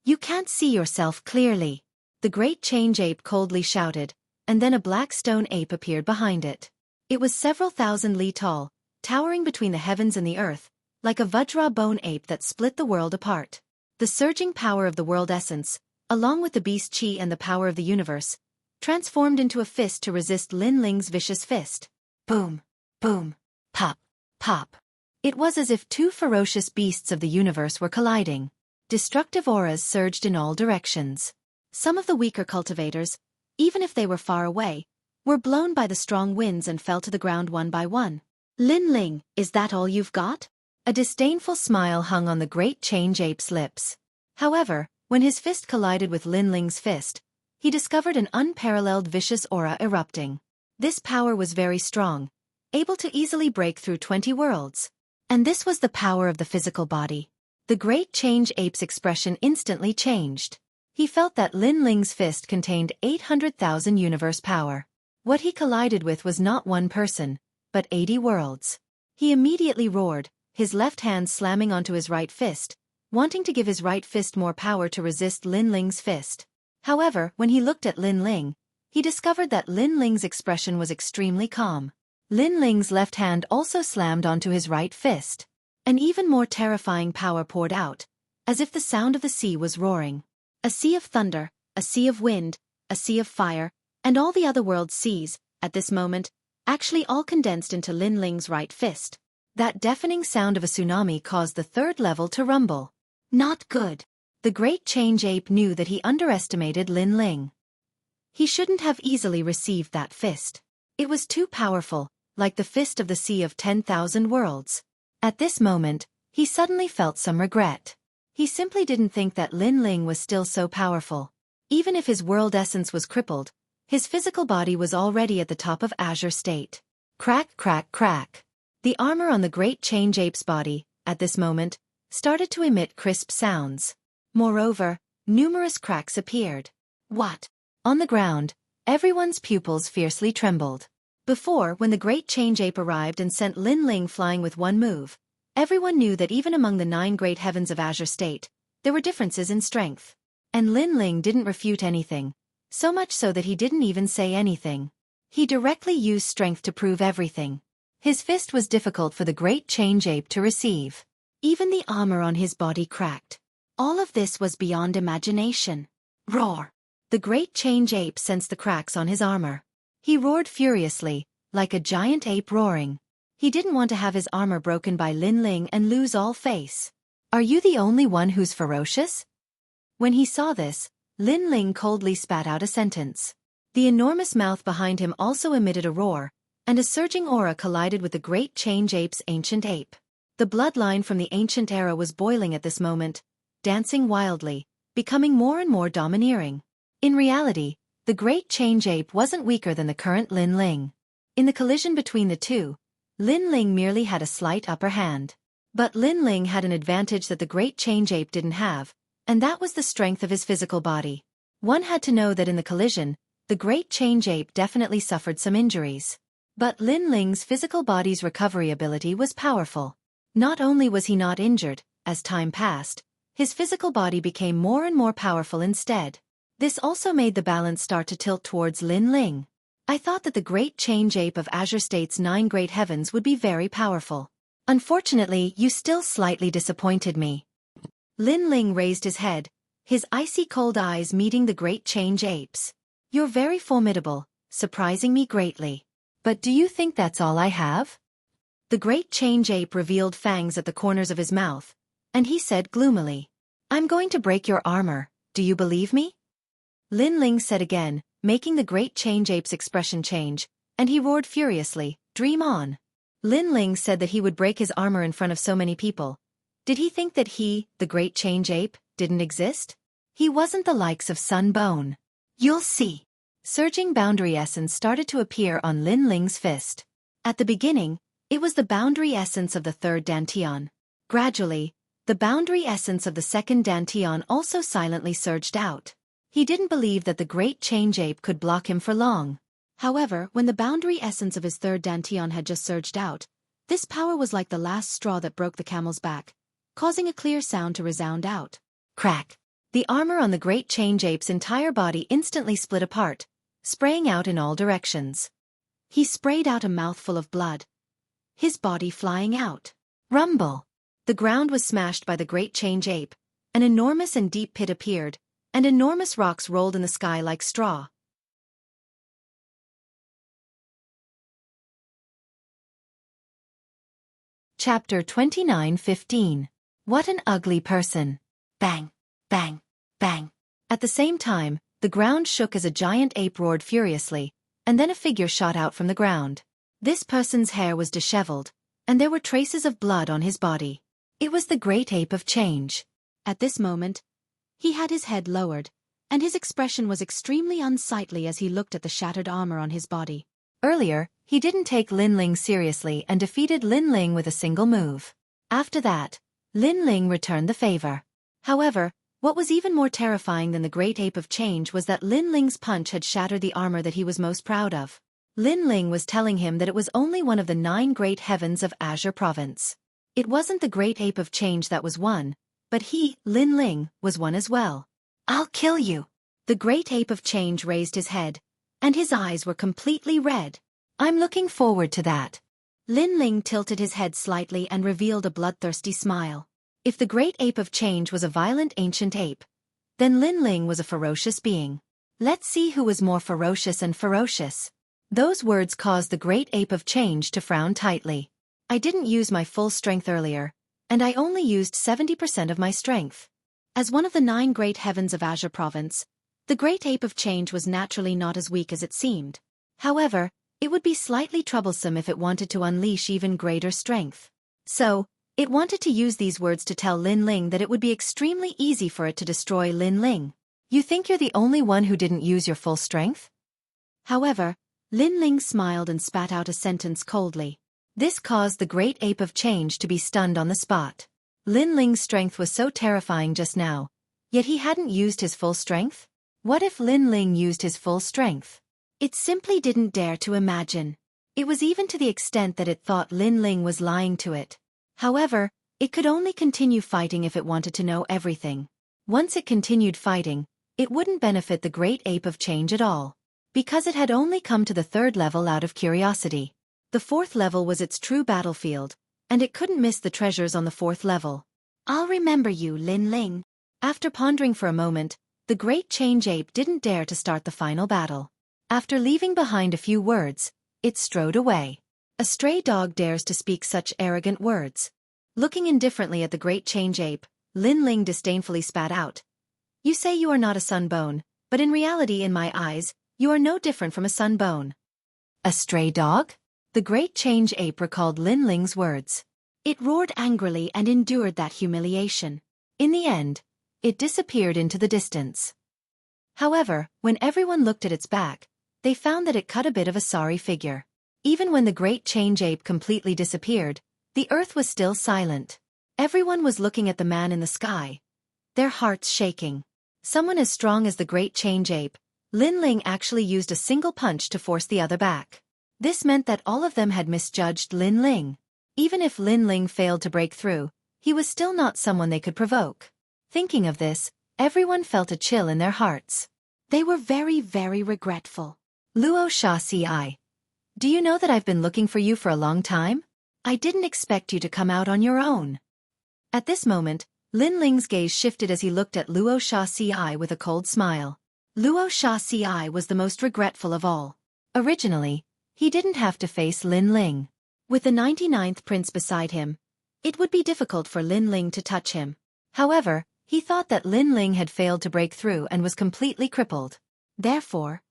"You can't see yourself clearly," the great change ape coldly shouted, and then a black stone ape appeared behind it. It was several thousand li tall, towering between the heavens and the earth, like a Vajra bone ape that split the world apart. The surging power of the world essence, along with the beast chi and the power of the universe, transformed into a fist to resist Lin Ling's vicious fist. Boom, boom, pop, pop. It was as if two ferocious beasts of the universe were colliding. Destructive auras surged in all directions. Some of the weaker cultivators, even if they were far away, were blown by the strong winds and fell to the ground one by one. "Lin Ling, is that all you've got?" A disdainful smile hung on the great change ape's lips. However, when his fist collided with Lin Ling's fist, he discovered an unparalleled vicious aura erupting. This power was very strong, able to easily break through 20 worlds. And this was the power of the physical body. The great change ape's expression instantly changed. He felt that Lin Ling's fist contained 800,000 universe power. What he collided with was not one person, but 80 worlds. He immediately roared, his left hand slamming onto his right fist, wanting to give his right fist more power to resist Lin Ling's fist. However, when he looked at Lin Ling, he discovered that Lin Ling's expression was extremely calm. Lin Ling's left hand also slammed onto his right fist. An even more terrifying power poured out, as if the sound of the sea was roaring. A sea of thunder, a sea of wind, a sea of fire, and all the other world's seas, at this moment, actually all condensed into Lin Ling's right fist. That deafening sound of a tsunami caused the third level to rumble. Not good. The great change ape knew that he underestimated Lin Ling. He shouldn't have easily received that fist. It was too powerful, like the fist of the sea of 10,000 worlds. At this moment, he suddenly felt some regret. He simply didn't think that Lin Ling was still so powerful. Even if his world essence was crippled, his physical body was already at the top of Azure state. Crack, crack, crack. The armor on the great change ape's body, at this moment, started to emit crisp sounds. Moreover, numerous cracks appeared. What? On the ground, everyone's pupils fiercely trembled. Before, when the great change ape arrived and sent Lin Ling flying with one move, everyone knew that even among the 9 great heavens of Azure state, there were differences in strength. And Lin Ling didn't refute anything, so much so that he didn't even say anything. He directly used strength to prove everything. His fist was difficult for the great change ape to receive. Even the armor on his body cracked. All of this was beyond imagination. Roar! The great change ape sensed the cracks on his armor. He roared furiously, like a giant ape roaring. He didn't want to have his armor broken by Lin Ling and lose all face. "Are you the only one who's ferocious?" When he saw this, Lin Ling coldly spat out a sentence. The enormous mouth behind him also emitted a roar, and a surging aura collided with the great change ape's ancient ape. The bloodline from the ancient era was boiling at this moment, dancing wildly, becoming more and more domineering. In reality, the great change ape wasn't weaker than the current Lin Ling. In the collision between the two, Lin Ling merely had a slight upper hand. But Lin Ling had an advantage that the great change ape didn't have, and that was the strength of his physical body. One had to know that in the collision, the great change ape definitely suffered some injuries. But Lin Ling's physical body's recovery ability was powerful. Not only was he not injured, as time passed, his physical body became more and more powerful instead. This also made the balance start to tilt towards Lin Ling. I thought that the great change ape of Azure State's 9 great heavens would be very powerful. Unfortunately, you still slightly disappointed me. Lin Ling raised his head, his icy cold eyes meeting the great change ape's. You're very formidable, surprising me greatly. But do you think that's all I have? The great change ape revealed fangs at the corners of his mouth, and he said gloomily, I'm going to break your armor, do you believe me? Lin Ling said again, making the great change ape's expression change, and he roared furiously, dream on. Lin Ling said that he would break his armor in front of so many people. Did he think that he, the great change ape, didn't exist? He wasn't the likes of Sun Bone. You'll see. Surging boundary essence started to appear on Lin Ling's fist. At the beginning, it was the boundary essence of the third Dantian. Gradually, the boundary essence of the second Dantian also silently surged out. He didn't believe that the great change ape could block him for long. However, when the boundary essence of his third dantian had just surged out, this power was like the last straw that broke the camel's back, causing a clear sound to resound out. Crack! The armor on the great change ape's entire body instantly split apart, spraying out in all directions. He sprayed out a mouthful of blood, his body flying out. Rumble! The ground was smashed by the great change ape. An enormous and deep pit appeared, and enormous rocks rolled in the sky like straw. Chapter 29:15. What an ugly person. Bang! Bang! Bang! At the same time, the ground shook as a giant ape roared furiously, and then a figure shot out from the ground. This person's hair was disheveled, and there were traces of blood on his body. It was the great ape of change. At this moment, he had his head lowered, and his expression was extremely unsightly as he looked at the shattered armor on his body. Earlier, he didn't take Lin Ling seriously and defeated Lin Ling with a single move. After that, Lin Ling returned the favor. However, what was even more terrifying than the great ape of change was that Lin Ling's punch had shattered the armor that he was most proud of. Lin Ling was telling him that it was only one of the 9 great heavens of Azure Province. It wasn't the great ape of change that was one, but he, Lin Ling, was one as well. I'll kill you. The great ape of change raised his head, and his eyes were completely red. I'm looking forward to that. Lin Ling tilted his head slightly and revealed a bloodthirsty smile. If the great ape of change was a violent ancient ape, then Lin Ling was a ferocious being. Let's see who was more ferocious and ferocious. Those words caused the great ape of change to frown tightly. I didn't use my full strength earlier, and I only used 70% of my strength. As one of the 9 great heavens of Azure Province, the great ape of change was naturally not as weak as it seemed. However, it would be slightly troublesome if it wanted to unleash even greater strength. So, it wanted to use these words to tell Lin Ling that it would be extremely easy for it to destroy Lin Ling. You think you're the only one who didn't use your full strength? However, Lin Ling smiled and spat out a sentence coldly. This caused the great ape of change to be stunned on the spot. Lin Ling's strength was so terrifying just now, yet he hadn't used his full strength? What if Lin Ling used his full strength? It simply didn't dare to imagine. It was even to the extent that it thought Lin Ling was lying to it. However, it could only continue fighting if it wanted to know everything. Once it continued fighting, it wouldn't benefit the great ape of change at all, because it had only come to the 3rd level out of curiosity. The 4th level was its true battlefield, and it couldn't miss the treasures on the 4th level. I'll remember you, Lin Ling. After pondering for a moment, the great change ape didn't dare to start the final battle. After leaving behind a few words, it strode away. A stray dog dares to speak such arrogant words. Looking indifferently at the great change ape, Lin Ling disdainfully spat out. You say you are not a sunbone, but in reality in my eyes, you are no different from a sunbone. A stray dog? The great change ape recalled Lin Ling's words. It roared angrily and endured that humiliation. In the end, it disappeared into the distance. However, when everyone looked at its back, they found that it cut a bit of a sorry figure. Even when the great change ape completely disappeared, the earth was still silent. Everyone was looking at the man in the sky, their hearts shaking. Someone as strong as the great change ape, Lin Ling actually used a single punch to force the other back. This meant that all of them had misjudged Lin Ling. Even if Lin Ling failed to break through, he was still not someone they could provoke. Thinking of this, everyone felt a chill in their hearts. They were very, very regretful. Luo Xueqi. Do you know that I've been looking for you for a long time? I didn't expect you to come out on your own. At this moment, Lin Ling's gaze shifted as he looked at Luo Xueqi with a cold smile. Luo Xueqi was the most regretful of all. Originally, he didn't have to face Lin Ling. With the 99th prince beside him, it would be difficult for Lin Ling to touch him. However, he thought that Lin Ling had failed to break through and was completely crippled. Therefore,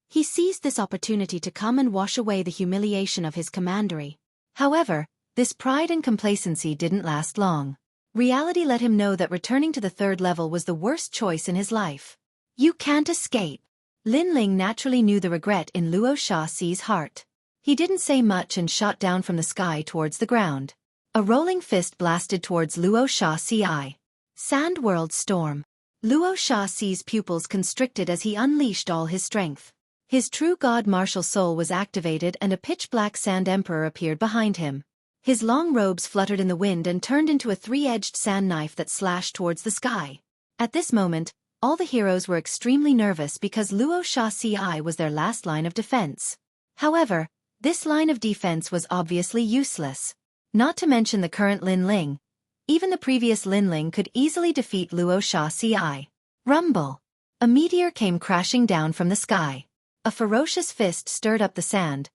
he seized this opportunity to come and wash away the humiliation of his commandery. However, this pride and complacency didn't last long. Reality let him know that returning to the 3rd level was the worst choice in his life. You can't escape. Lin Ling naturally knew the regret in Luo Xueqi's heart. He didn't say much and shot down from the sky towards the ground. A rolling fist blasted towards Luo Xueqi. Sand World Storm. Luo Shaxi's pupils constricted as he unleashed all his strength. His true god martial soul was activated and a pitch-black sand emperor appeared behind him. His long robes fluttered in the wind and turned into a three-edged sand knife that slashed towards the sky. At this moment, all the heroes were extremely nervous because Luo Shaxi was their last line of defense. However, this line of defense was obviously useless. Not to mention the current Lin Ling. Even the previous Lin Ling could easily defeat Luo Shaxi. Rumble! A meteor came crashing down from the sky. A ferocious fist stirred up the sand,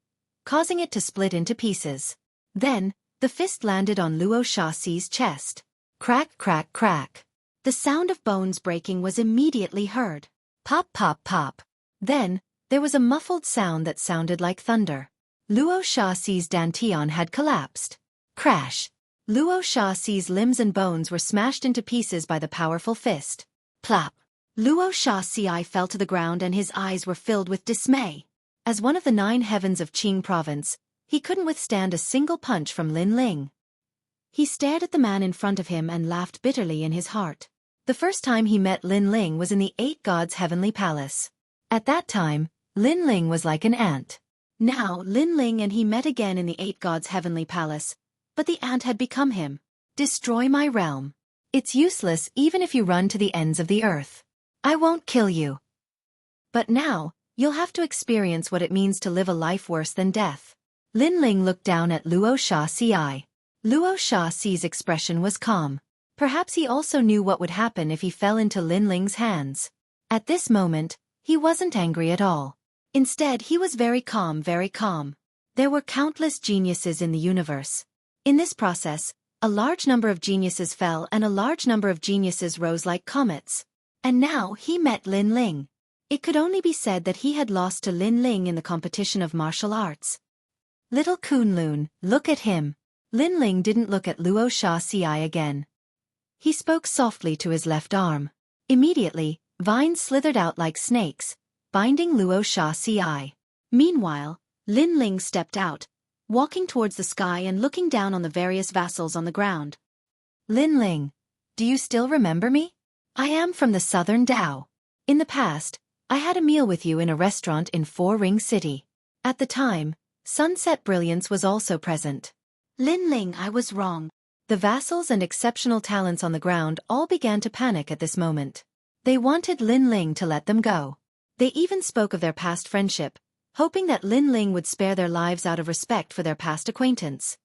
causing it to split into pieces. Then, the fist landed on Luo Shaxi's chest. Crack, crack, crack. The sound of bones breaking was immediately heard. Pop, pop, pop. Then, there was a muffled sound that sounded like thunder. Luo Shaxi's dantian had collapsed. Crash. Luo Shaxi's limbs and bones were smashed into pieces by the powerful fist. Plop. Luo Shaxi fell to the ground and his eyes were filled with dismay. As one of the 9 heavens of Qing province, he couldn't withstand a single punch from Lin Ling. He stared at the man in front of him and laughed bitterly in his heart. The first time he met Lin Ling was in the 8 Gods' Heavenly Palace. At that time, Lin Ling was like an ant. Now, Lin Ling and he met again in the 8 Gods' Heavenly Palace, but the ant had become him. Destroy my realm. It's useless even if you run to the ends of the earth. I won't kill you. But now, you'll have to experience what it means to live a life worse than death. Lin Ling looked down at Luo Shaxi. Luo Shaxi's expression was calm. Perhaps he also knew what would happen if he fell into Lin Ling's hands. At this moment, he wasn't angry at all. Instead, he was very calm, very calm. There were countless geniuses in the universe. In this process, a large number of geniuses fell and a large number of geniuses rose like comets. And now he met Lin Ling. It could only be said that he had lost to Lin Ling in the competition of martial arts. Little Kunlun, look at him. Lin Ling didn't look at Luo Shaxi again. He spoke softly to his left arm. Immediately, vines slithered out like snakes, binding Luo Shaxi. Meanwhile, Lin Ling stepped out, walking towards the sky and looking down on the various vassals on the ground. Lin Ling, do you still remember me? I am from the southern Dao. In the past, I had a meal with you in a restaurant in Four Ring City. At the time, Sunset Brilliance was also present. Lin Ling, I was wrong. The vassals and exceptional talents on the ground all began to panic at this moment. They wanted Lin Ling to let them go. They even spoke of their past friendship, hoping that Lin Ling would spare their lives out of respect for their past acquaintance.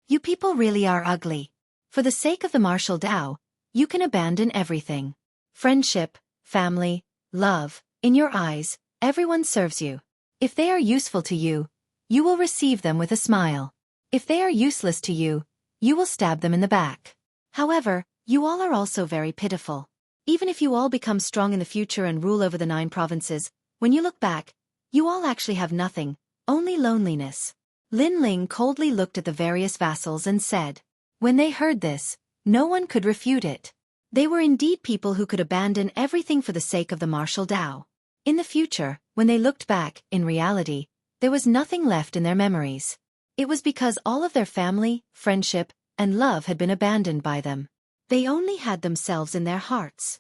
You people really are ugly. For the sake of the martial Dao, you can abandon everything. Friendship, family, love, in your eyes, everyone serves you. If they are useful to you, you will receive them with a smile. If they are useless to you, you will stab them in the back. However, you all are also very pitiful. Even if you all become strong in the future and rule over the 9 provinces, when you look back, you all actually have nothing, only loneliness. Lin Ling coldly looked at the various vassals and said. When they heard this, no one could refute it. They were indeed people who could abandon everything for the sake of the martial Dao. In the future, when they looked back, in reality, there was nothing left in their memories. It was because all of their family, friendship, and love had been abandoned by them. They only had themselves in their hearts.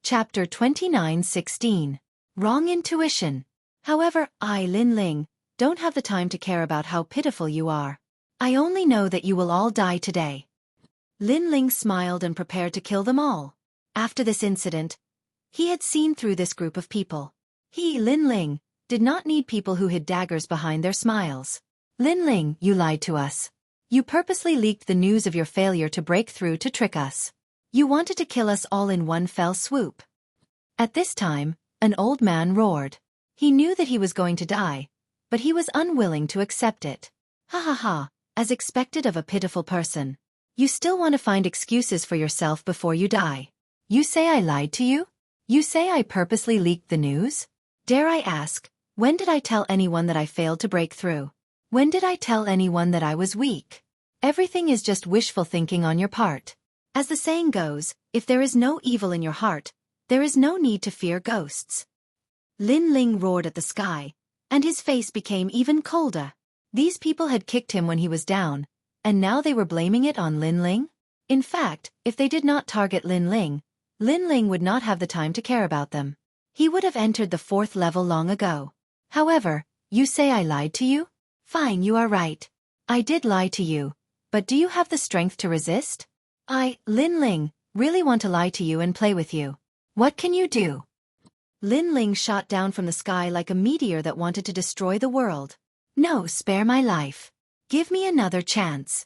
Chapter 29:16. Wrong Intuition. However, I, Lin Ling, don't have the time to care about how pitiful you are. I only know that you will all die today. Lin Ling smiled and prepared to kill them all. After this incident, he had seen through this group of people. He, Lin Ling, did not need people who hid daggers behind their smiles. Lin Ling, you lied to us. You purposely leaked the news of your failure to break through to trick us. You wanted to kill us all in one fell swoop. At this time, an old man roared. He knew that he was going to die, but he was unwilling to accept it. Ha ha ha, as expected of a pitiful person. You still want to find excuses for yourself before you die. You say I lied to you? You say I purposely leaked the news? Dare I ask, when did I tell anyone that I failed to break through? When did I tell anyone that I was weak? Everything is just wishful thinking on your part. As the saying goes, if there is no evil in your heart, there is no need to fear ghosts. Lin Ling roared at the sky, and his face became even colder. These people had kicked him when he was down, And now they were blaming it on Lin Ling? In fact, if they did not target Lin Ling would not have the time to care about them. He would have entered the 4th level long ago. However, you say I lied to you? Fine, you are right. I did lie to you. But do you have the strength to resist? Lin Ling, really want to lie to you and play with you. What can you do? Lin Ling shot down from the sky like a meteor that wanted to destroy the world. No, spare my life. Give me another chance.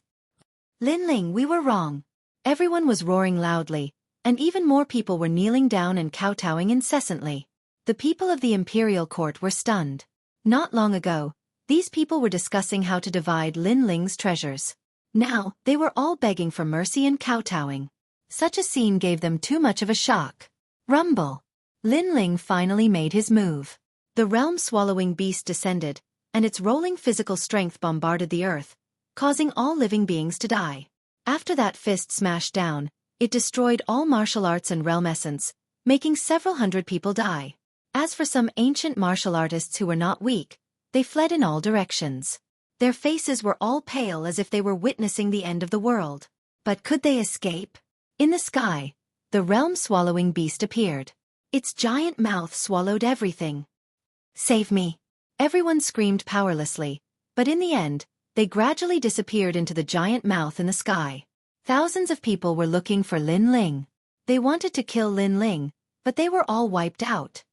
Lin Ling, we were wrong. Everyone was roaring loudly, and even more people were kneeling down and kowtowing incessantly. The people of the imperial court were stunned. Not long ago, these people were discussing how to divide Lin Ling's treasures. Now, they were all begging for mercy and kowtowing. Such a scene gave them too much of a shock. Rumble. Lin Ling finally made his move. The realm-swallowing beast descended, and its rolling physical strength bombarded the earth, causing all living beings to die. After that fist smashed down, it destroyed all martial arts and realm essence, making several hundred people die. As for some ancient martial artists who were not weak, they fled in all directions. Their faces were all pale as if they were witnessing the end of the world. But could they escape? In the sky, the realm-swallowing beast appeared. Its giant mouth swallowed everything. Save me! Everyone screamed powerlessly, but in the end, they gradually disappeared into the giant mouth in the sky. Thousands of people were looking for Lin Ling. They wanted to kill Lin Ling, but they were all wiped out.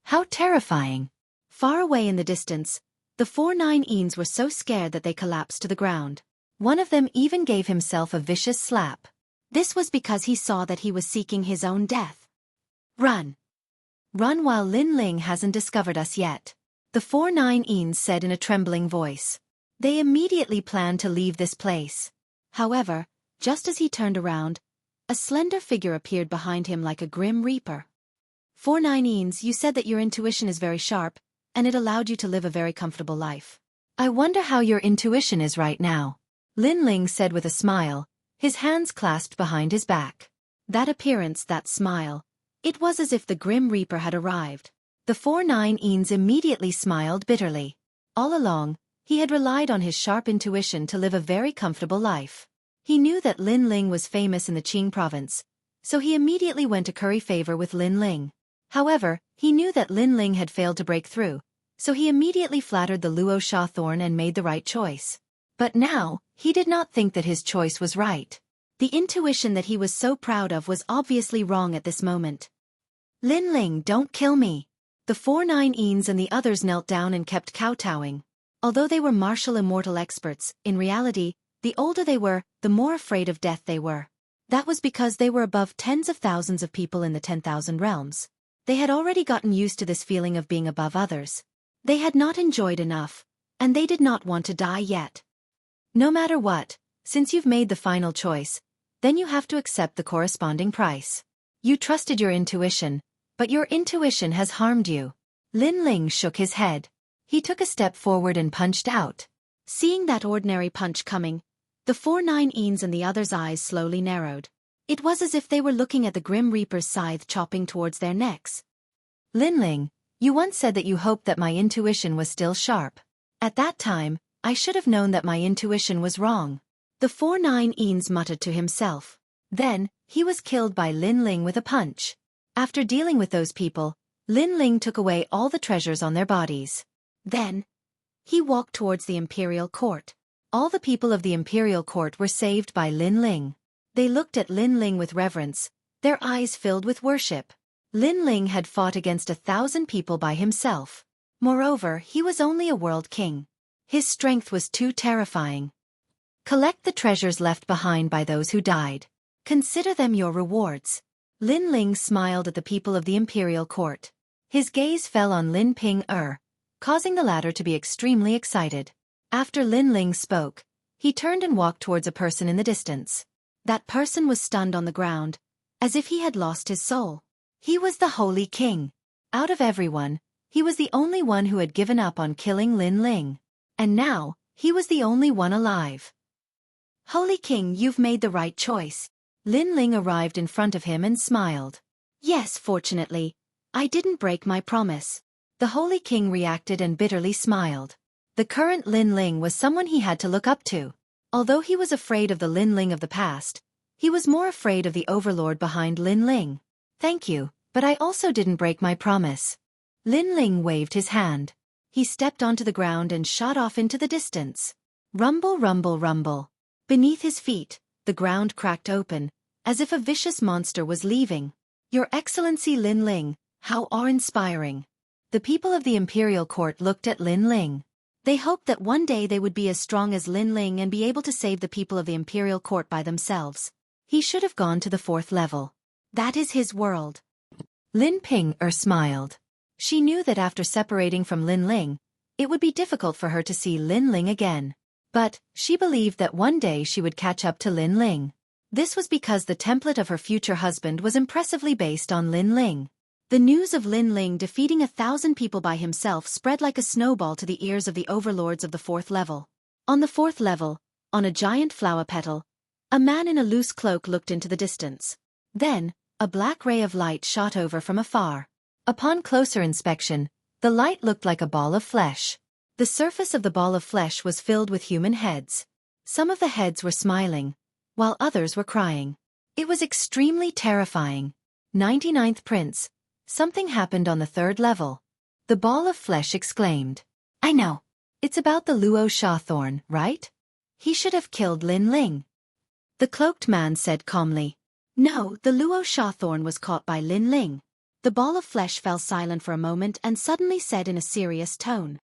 How terrifying! Far away in the distance, the 4-9-eens were so scared that they collapsed to the ground. One of them even gave himself a vicious slap. This was because he saw that he was seeking his own death. Run! Run while Lin Ling hasn't discovered us yet, the 4-9-eens said in a trembling voice. They immediately planned to leave this place. However, just as he turned around, a slender figure appeared behind him like a grim reaper. 4-9-eens, you said that your intuition is very sharp, and it allowed you to live a very comfortable life. I wonder how your intuition is right now, Lin Ling said with a smile, his hands clasped behind his back. That appearance, that smile, it was as if the Grim Reaper had arrived. The 4-9-eens immediately smiled bitterly. All along, he had relied on his sharp intuition to live a very comfortable life. He knew that Lin Ling was famous in the Qing province, so he immediately went to curry favor with Lin Ling. However, he knew that Lin Ling had failed to break through, so he immediately flattered the Luo Sha Thorn and made the right choice. But now, he did not think that his choice was right. The intuition that he was so proud of was obviously wrong at this moment. Lin Ling, don't kill me. The 4-9-eens and the others knelt down and kept kowtowing. Although they were martial immortal experts, in reality, the older they were, the more afraid of death they were. That was because they were above tens of thousands of people in the 10,000 realms. They had already gotten used to this feeling of being above others. They had not enjoyed enough, and they did not want to die yet. No matter what, since you've made the final choice, then you have to accept the corresponding price. You trusted your intuition, but your intuition has harmed you. Lin Ling shook his head. He took a step forward and punched out. Seeing that ordinary punch coming, the 4-9-eens and the others' eyes slowly narrowed. It was as if they were looking at the Grim Reaper's scythe chopping towards their necks. Lin Ling, you once said that you hoped that my intuition was still sharp. At that time, I should have known that my intuition was wrong. The 4-9-eens muttered to himself. Then, he was killed by Lin Ling with a punch. After dealing with those people, Lin Ling took away all the treasures on their bodies. Then, he walked towards the imperial court. All the people of the imperial court were saved by Lin Ling. They looked at Lin Ling with reverence, their eyes filled with worship. Lin Ling had fought against 1,000 people by himself. Moreover, he was only a world king. His strength was too terrifying. Collect the treasures left behind by those who died. Consider them your rewards. Lin Ling smiled at the people of the imperial court. His gaze fell on Lin Ping causing the latter to be extremely excited. After Lin Ling spoke, he turned and walked towards a person in the distance. That person was stunned on the ground, as if he had lost his soul. He was the Holy King. Out of everyone, he was the only one who had given up on killing Lin Ling. And now, he was the only one alive. Holy King, you've made the right choice. Lin Ling arrived in front of him and smiled. Yes, fortunately, I didn't break my promise. The Holy King reacted and bitterly smiled. The current Lin Ling was someone he had to look up to. Although he was afraid of the Lin Ling of the past, he was more afraid of the overlord behind Lin Ling. Thank you, but I also didn't break my promise. Lin Ling waved his hand. He stepped onto the ground and shot off into the distance. Rumble, rumble, rumble. Beneath his feet, the ground cracked open, as if a vicious monster was leaving. Your Excellency Lin Ling, how awe-inspiring. The people of the imperial court looked at Lin Ling. They hoped that one day they would be as strong as Lin Ling and be able to save the people of the imperial court by themselves. He should have gone to the 4th level. That is his world. Lin Ping smiled. She knew that after separating from Lin Ling, it would be difficult for her to see Lin Ling again. But, she believed that one day she would catch up to Lin Ling. This was because the template of her future husband was impressively based on Lin Ling. The news of Lin Ling defeating 1,000 people by himself spread like a snowball to the ears of the overlords of the 4th level. On the 4th level, on a giant flower petal, a man in a loose cloak looked into the distance. Then, a black ray of light shot over from afar. Upon closer inspection, the light looked like a ball of flesh. The surface of the ball of flesh was filled with human heads. Some of the heads were smiling, while others were crying. It was extremely terrifying. 99th Prince. Something happened on the 3rd level. The ball of flesh exclaimed. I know. It's about the Luo Sha thorn, right? He should have killed Lin Ling. The cloaked man said calmly. No, the Luo Sha thorn was caught by Lin Ling. The ball of flesh fell silent for a moment and suddenly said in a serious tone.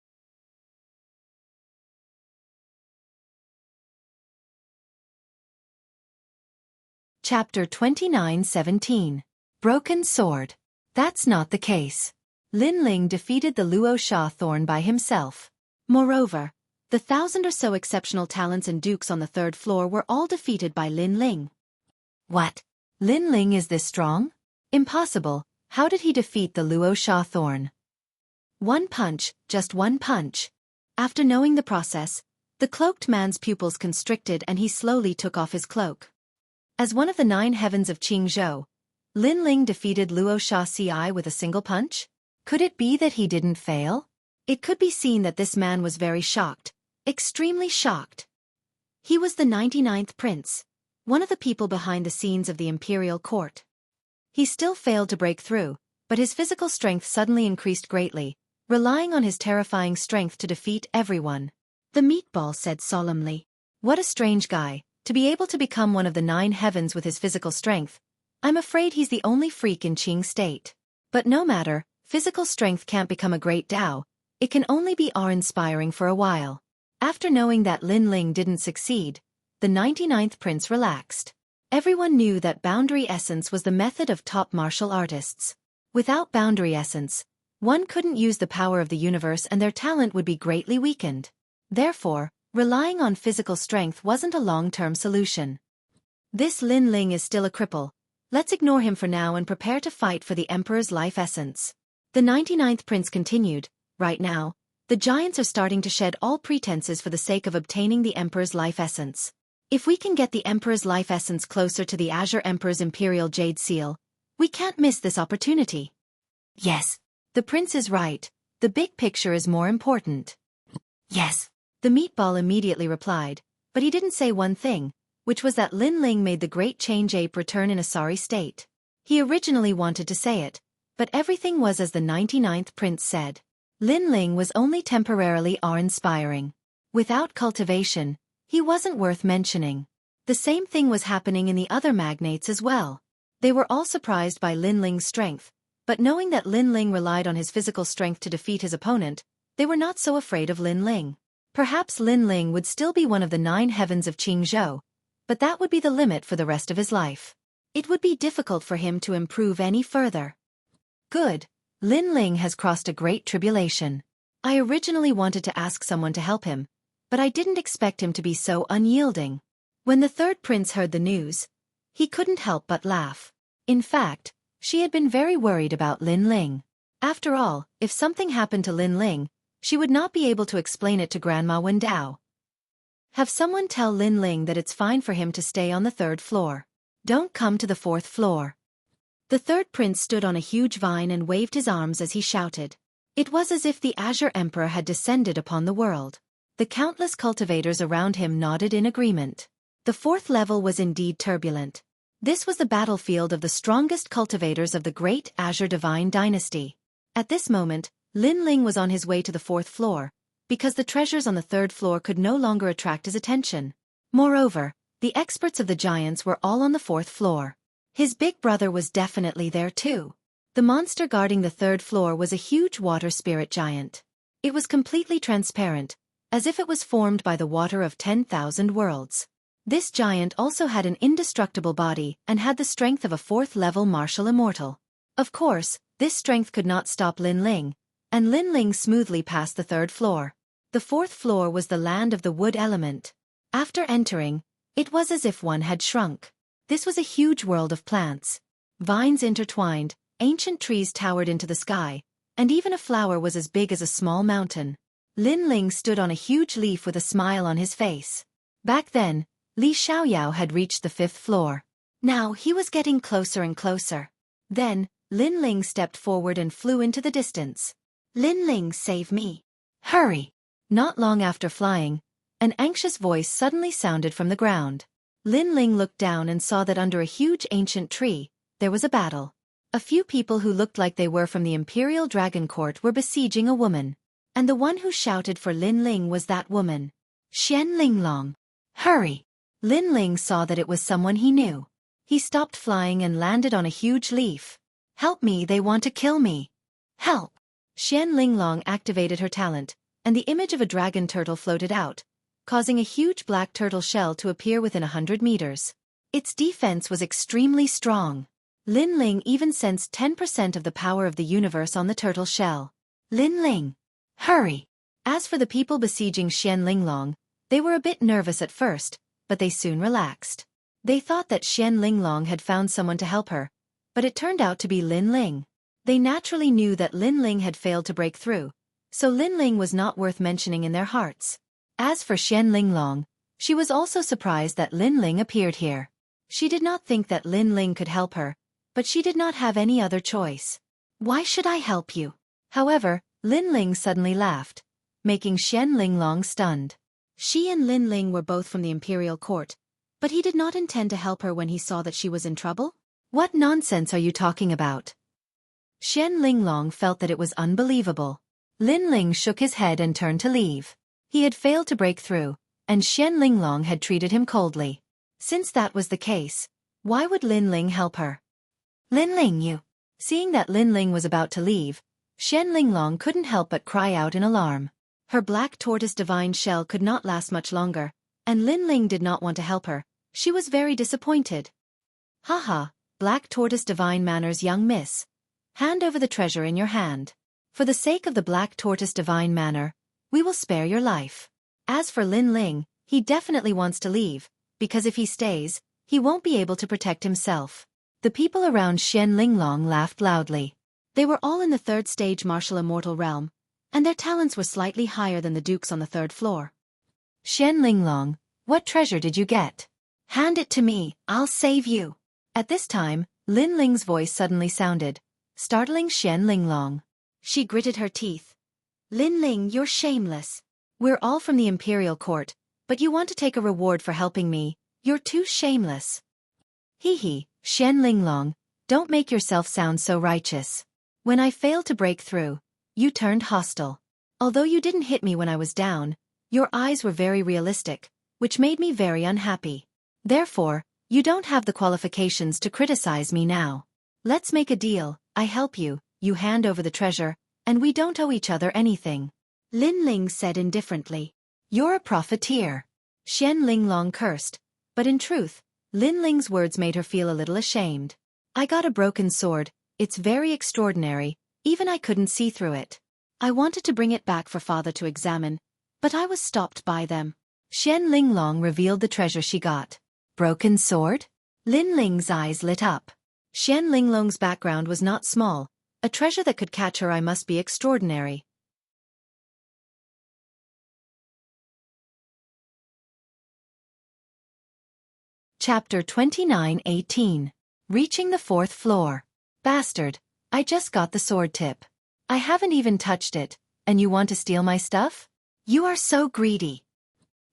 Chapter 29:17. Broken Sword. That's not the case. Lin Ling defeated the Luo Sha thorn by himself. Moreover, the 1,000 or so exceptional talents and dukes on the 3rd floor were all defeated by Lin Ling. What? Lin Ling is this strong? Impossible. How did he defeat the Luo Sha thorn? One punch, just one punch. After knowing the process, the cloaked man's pupils constricted and he slowly took off his cloak. As one of the 9 heavens of Qingzhou, Lin Ling defeated Luo Sha Ci with a single punch? Could it be that he didn't fail? It could be seen that this man was very shocked, extremely shocked. He was the 99th prince, one of the people behind the scenes of the imperial court. He still failed to break through, but his physical strength suddenly increased greatly, relying on his terrifying strength to defeat everyone. The meatball said solemnly. What a strange guy, to be able to become one of the 9 heavens with his physical strength. I'm afraid he's the only freak in Qing state. But no matter, physical strength can't become a great Dao. It can only be awe-inspiring for a while. After knowing that Lin Ling didn't succeed, the 99th prince relaxed. Everyone knew that boundary essence was the method of top martial artists. Without boundary essence, one couldn't use the power of the universe and their talent would be greatly weakened. Therefore, relying on physical strength wasn't a long-term solution. This Lin Ling is still a cripple. Let's ignore him for now and prepare to fight for the Emperor's life essence. The 99th prince continued. Right now, the giants are starting to shed all pretenses for the sake of obtaining the Emperor's life essence. If we can get the Emperor's life essence closer to the Azure Emperor's Imperial Jade Seal, we can't miss this opportunity. Yes, the prince is right. The big picture is more important. Yes, the meatball immediately replied, but he didn't say one thing, which was that Lin Ling made the great change ape return in a sorry state. He originally wanted to say it, but everything was as the 99th prince said. Lin Ling was only temporarily awe-inspiring. Without cultivation, he wasn't worth mentioning. The same thing was happening in the other magnates as well. They were all surprised by Lin Ling's strength, but knowing that Lin Ling relied on his physical strength to defeat his opponent, they were not so afraid of Lin Ling. Perhaps Lin Ling would still be one of the 9 heavens of Qingzhou, but that would be the limit for the rest of his life. It would be difficult for him to improve any further. Good. Lin Ling has crossed a great tribulation. I originally wanted to ask someone to help him, but I didn't expect him to be so unyielding. When the 3rd prince heard the news, he couldn't help but laugh. In fact, she had been very worried about Lin Ling. After all, if something happened to Lin Ling, she would not be able to explain it to Grandma Wendao. Have someone tell Lin Ling that it's fine for him to stay on the 3rd floor. Don't come to the 4th floor. The 3rd prince stood on a huge vine and waved his arms as he shouted. It was as if the Azure Emperor had descended upon the world. The countless cultivators around him nodded in agreement. The fourth level was indeed turbulent. This was the battlefield of the strongest cultivators of the great Azure Divine Dynasty. At this moment, Lin Ling was on his way to the fourth floor, because the treasures on the third floor could no longer attract his attention. Moreover, the experts of the giants were all on the fourth floor. His big brother was definitely there too. The monster guarding the third floor was a huge water spirit giant. It was completely transparent, as if it was formed by the water of 10,000 worlds. This giant also had an indestructible body and had the strength of a fourth-level martial immortal. Of course, this strength could not stop Lin Ling, and Lin Ling smoothly passed the third floor. The fourth floor was the land of the wood element. After entering, it was as if one had shrunk. This was a huge world of plants. Vines intertwined, ancient trees towered into the sky, and even a flower was as big as a small mountain. Lin Ling stood on a huge leaf with a smile on his face. Back then, Li Xiaoyao had reached the fifth floor. Now he was getting closer and closer. Then, Lin Ling stepped forward and flew into the distance. Lin Ling, save me. Hurry! Not long after flying, an anxious voice suddenly sounded from the ground. Lin Ling looked down and saw that under a huge ancient tree, there was a battle. A few people who looked like they were from the Imperial Dragon Court were besieging a woman. And the one who shouted for Lin Ling was that woman. Xian Linglong. Hurry! Lin Ling saw that it was someone he knew. He stopped flying and landed on a huge leaf. Help me, they want to kill me. Help! Xian Linglong activated her talent, and the image of a dragon turtle floated out, causing a huge black turtle shell to appear within 100 meters. Its defense was extremely strong. Lin Ling even sensed 10% of the power of the universe on the turtle shell. Lin Ling! Hurry! As for the people besieging Xian Linglong, they were a bit nervous at first, but they soon relaxed. They thought that Xian Linglong had found someone to help her, but it turned out to be Lin Ling. They naturally knew that Lin Ling had failed to break through, so Lin Ling was not worth mentioning in their hearts. As for Xian Linglong, she was also surprised that Lin Ling appeared here. She did not think that Lin Ling could help her, but she did not have any other choice. Why should I help you? However, Lin Ling suddenly laughed, making Xian Linglong stunned. She and Lin Ling were both from the Imperial Court, but he did not intend to help her when he saw that she was in trouble? What nonsense are you talking about? Xian Linglong felt that it was unbelievable. Lin Ling shook his head and turned to leave. He had failed to break through, and Xian Linglong had treated him coldly. Since that was the case, why would Lin Ling help her? Lin Ling, you! Seeing that Lin Ling was about to leave, Xian Linglong couldn't help but cry out in alarm. Her black tortoise divine shell could not last much longer, and Lin Ling did not want to help her. She was very disappointed. Haha, black tortoise divine manners, young miss. Hand over the treasure in your hand. For the sake of the black tortoise divine manner, we will spare your life. As for Lin Ling, he definitely wants to leave, because if he stays, he won't be able to protect himself. The people around Xian Linglong laughed loudly. They were all in the third stage martial immortal realm, and their talents were slightly higher than the dukes on the third floor. Xian Linglong, what treasure did you get? Hand it to me, I'll save you. At this time, Lin Ling's voice suddenly sounded, startling Xian Linglong. She gritted her teeth. Lin Ling, you're shameless. We're all from the Imperial Court, but you want to take a reward for helping me. You're too shameless. Hee hee, Xian Linglong, don't make yourself sound so righteous. When I failed to break through, you turned hostile. Although you didn't hit me when I was down, your eyes were very realistic, which made me very unhappy. Therefore, you don't have the qualifications to criticize me now. Let's make a deal, I help you, you hand over the treasure, and we don't owe each other anything. Lin Ling said indifferently. You're a profiteer. Xian Linglong cursed, but in truth, Lin Ling's words made her feel a little ashamed. I got a broken sword, it's very extraordinary, even I couldn't see through it. I wanted to bring it back for father to examine, but I was stopped by them. Xian Linglong revealed the treasure she got. Broken sword? Lin Ling's eyes lit up. Xian Linglong's background was not small. A treasure that could catch her eye must be extraordinary. Chapter 29:18. Reaching the fourth floor. Bastard, I just got the sword tip. I haven't even touched it, and you want to steal my stuff? You are so greedy.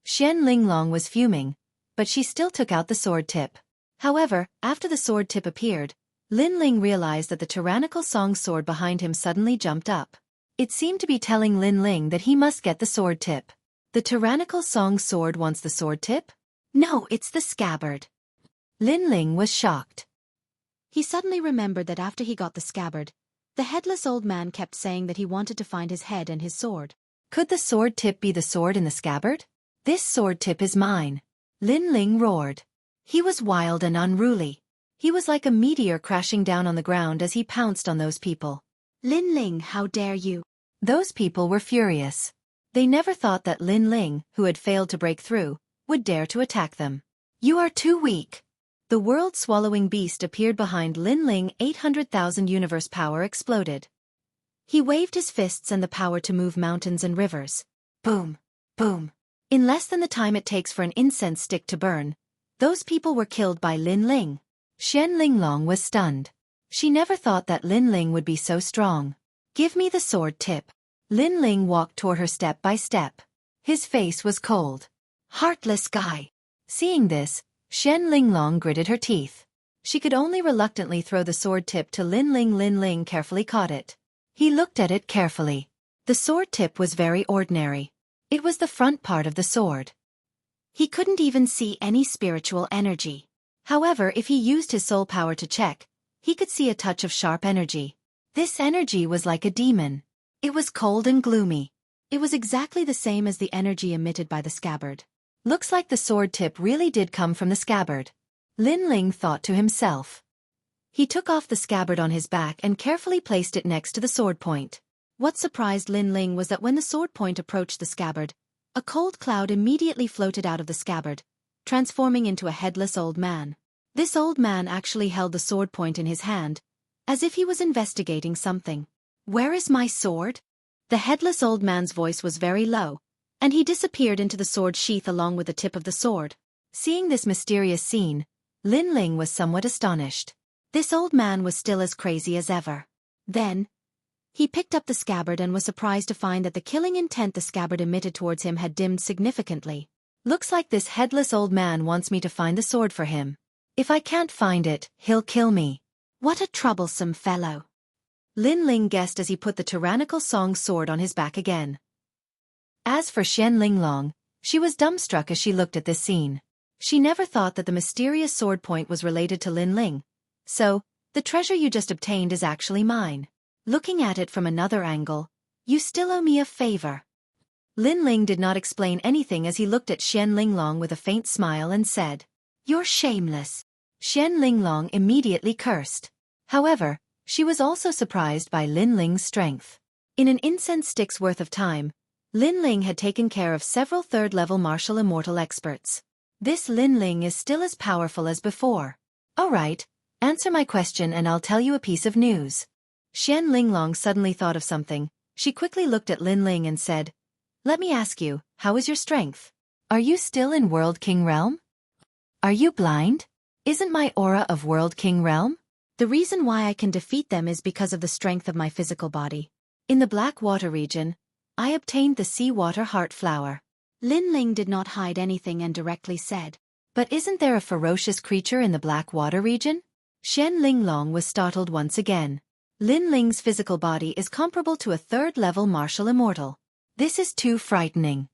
Xian Linglong was fuming, but she still took out the sword tip. However, after the sword tip appeared, Lin Ling realized that the tyrannical song sword behind him suddenly jumped up. It seemed to be telling Lin Ling that he must get the sword tip. The tyrannical song sword wants the sword tip? No, it's the scabbard. Lin Ling was shocked. He suddenly remembered that after he got the scabbard, the headless old man kept saying that he wanted to find his head and his sword. Could the sword tip be the sword in the scabbard? This sword tip is mine. Lin Ling roared. He was wild and unruly. He was like a meteor crashing down on the ground as he pounced on those people. Lin Ling, how dare you? Those people were furious. They never thought that Lin Ling, who had failed to break through, would dare to attack them. You are too weak. The world-swallowing beast appeared behind Lin Ling. 800,000 universe power exploded. He waved his fists and the power to move mountains and rivers. Boom, boom. In less than the time it takes for an incense stick to burn, those people were killed by Lin Ling. Xian Linglong was stunned. She never thought that Lin Ling would be so strong. Give me the sword tip. Lin Ling walked toward her step by step. His face was cold. Heartless guy. Seeing this, Xian Linglong gritted her teeth. She could only reluctantly throw the sword tip to Lin Ling. Lin Ling carefully caught it. He looked at it carefully. The sword tip was very ordinary. It was the front part of the sword. He couldn't even see any spiritual energy. However, if he used his soul power to check, he could see a touch of sharp energy. This energy was like a demon. It was cold and gloomy. It was exactly the same as the energy emitted by the scabbard. Looks like the sword tip really did come from the scabbard. Lin Ling thought to himself. He took off the scabbard on his back and carefully placed it next to the sword point. What surprised Lin Ling was that when the sword point approached the scabbard, a cold cloud immediately floated out of the scabbard, transforming into a headless old man. This old man actually held the sword point in his hand, as if he was investigating something. Where is my sword? The headless old man's voice was very low, and he disappeared into the sword sheath along with the tip of the sword. Seeing this mysterious scene, Lin Ling was somewhat astonished. This old man was still as crazy as ever. Then, he picked up the scabbard and was surprised to find that the killing intent the scabbard emitted towards him had dimmed significantly. Looks like this headless old man wants me to find the sword for him. If I can't find it, he'll kill me. What a troublesome fellow. Lin Ling guessed as he put the tyrannical song sword on his back again. As for Xian Linglong, she was dumbstruck as she looked at this scene. She never thought that the mysterious sword point was related to Lin Ling. So, the treasure you just obtained is actually mine. Looking at it from another angle, you still owe me a favor. Lin Ling did not explain anything as he looked at Xian Linglong with a faint smile and said, You're shameless. Xian Linglong immediately cursed. However, she was also surprised by Lin Ling's strength. In an incense stick's worth of time, Lin Ling had taken care of several third-level martial immortal experts. This Lin Ling is still as powerful as before. Alright, answer my question and I'll tell you a piece of news. Xian Linglong suddenly thought of something. She quickly looked at Lin Ling and said, Let me ask you, how is your strength? Are you still in World King Realm? Are you blind? Isn't my aura of World King Realm? The reason why I can defeat them is because of the strength of my physical body. In the Black Water region, I obtained the Seawater Heart Flower. Lin Ling did not hide anything and directly said, But isn't there a ferocious creature in the Black Water region? Xian Linglong was startled once again. Lin Ling's physical body is comparable to a third-level martial immortal. This is too frightening.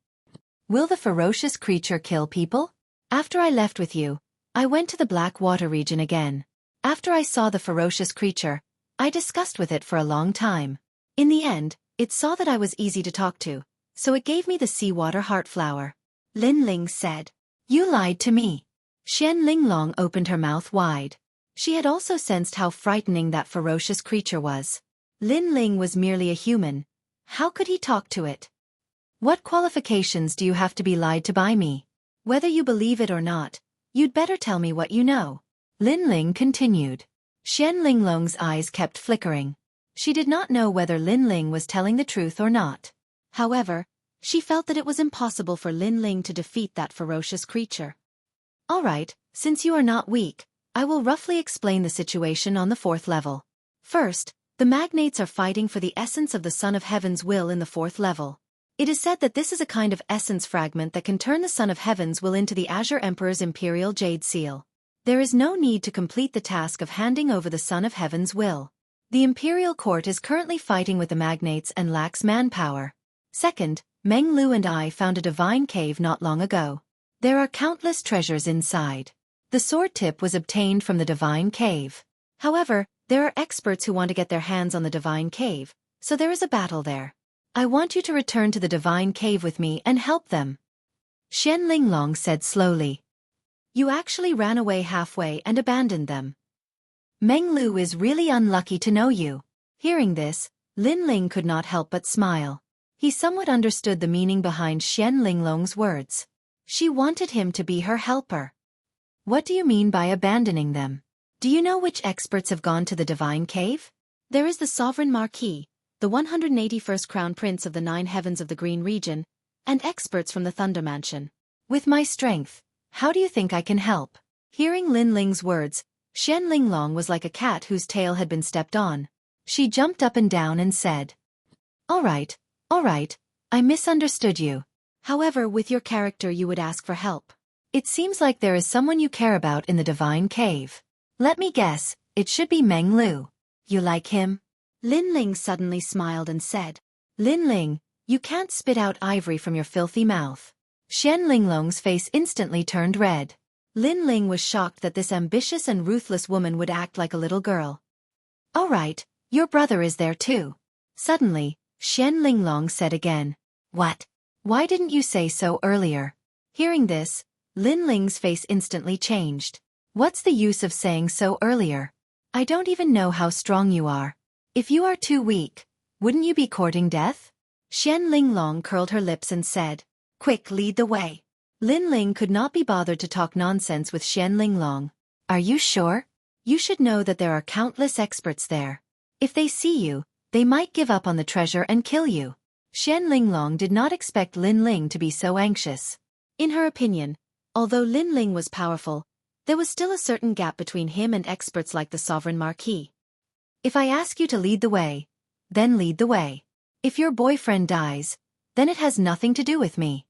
Will the ferocious creature kill people? After I left with you, I went to the Black Water region again. After I saw the ferocious creature, I discussed with it for a long time. In the end, it saw that I was easy to talk to, so it gave me the Seawater Heart Flower. Lin Ling said, You lied to me. Xian Linglong opened her mouth wide. She had also sensed how frightening that ferocious creature was. Lin Ling was merely a human. How could he talk to it? What qualifications do you have to be lied to by me? Whether you believe it or not, you'd better tell me what you know. Lin Ling continued. Xian Linglong's eyes kept flickering. She did not know whether Lin Ling was telling the truth or not. However, she felt that it was impossible for Lin Ling to defeat that ferocious creature. All right, since you are not weak, I will roughly explain the situation on the 4th level. First, the magnates are fighting for the essence of the Son of Heaven's will in the 4th level. It is said that this is a kind of essence fragment that can turn the Son of Heaven's will into the Azure Emperor's imperial jade seal. There is no need to complete the task of handing over the Son of Heaven's will. The imperial court is currently fighting with the magnates and lacks manpower. Second, Meng Lu and I found a divine cave not long ago. There are countless treasures inside. The sword tip was obtained from the divine cave. However, there are experts who want to get their hands on the divine cave, so there is a battle there. I want you to return to the divine cave with me and help them. Xian Linglong said slowly. You actually ran away halfway and abandoned them. Meng Lu is really unlucky to know you. Hearing this, Lin Ling could not help but smile. He somewhat understood the meaning behind Xian Linglong's words. She wanted him to be her helper. What do you mean by abandoning them? Do you know which experts have gone to the divine cave? There is the Sovereign Marquis, the 181st Crown Prince of the 9 Heavens of the Green Region, and experts from the Thunder Mansion. With my strength, how do you think I can help? Hearing Lin Ling's words, Xian Linglong was like a cat whose tail had been stepped on. She jumped up and down and said, all right, I misunderstood you. However, with your character you would ask for help. It seems like there is someone you care about in the divine cave. Let me guess, it should be Meng Lu. You like him? Lin Ling suddenly smiled and said, Lin Ling, you can't spit out ivory from your filthy mouth. Xian Linglong's face instantly turned red. Lin Ling was shocked that this ambitious and ruthless woman would act like a little girl. All right, your brother is there too. Suddenly, Xian Linglong said again, what? Why didn't you say so earlier? Hearing this, Lin Ling's face instantly changed. What's the use of saying so earlier? I don't even know how strong you are. If you are too weak, wouldn't you be courting death? Xian Linglong curled her lips and said, quick, lead the way. Lin Ling could not be bothered to talk nonsense with Xian Linglong. Are you sure? You should know that there are countless experts there. If they see you, they might give up on the treasure and kill you. Xian Linglong did not expect Lin Ling to be so anxious. In her opinion, although Lin Ling was powerful, there was still a certain gap between him and experts like the Sovereign Marquis. If I ask you to lead the way, then lead the way. If your boyfriend dies, then it has nothing to do with me.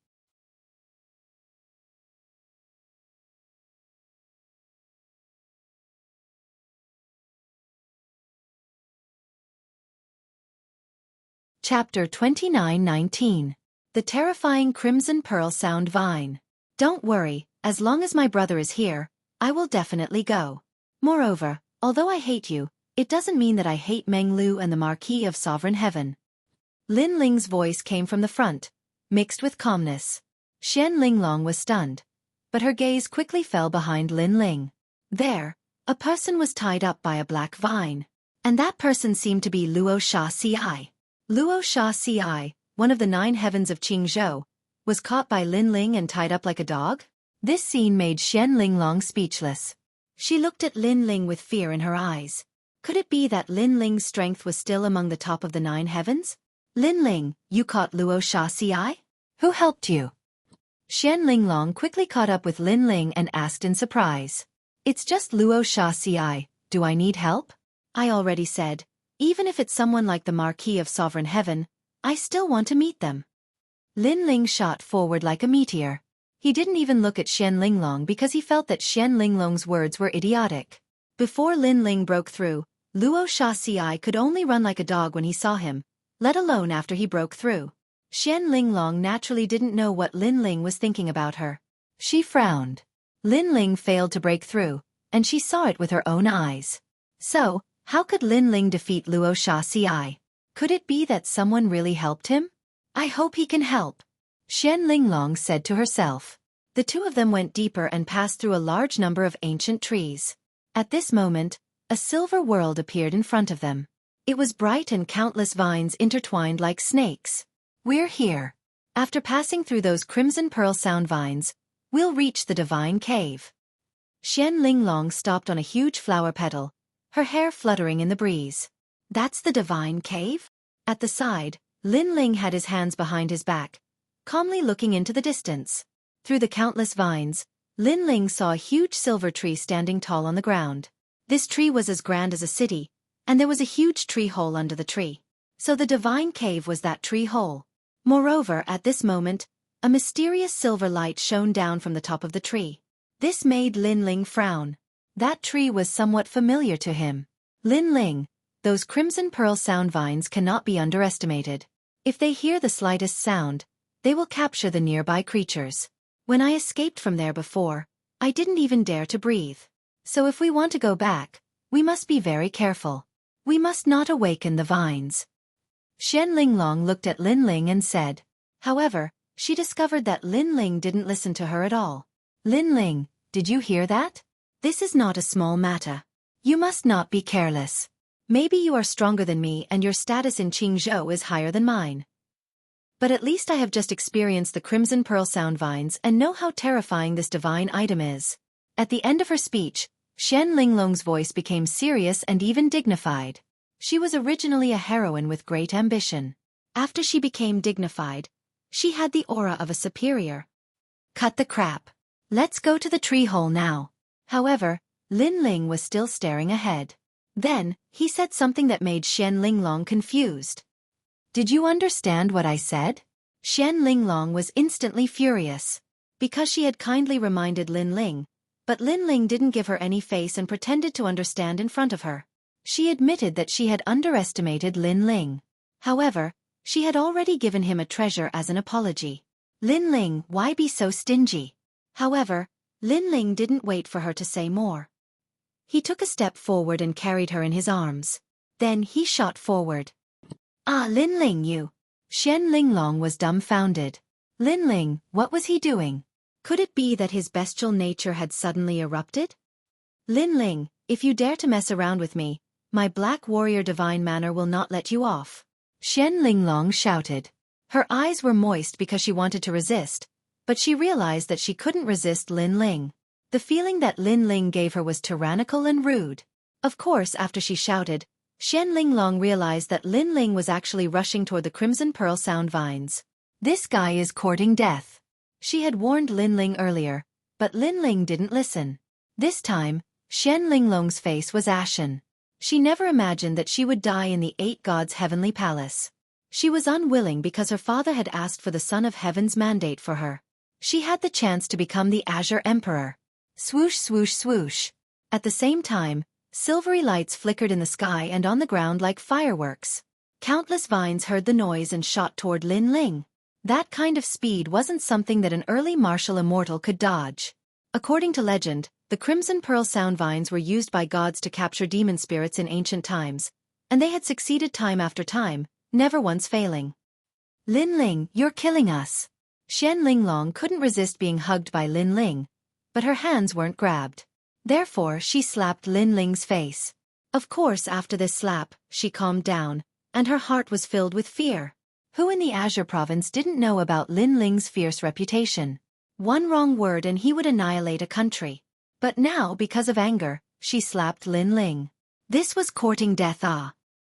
Chapter 29:19. The Terrifying Crimson Pearl Sound Vine. Don't worry, as long as my brother is here, I will definitely go. Moreover, although I hate you, it doesn't mean that I hate Meng Lu and the Marquis of Sovereign Heaven. Lin Ling's voice came from the front, mixed with calmness. Xian Linglong was stunned, but her gaze quickly fell behind Lin Ling. There, a person was tied up by a black vine, and that person seemed to be Luo Sha-ci. Luo Sha-ci, one of the 9 heavens of Qingzhou, was caught by Lin Ling and tied up like a dog? This scene made Xian Linglong speechless. She looked at Lin Ling with fear in her eyes. Could it be that Lin Ling's strength was still among the top of the 9 heavens? Lin Ling, you caught Luo Sha-ci? Who helped you? Xian Linglong quickly caught up with Lin Ling and asked in surprise. It's just Luo Sha-ci, do I need help? I already said, even if it's someone like the Marquis of Sovereign Heaven, I still want to meet them. Lin Ling shot forward like a meteor. He didn't even look at Xian Linglong because he felt that Xian Linglong's words were idiotic. Before Lin Ling broke through, Luo Sha-ci could only run like a dog when he saw him, let alone after he broke through. Xian Linglong naturally didn't know what Lin Ling was thinking about her. She frowned. Lin Ling failed to break through, and she saw it with her own eyes. So, how could Lin Ling defeat Luo Sha-ci? Could it be that someone really helped him? I hope he can help, Xian Linglong said to herself. The two of them went deeper and passed through a large number of ancient trees. At this moment, a silver world appeared in front of them. It was bright and countless vines intertwined like snakes. We're here. After passing through those crimson pearl sound vines, we'll reach the divine cave. Xian Linglong stopped on a huge flower petal, her hair fluttering in the breeze. That's the divine cave? At the side, Lin Ling had his hands behind his back, calmly looking into the distance. Through the countless vines, Lin Ling saw a huge silver tree standing tall on the ground. This tree was as grand as a city, and there was a huge tree hole under the tree. So the divine cave was that tree hole. Moreover, at this moment, a mysterious silver light shone down from the top of the tree. This made Lin Ling frown. That tree was somewhat familiar to him. Lin Ling, those crimson pearl sound vines cannot be underestimated. If they hear the slightest sound, they will capture the nearby creatures. When I escaped from there before, I didn't even dare to breathe. So if we want to go back, we must be very careful. We must not awaken the vines. Xian Linglong looked at Lin Ling and said. However, she discovered that Lin Ling didn't listen to her at all. Lin Ling, did you hear that? This is not a small matter. You must not be careless. Maybe you are stronger than me and your status in Qingzhou is higher than mine. But at least I have just experienced the crimson pearl sound vines and know how terrifying this divine item is. At the end of her speech, Xian Linglong's voice became serious and even dignified. She was originally a heroine with great ambition. After she became dignified, she had the aura of a superior. Cut the crap. Let's go to the tree hole now. However, Lin Ling was still staring ahead. Then, he said something that made Xian Linglong confused. Did you understand what I said? Xian Linglong was instantly furious. Because she had kindly reminded Lin Ling, but Lin Ling didn't give her any face and pretended to understand in front of her. She admitted that she had underestimated Lin Ling. However, she had already given him a treasure as an apology. Lin Ling, why be so stingy? However, Lin Ling didn't wait for her to say more. He took a step forward and carried her in his arms. Then he shot forward. Ah, Lin Ling, you! Xian Linglong was dumbfounded. Lin Ling, what was he doing? Could it be that his bestial nature had suddenly erupted? Lin Ling, if you dare to mess around with me, my black warrior divine manner will not let you off. Xian Linglong shouted. Her eyes were moist because she wanted to resist, but she realized that she couldn't resist Lin Ling. The feeling that Lin Ling gave her was tyrannical and rude. Of course, after she shouted, Xian Linglong realized that Lin Ling was actually rushing toward the crimson pearl sound vines. This guy is courting death. She had warned Lin Ling earlier, but Lin Ling didn't listen. This time, Xian Linglong's face was ashen. She never imagined that she would die in the Eight Gods' heavenly palace. She was unwilling because her father had asked for the Son of Heaven's mandate for her. She had the chance to become the Azure Emperor. Swoosh, swoosh, swoosh. At the same time, silvery lights flickered in the sky and on the ground like fireworks. Countless vines heard the noise and shot toward Lin Ling. That kind of speed wasn't something that an early martial immortal could dodge. According to legend, the crimson pearl sound vines were used by gods to capture demon spirits in ancient times, and they had succeeded time after time, never once failing. Lin Ling, you're killing us. Xian Linglong couldn't resist being hugged by Lin Ling, but her hands weren't grabbed. Therefore, she slapped Lin Ling's face. Of course, after this slap, she calmed down, and her heart was filled with fear. Who in the Azure province didn't know about Lin Ling's fierce reputation? One wrong word and he would annihilate a country. But now, because of anger, she slapped Lin Ling. This was courting death.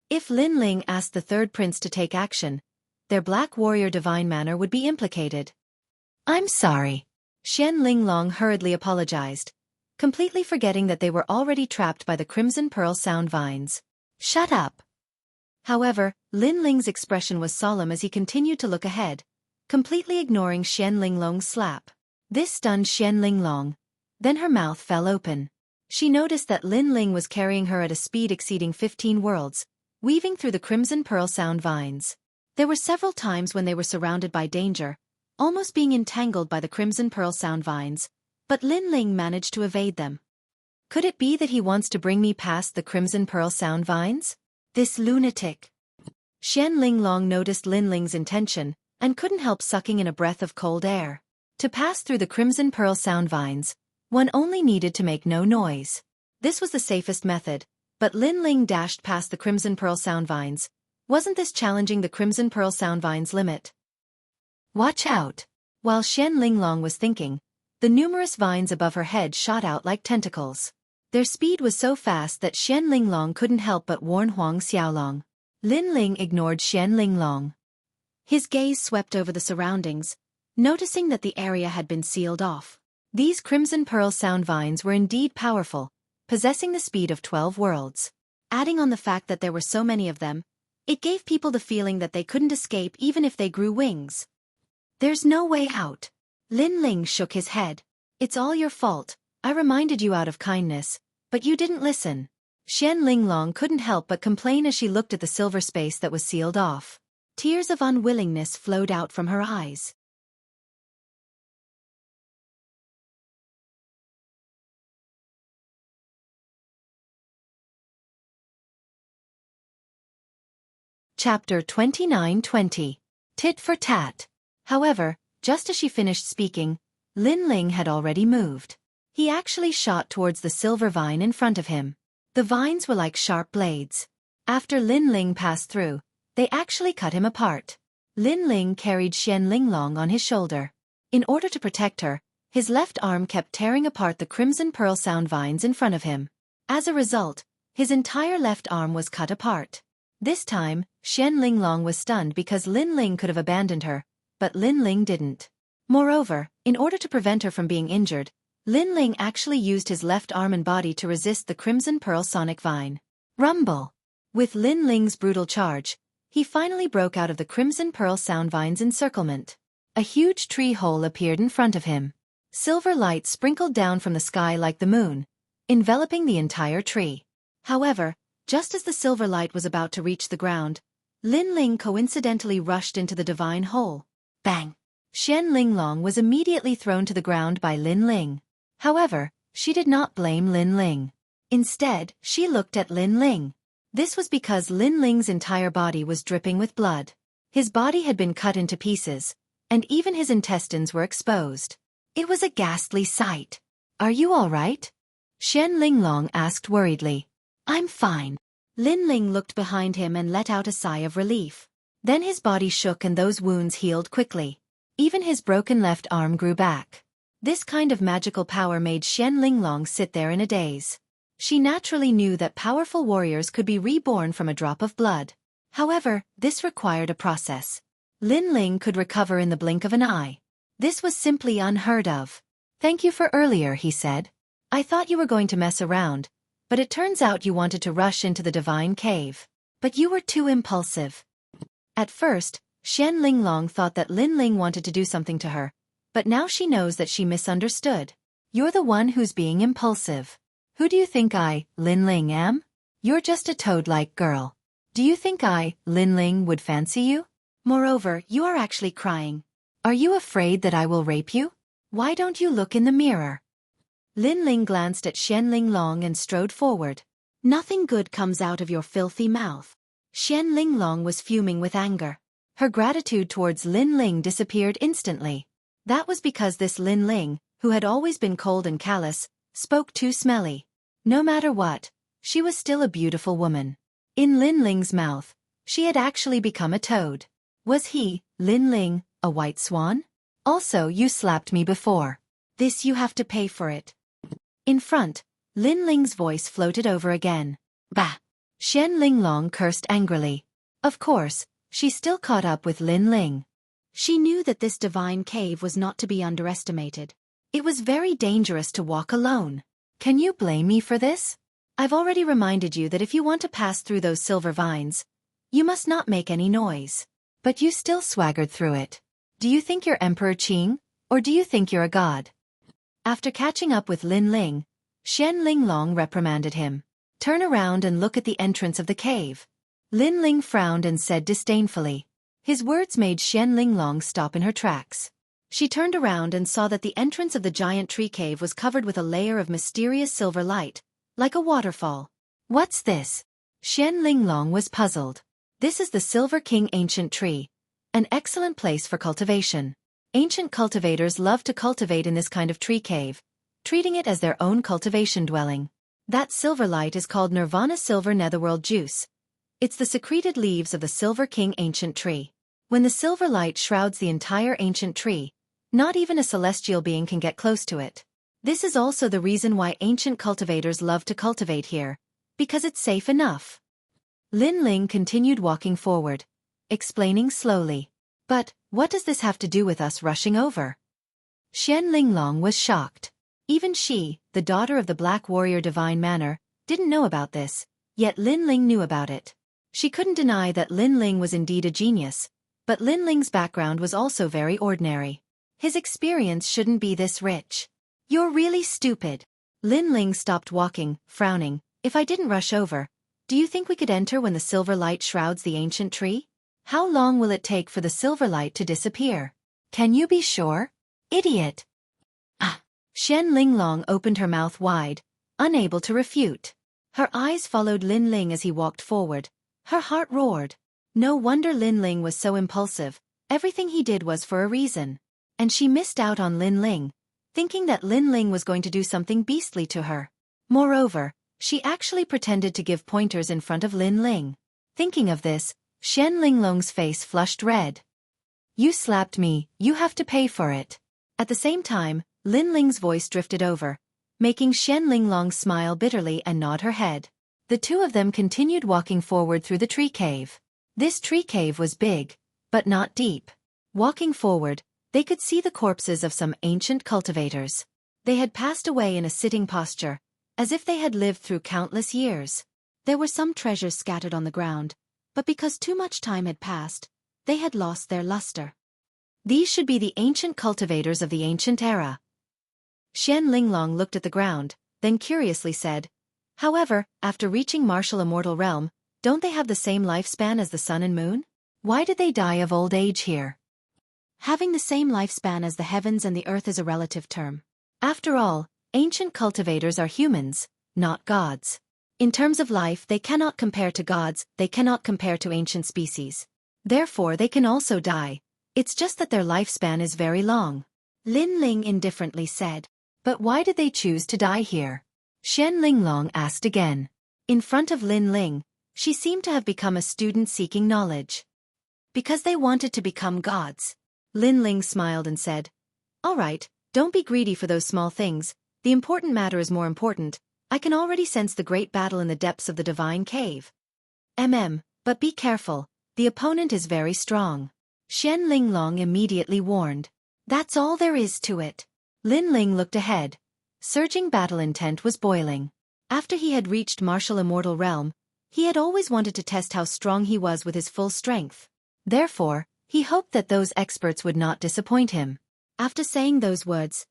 If Lin Ling asked the third prince to take action, their black warrior divine manner would be implicated. I'm sorry. Xian Linglong hurriedly apologized, completely forgetting that they were already trapped by the crimson pearl sound vines. Shut up. However, Lin Ling's expression was solemn as he continued to look ahead, completely ignoring Xian Linglong's slap. This stunned Xian Linglong. Then her mouth fell open. She noticed that Lin Ling was carrying her at a speed exceeding 15 worlds, weaving through the crimson pearl sound vines. There were several times when they were surrounded by danger, almost being entangled by the crimson pearl sound vines, but Lin Ling managed to evade them. Could it be that he wants to bring me past the crimson pearl sound vines? This lunatic. Xian Linglong noticed Lin Ling's intention, and couldn't help sucking in a breath of cold air. To pass through the crimson pearl sound vines, one only needed to make no noise. This was the safest method, but Lin Ling dashed past the crimson pearl sound vines. Wasn't this challenging the crimson pearl sound vines' limit? Watch out! While Xian Linglong was thinking, the numerous vines above her head shot out like tentacles. Their speed was so fast that Xian Linglong couldn't help but warn Huang Xiaolong. Lin Ling ignored Xian Linglong. His gaze swept over the surroundings, noticing that the area had been sealed off. These crimson pearl sound vines were indeed powerful, possessing the speed of 12 worlds. Adding on the fact that there were so many of them, It gave people the feeling that they couldn't escape even if they grew wings. There's no way out. Lin Ling shook his head. It's all your fault. I reminded you out of kindness, but you didn't listen. Xian Linglong couldn't help but complain as she looked at the silver space that was sealed off. Tears of unwillingness flowed out from her eyes. Chapter 29-20. Tit for tat. However, just as she finished speaking, Lin Ling had already moved. He actually shot towards the silver vine in front of him. The vines were like sharp blades. After Lin Ling passed through, they actually cut him apart. Lin Ling carried Xian Linglong on his shoulder. In order to protect her, his left arm kept tearing apart the crimson pearl sound vines in front of him. As a result, his entire left arm was cut apart. This time, Xian Linglong was stunned because Lin Ling could have abandoned her, but Lin Ling didn't. Moreover, in order to prevent her from being injured, Lin Ling actually used his left arm and body to resist the crimson pearl sonic vine. Rumble! With Lin Ling's brutal charge, he finally broke out of the crimson pearl sound vine's encirclement. A huge tree hole appeared in front of him. Silver light sprinkled down from the sky like the moon, enveloping the entire tree. However, just as the silver light was about to reach the ground, Lin Ling coincidentally rushed into the divine hole. Bang! Xian Linglong was immediately thrown to the ground by Lin Ling. However, she did not blame Lin Ling. Instead, she looked at Lin Ling. This was because Lin Ling's entire body was dripping with blood. His body had been cut into pieces, and even his intestines were exposed. It was a ghastly sight. Are you all right? Xian Linglong asked worriedly. I'm fine. Lin Ling looked behind him and let out a sigh of relief. Then his body shook and those wounds healed quickly. Even his broken left arm grew back. This kind of magical power made Xian Linglong sit there in a daze. She naturally knew that powerful warriors could be reborn from a drop of blood. However, this required a process. Lin Ling could recover in the blink of an eye. This was simply unheard of. Thank you for earlier, he said. I thought you were going to mess around, but it turns out you wanted to rush into the divine cave. But you were too impulsive. At first, Xian Linglong thought that Lin Ling wanted to do something to her, but now she knows that she misunderstood. You're the one who's being impulsive. Who do you think I, Lin Ling, am? You're just a toad-like girl. Do you think I, Lin Ling, would fancy you? Moreover, you are actually crying. Are you afraid that I will rape you? Why don't you look in the mirror? Lin Ling glanced at Xian Linglong and strode forward. Nothing good comes out of your filthy mouth. Xian Linglong was fuming with anger. Her gratitude towards Lin Ling disappeared instantly. That was because this Lin Ling, who had always been cold and callous, spoke too smelly. No matter what, she was still a beautiful woman. In Lin Ling's mouth, she had actually become a toad. Was he, Lin Ling, a white swan? Also, you slapped me before. This you have to pay for it. In front, Lin Ling's voice floated over again. Bah! Xian Linglong cursed angrily. Of course, she still caught up with Lin Ling. She knew that this divine cave was not to be underestimated. It was very dangerous to walk alone. Can you blame me for this? I've already reminded you that if you want to pass through those silver vines, you must not make any noise. But you still swaggered through it. Do you think you're Emperor Qing, or do you think you're a god? After catching up with Lin Ling, Xian Linglong reprimanded him. Turn around and look at the entrance of the cave. Lin Ling frowned and said disdainfully. His words made Xian Linglong stop in her tracks. She turned around and saw that the entrance of the giant tree cave was covered with a layer of mysterious silver light, like a waterfall. What's this? Xian Linglong was puzzled. This is the Silver King ancient tree, an excellent place for cultivation. Ancient cultivators love to cultivate in this kind of tree cave, treating it as their own cultivation dwelling. That silver light is called Nirvana Silver Netherworld Juice. It's the secreted leaves of the Silver King ancient tree. When the silver light shrouds the entire ancient tree, not even a celestial being can get close to it. This is also the reason why ancient cultivators love to cultivate here, because it's safe enough. Lin Ling continued walking forward, explaining slowly. But, what does this have to do with us rushing over? Xian Linglong was shocked. Even she, the daughter of the Black Warrior Divine Manor, didn't know about this, yet Lin Ling knew about it. She couldn't deny that Lin Ling was indeed a genius, but Lin Ling's background was also very ordinary. His experience shouldn't be this rich. You're really stupid. Lin Ling stopped walking, frowning. If I didn't rush over, do you think we could enter when the silver light shrouds the ancient tree? How long will it take for the silver light to disappear? Can you be sure? Idiot. Ah! Xian Linglong opened her mouth wide, unable to refute. Her eyes followed Lin Ling as he walked forward. Her heart roared. No wonder Lin Ling was so impulsive. Everything he did was for a reason. And she missed out on Lin Ling, thinking that Lin Ling was going to do something beastly to her. Moreover, she actually pretended to give pointers in front of Lin Ling. Thinking of this, Xian Linglong's face flushed red. You slapped me, you have to pay for it. At the same time, Lin Ling's voice drifted over, making Xian Linglong smile bitterly and nod her head. The two of them continued walking forward through the tree cave. This tree cave was big, but not deep. Walking forward, they could see the corpses of some ancient cultivators. They had passed away in a sitting posture, as if they had lived through countless years. There were some treasures scattered on the ground, but because too much time had passed, they had lost their luster. These should be the ancient cultivators of the ancient era. Xian Linglong looked at the ground, then curiously said, however, after reaching martial immortal realm, don't they have the same lifespan as the sun and moon? Why did they die of old age here? Having the same lifespan as the heavens and the earth is a relative term. After all, ancient cultivators are humans, not gods. In terms of life, they cannot compare to gods, they cannot compare to ancient species. Therefore, they can also die. It's just that their lifespan is very long. Lin Ling indifferently said. But why did they choose to die here? Xian Linglong asked again. In front of Lin Ling, she seemed to have become a student seeking knowledge. Because they wanted to become gods. Lin Ling smiled and said, all right, don't be greedy for those small things, the important matter is more important. I can already sense the great battle in the depths of the divine cave. But be careful, the opponent is very strong. Xian Linglong immediately warned. That's all there is to it. Lin Ling looked ahead. Surging battle intent was boiling. After he had reached martial immortal realm, he had always wanted to test how strong he was with his full strength. Therefore, he hoped that those experts would not disappoint him. After saying those words,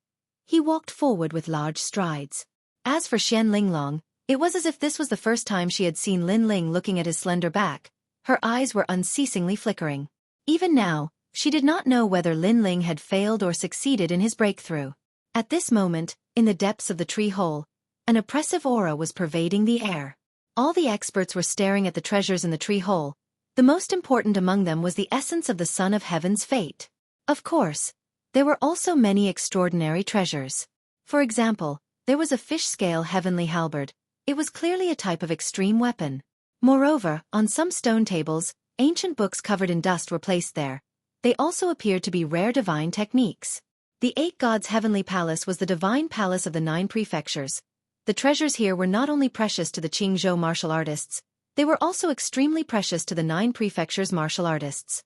he walked forward with large strides. As for Xian Linglong, it was as if this was the first time she had seen Lin Ling looking at his slender back. Her eyes were unceasingly flickering. Even now, she did not know whether Lin Ling had failed or succeeded in his breakthrough. At this moment, in the depths of the tree hole, an oppressive aura was pervading the air. All the experts were staring at the treasures in the tree hole. The most important among them was the essence of the Son of Heaven's fate. Of course, there were also many extraordinary treasures. For example, there was a fish-scale heavenly halberd. It was clearly a type of extreme weapon. Moreover, on some stone tables, ancient books covered in dust were placed there. They also appeared to be rare divine techniques. The 8 gods' heavenly palace was the divine palace of the 9 prefectures. The treasures here were not only precious to the Qingzhou martial artists, they were also extremely precious to the 9 prefectures' martial artists.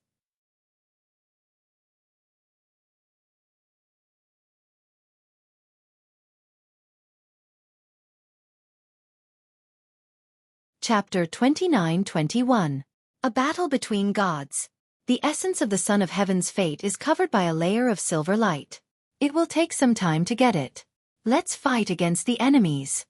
Chapter 29-21. A battle between gods. The essence of the Son of Heaven's fate is covered by a layer of silver light. It will take some time to get it. Let's fight against the enemies.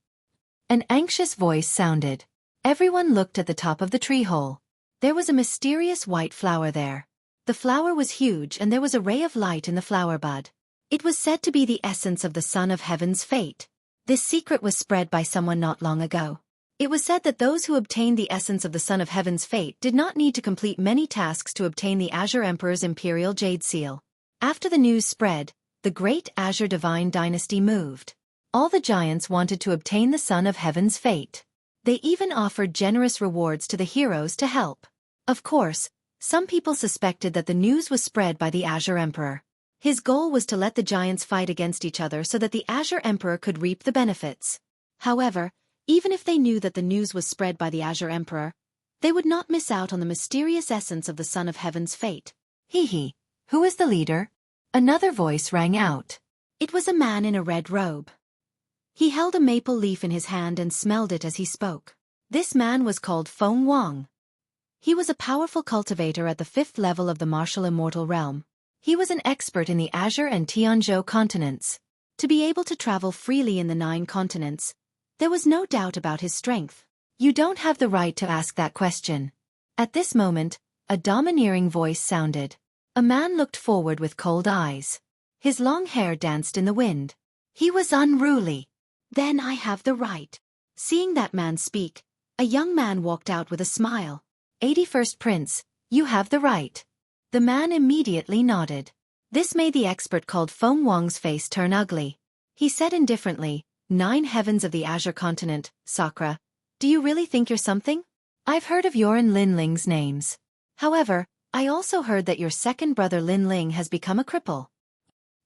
An anxious voice sounded. Everyone looked at the top of the tree hole. There was a mysterious white flower there. The flower was huge and there was a ray of light in the flower bud. It was said to be the essence of the Son of Heaven's fate. This secret was spread by someone not long ago. It was said that those who obtained the essence of the Son of Heaven's fate did not need to complete many tasks to obtain the Azure Emperor's imperial jade seal. After the news spread, the great Azure Divine Dynasty moved. All the giants wanted to obtain the Son of Heaven's fate. They even offered generous rewards to the heroes to help. Of course, some people suspected that the news was spread by the Azure Emperor. His goal was to let the giants fight against each other so that the Azure Emperor could reap the benefits. However, even if they knew that the news was spread by the Azure Emperor, they would not miss out on the mysterious essence of the Son of Heaven's fate. Hee, who is the leader? Another voice rang out. It was a man in a red robe. He held a maple leaf in his hand and smelled it as he spoke. This man was called Feng Wang. He was a powerful cultivator at the 5th level of the martial immortal realm. He was an expert in the Azure and Tianzhou continents. To be able to travel freely in the 9 continents, there was no doubt about his strength. You don't have the right to ask that question. At this moment, a domineering voice sounded. A man looked forward with cold eyes. His long hair danced in the wind. He was unruly. Then I have the right. Seeing that man speak, a young man walked out with a smile. 81st Prince, you have the right. The man immediately nodded. This made the expert called Feng Wang's face turn ugly. He said indifferently, 9 heavens of the Azure continent, Sakura. Do you really think you're something? I've heard of your and Lin Ling's names. However, I also heard that your second brother Lin Ling has become a cripple.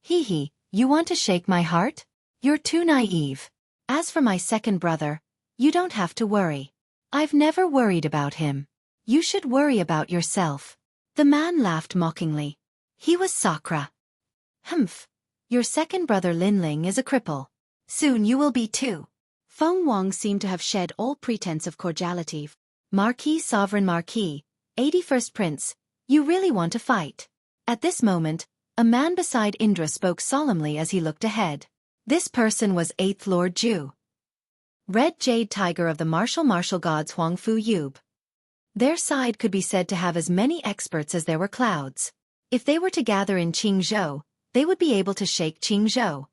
Hee hee, you want to shake my heart? You're too naive. As for my second brother, you don't have to worry. I've never worried about him. You should worry about yourself. The man laughed mockingly. He was Sakura. Humph. Your second brother Lin Ling is a cripple. Soon you will be too. Feng Wang seemed to have shed all pretense of cordiality. Marquis Sovereign Marquis, 81st Prince, you really want to fight. At this moment, a man beside Indra spoke solemnly as he looked ahead. This person was 8th Lord Zhu. Red Jade Tiger of the martial gods Huangfu Yub. Their side could be said to have as many experts as there were clouds. If they were to gather in Qingzhou, they would be able to shake Qingzhou.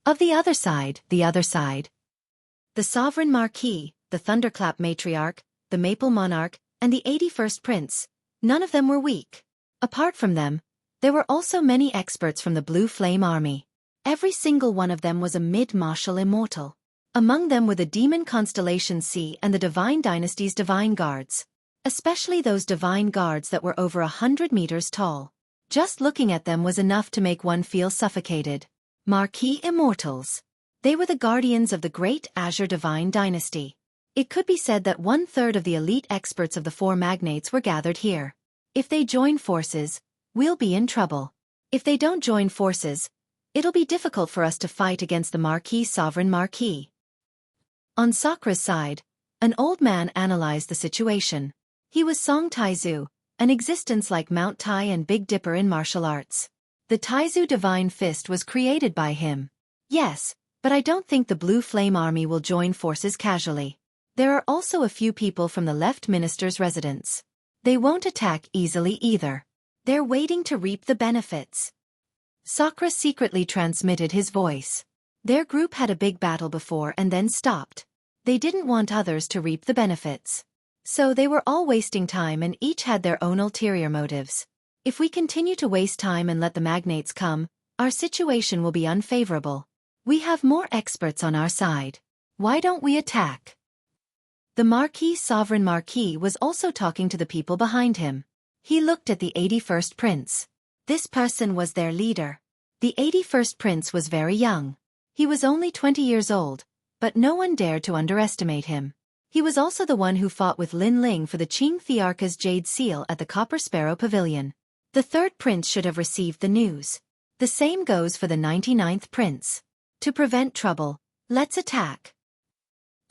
Of the other side, the Sovereign Marquis, the Thunderclap Matriarch, the Maple Monarch, and the 81st Prince, none of them were weak. Apart from them, there were also many experts from the Blue Flame Army. Every single one of them was a mid-martial immortal. Among them were the Demon Constellation C and the Divine Dynasty's Divine Guards. Especially those Divine Guards that were over 100 meters tall. Just looking at them was enough to make one feel suffocated. Marquis Immortals. They were the guardians of the great Azure Divine Dynasty. It could be said that 1/3 of the elite experts of the 4 magnates were gathered here. If they join forces, we'll be in trouble. If they don't join forces, it'll be difficult for us to fight against the Marquis Sovereign Marquis. On Sakura's side, an old man analyzed the situation. He was Song Taizu, an existence like Mount Tai and Big Dipper in martial arts. The Taizu Divine Fist was created by him. Yes, but I don't think the Blue Flame Army will join forces casually. There are also a few people from the left minister's residence. They won't attack easily either. They're waiting to reap the benefits. Sakura secretly transmitted his voice. Their group had a big battle before and then stopped. They didn't want others to reap the benefits. So they were all wasting time and each had their own ulterior motives. If we continue to waste time and let the magnates come, our situation will be unfavorable. We have more experts on our side. Why don't we attack? The Marquis Sovereign Marquis was also talking to the people behind him. He looked at the 81st Prince. This person was their leader. The 81st Prince was very young. He was only 20 years old, but no one dared to underestimate him. He was also the one who fought with Lin Ling for the Qing Thearka's Jade Seal at the Copper Sparrow Pavilion. The 3rd Prince should have received the news. The same goes for the 99th Prince. To prevent trouble, let's attack.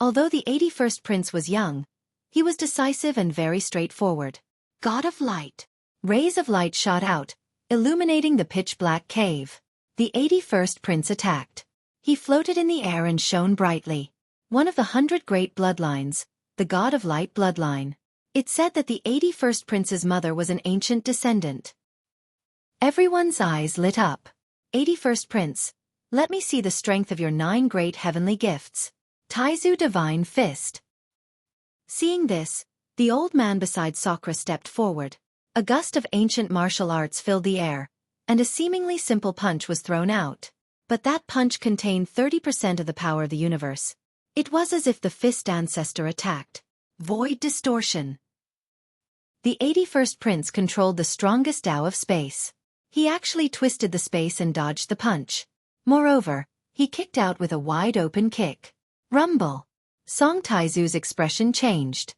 Although the 81st Prince was young, he was decisive and very straightforward. God of Light. Rays of light shot out, illuminating the pitch-black cave. The 81st Prince attacked. He floated in the air and shone brightly. One of the 100 great bloodlines, the God of Light bloodline. It said that the 81st Prince's mother was an ancient descendant. Everyone's eyes lit up. 81st Prince, let me see the strength of your 9 great heavenly gifts. Taizu Divine Fist. Seeing this, the old man beside Sakura stepped forward. A gust of ancient martial arts filled the air, and a seemingly simple punch was thrown out. But that punch contained 30% of the power of the universe. It was as if the fist ancestor attacked. Void distortion. The 81st Prince controlled the strongest Tao of space. He actually twisted the space and dodged the punch. Moreover, he kicked out with a wide-open kick. Rumble. Song Taizu's expression changed.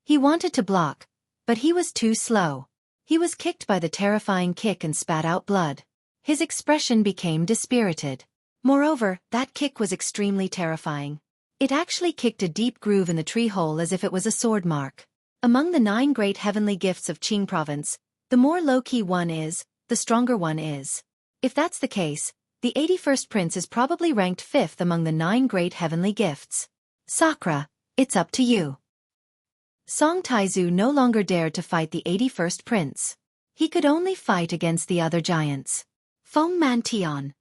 He wanted to block, but he was too slow. He was kicked by the terrifying kick and spat out blood. His expression became dispirited. Moreover, that kick was extremely terrifying. It actually kicked a deep groove in the tree hole as if it was a sword mark. Among the 9 great heavenly gifts of Qing province, the more low-key one is, the stronger one is. If that's the case, the 81st prince is probably ranked 5th among the 9 great heavenly gifts. Sakura, it's up to you. Song Taizu no longer dared to fight the 81st prince. He could only fight against the other giants. Feng Mantian.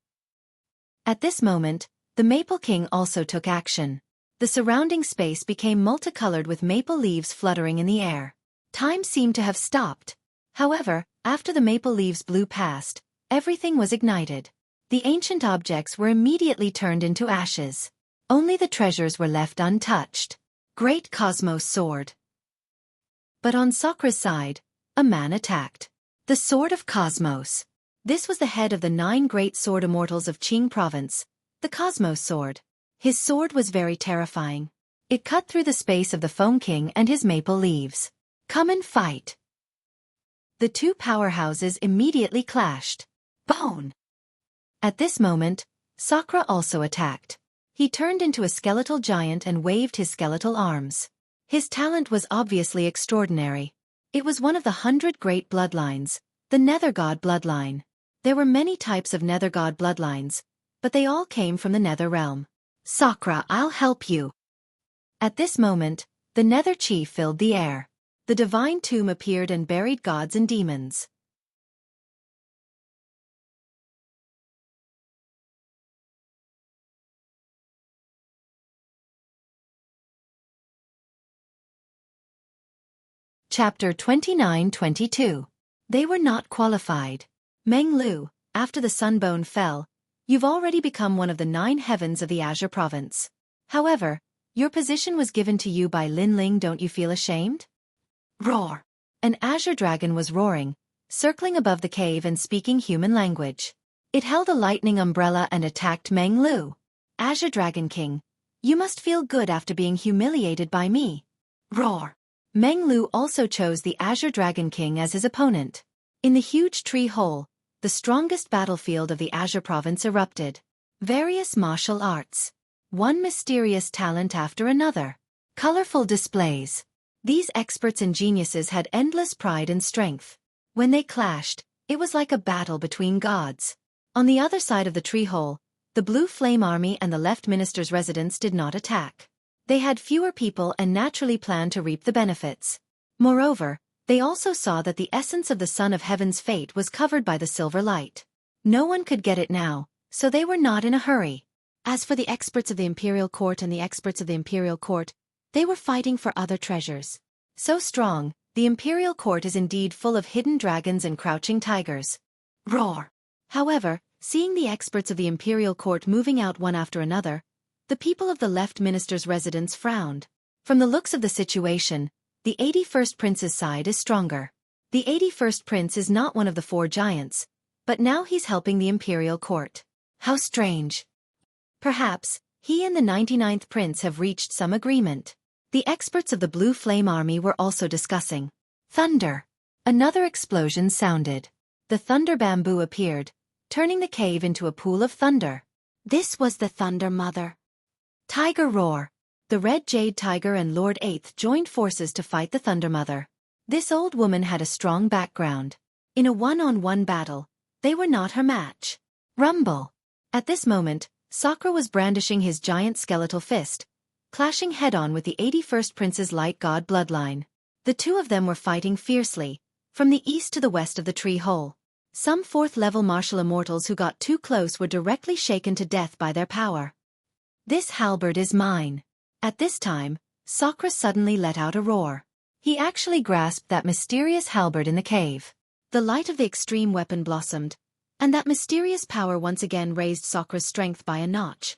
At this moment, the Maple King also took action. The surrounding space became multicolored with maple leaves fluttering in the air. Time seemed to have stopped. However, after the maple leaves blew past, everything was ignited. The ancient objects were immediately turned into ashes. Only the treasures were left untouched. Great Cosmos Sword. But on Sakura's side, a man attacked. The Sword of Cosmos. This was the head of the 9 great sword immortals of Qing province, the Cosmos Sword. His sword was very terrifying. It cut through the space of the Foam King and his maple leaves. Come and fight. The 2 powerhouses immediately clashed. Bone! At this moment, Sakura also attacked. He turned into a skeletal giant and waved his skeletal arms. His talent was obviously extraordinary. It was one of the 100 great bloodlines, the Nether God bloodline. There were many types of Nether God bloodlines, but they all came from the Nether realm. Sakura, I'll help you. At this moment, the Nether Chi filled the air. The divine tomb appeared and buried gods and demons. Chapter 29-22. They were not qualified. Meng Lu, after the Sunbone fell, you've already become one of the 9 heavens of the Azure province. However, your position was given to you by Lin Ling. Don't you feel ashamed? Roar! An azure dragon was roaring, circling above the cave and speaking human language. It held a lightning umbrella and attacked Meng Lu. Azure Dragon King, you must feel good after being humiliated by me. Roar! Meng Lu also chose the Azure Dragon King as his opponent. In the huge tree hole, the strongest battlefield of the Azure province erupted. Various martial arts. One mysterious talent after another. Colorful displays. These experts and geniuses had endless pride and strength. When they clashed, it was like a battle between gods. On the other side of the tree hole, the Blue Flame Army and the Left Minister's residence did not attack. They had fewer people and naturally planned to reap the benefits. Moreover, they also saw that the essence of the Son of Heaven's fate was covered by the silver light. No one could get it now, so they were not in a hurry. As for the experts of the Imperial Court and the experts of the Imperial Court, they were fighting for other treasures. So strong, the Imperial Court is indeed full of hidden dragons and crouching tigers. Roar! However, seeing the experts of the Imperial Court moving out one after another, the people of the Left Minister's residence frowned. From the looks of the situation, the 81st Prince's side is stronger. The 81st Prince is not one of the 4 giants, but now he's helping the Imperial Court. How strange. Perhaps, he and the 99th Prince have reached some agreement. The experts of the Blue Flame Army were also discussing. Thunder. Another explosion sounded. The thunder bamboo appeared, turning the cave into a pool of thunder. This was the Thunder Mother. Tiger Roar. The Red Jade Tiger and Lord Eighth joined forces to fight the Thunder Mother. This old woman had a strong background. In a one-on-one battle, they were not her match. Rumble. At this moment, Sakura was brandishing his giant skeletal fist, clashing head-on with the 81st Prince's light god bloodline. The 2 of them were fighting fiercely, from the east to the west of the tree hole. Some 4th-level martial immortals who got too close were directly shaken to death by their power. This halberd is mine. At this time, Sakura suddenly let out a roar. He actually grasped that mysterious halberd in the cave. The light of the extreme weapon blossomed, and that mysterious power once again raised Sakura's strength by a notch.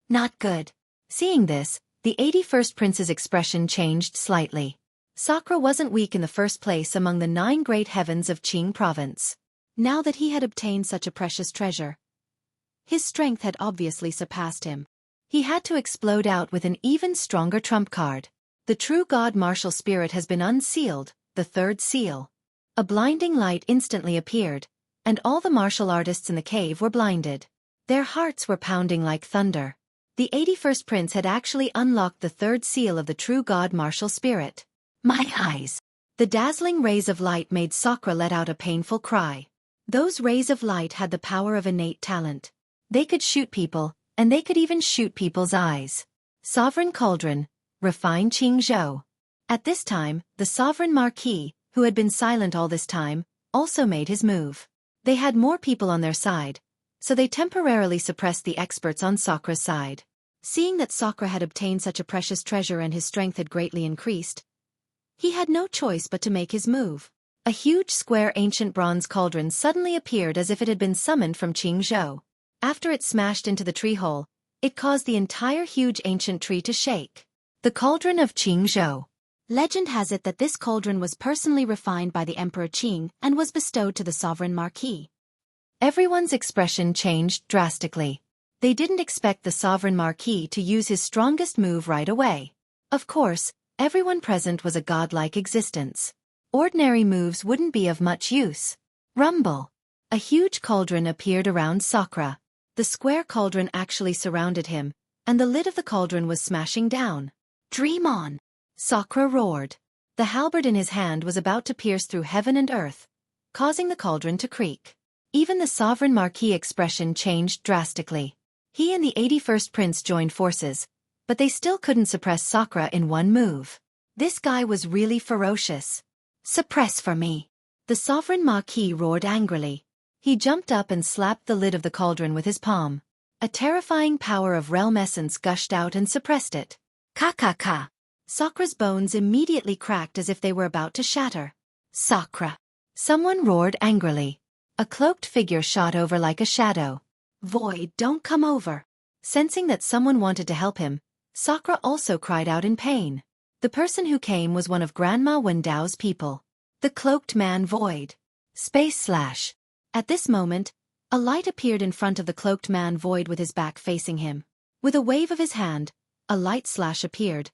Not good. Seeing this, the 81st Prince's expression changed slightly. Sakura wasn't weak in the first place among the 9 great heavens of Qing province. Now that he had obtained such a precious treasure, his strength had obviously surpassed him. He had to explode out with an even stronger trump card. The true god martial spirit has been unsealed, the 3rd seal. A blinding light instantly appeared, and all the martial artists in the cave were blinded. Their hearts were pounding like thunder. The 81st Prince had actually unlocked the 3rd seal of the true god martial spirit. My eyes! The dazzling rays of light made Sakura let out a painful cry. Those rays of light had the power of innate talent. They could shoot people, and they could even shoot people's eyes. Sovereign Cauldron, Refine Qingzhou. At this time, the Sovereign Marquis, who had been silent all this time, also made his move. They had more people on their side, so they temporarily suppressed the experts on Sakura's side. Seeing that Sakura had obtained such a precious treasure and his strength had greatly increased, he had no choice but to make his move. A huge square ancient bronze cauldron suddenly appeared as if it had been summoned from Qingzhou. After it smashed into the tree hole, it caused the entire huge ancient tree to shake. The Cauldron of Qingzhou. Legend has it that this cauldron was personally refined by the Emperor Qing and was bestowed to the Sovereign Marquis. Everyone's expression changed drastically. They didn't expect the Sovereign Marquis to use his strongest move right away. Of course, everyone present was a godlike existence. Ordinary moves wouldn't be of much use. Rumble. A huge cauldron appeared around Sakura. The square cauldron actually surrounded him, and the lid of the cauldron was smashing down. Dream on! Sakura roared. The halberd in his hand was about to pierce through heaven and earth, causing the cauldron to creak. Even the Sovereign Marquis expression changed drastically. He and the 81st Prince joined forces, but they still couldn't suppress Sakura in one move. This guy was really ferocious. Suppress for me! The Sovereign Marquis roared angrily. He jumped up and slapped the lid of the cauldron with his palm. A terrifying power of realm essence gushed out and suppressed it. Ka. Sakura's bones immediately cracked as if they were about to shatter. Sakura! Someone roared angrily. A cloaked figure shot over like a shadow. Void, don't come over. Sensing that someone wanted to help him, Sakura also cried out in pain. The person who came was one of Grandma Wendao's people. The cloaked man Void. Space slash. At this moment, a light appeared in front of the cloaked man Void with his back facing him. With a wave of his hand, a light slash appeared,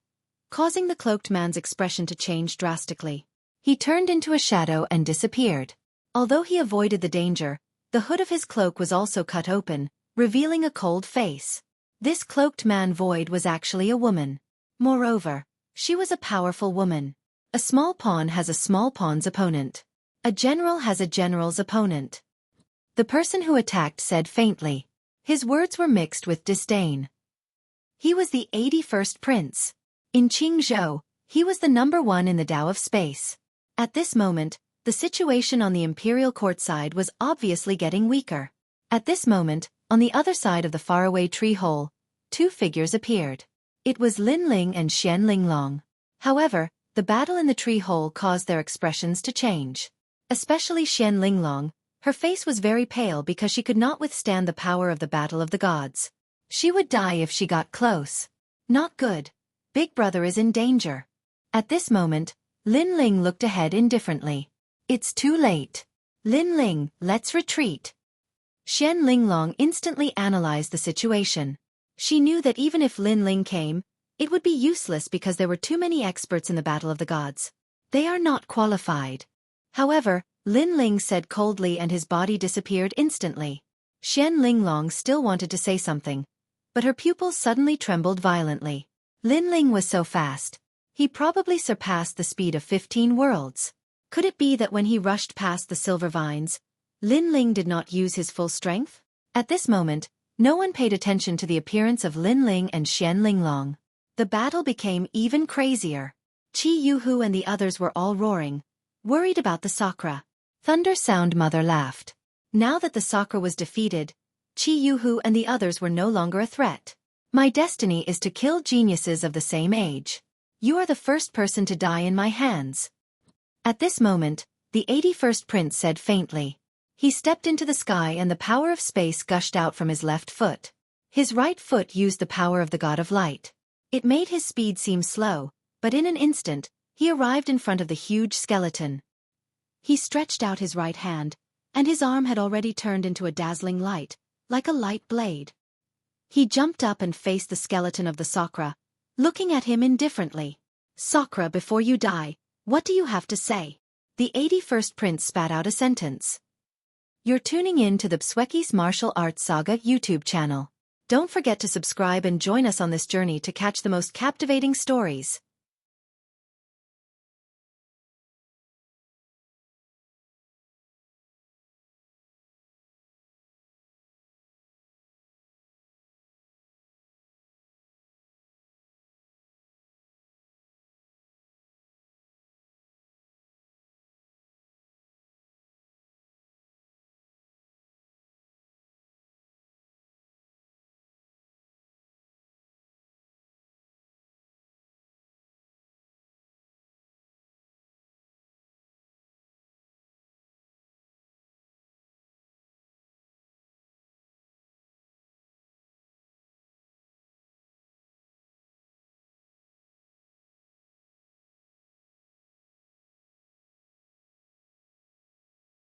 causing the cloaked man's expression to change drastically. He turned into a shadow and disappeared. Although he avoided the danger, the hood of his cloak was also cut open, revealing a cold face. This cloaked man Void was actually a woman. Moreover, she was a powerful woman. A small pawn has a small pawn's opponent. A general has a general's opponent. The person who attacked said faintly. His words were mixed with disdain. He was the 81st Prince. In Qingzhou, he was the #1 in the Tao of Space. At this moment, the situation on the Imperial Court side was obviously getting weaker. At this moment, on the other side of the faraway tree hole, two figures appeared. It was Lin Ling and Xian Linglong. However, the battle in the tree hole caused their expressions to change. Especially Xian Linglong, her face was very pale because she could not withstand the power of the battle of the gods. She would die if she got close. Not good. Big brother is in danger. At this moment, Lin Ling looked ahead indifferently. It's too late. Lin Ling, let's retreat. Xian Linglong instantly analyzed the situation. She knew that even if Lin Ling came, it would be useless because there were too many experts in the battle of the gods. They are not qualified. However, Lin Ling said coldly and his body disappeared instantly. Xian Linglong still wanted to say something, but her pupils suddenly trembled violently. Lin Ling was so fast. He probably surpassed the speed of 15 worlds. Could it be that when he rushed past the silver vines, Lin Ling did not use his full strength? At this moment, no one paid attention to the appearance of Lin Ling and Xian Linglong. The battle became even crazier. Qi Yuhu and the others were all roaring, worried about the Sakura. Thunder Sound Mother laughed. Now that the Sakura was defeated, Qi Yuhu and the others were no longer a threat. My destiny is to kill geniuses of the same age. You are the first person to die in my hands. At this moment, the 81st Prince said faintly. He stepped into the sky and the power of space gushed out from his left foot. His right foot used the power of the God of Light. It made his speed seem slow, but in an instant, he arrived in front of the huge skeleton. He stretched out his right hand, and his arm had already turned into a dazzling light, like a light blade. He jumped up and faced the skeleton of the Sakura, looking at him indifferently. Sakura, before you die, what do you have to say? The 81st Prince spat out a sentence. You're tuning in to the Xueqi's Martial Arts Saga YouTube channel. Don't forget to subscribe and join us on this journey to catch the most captivating stories.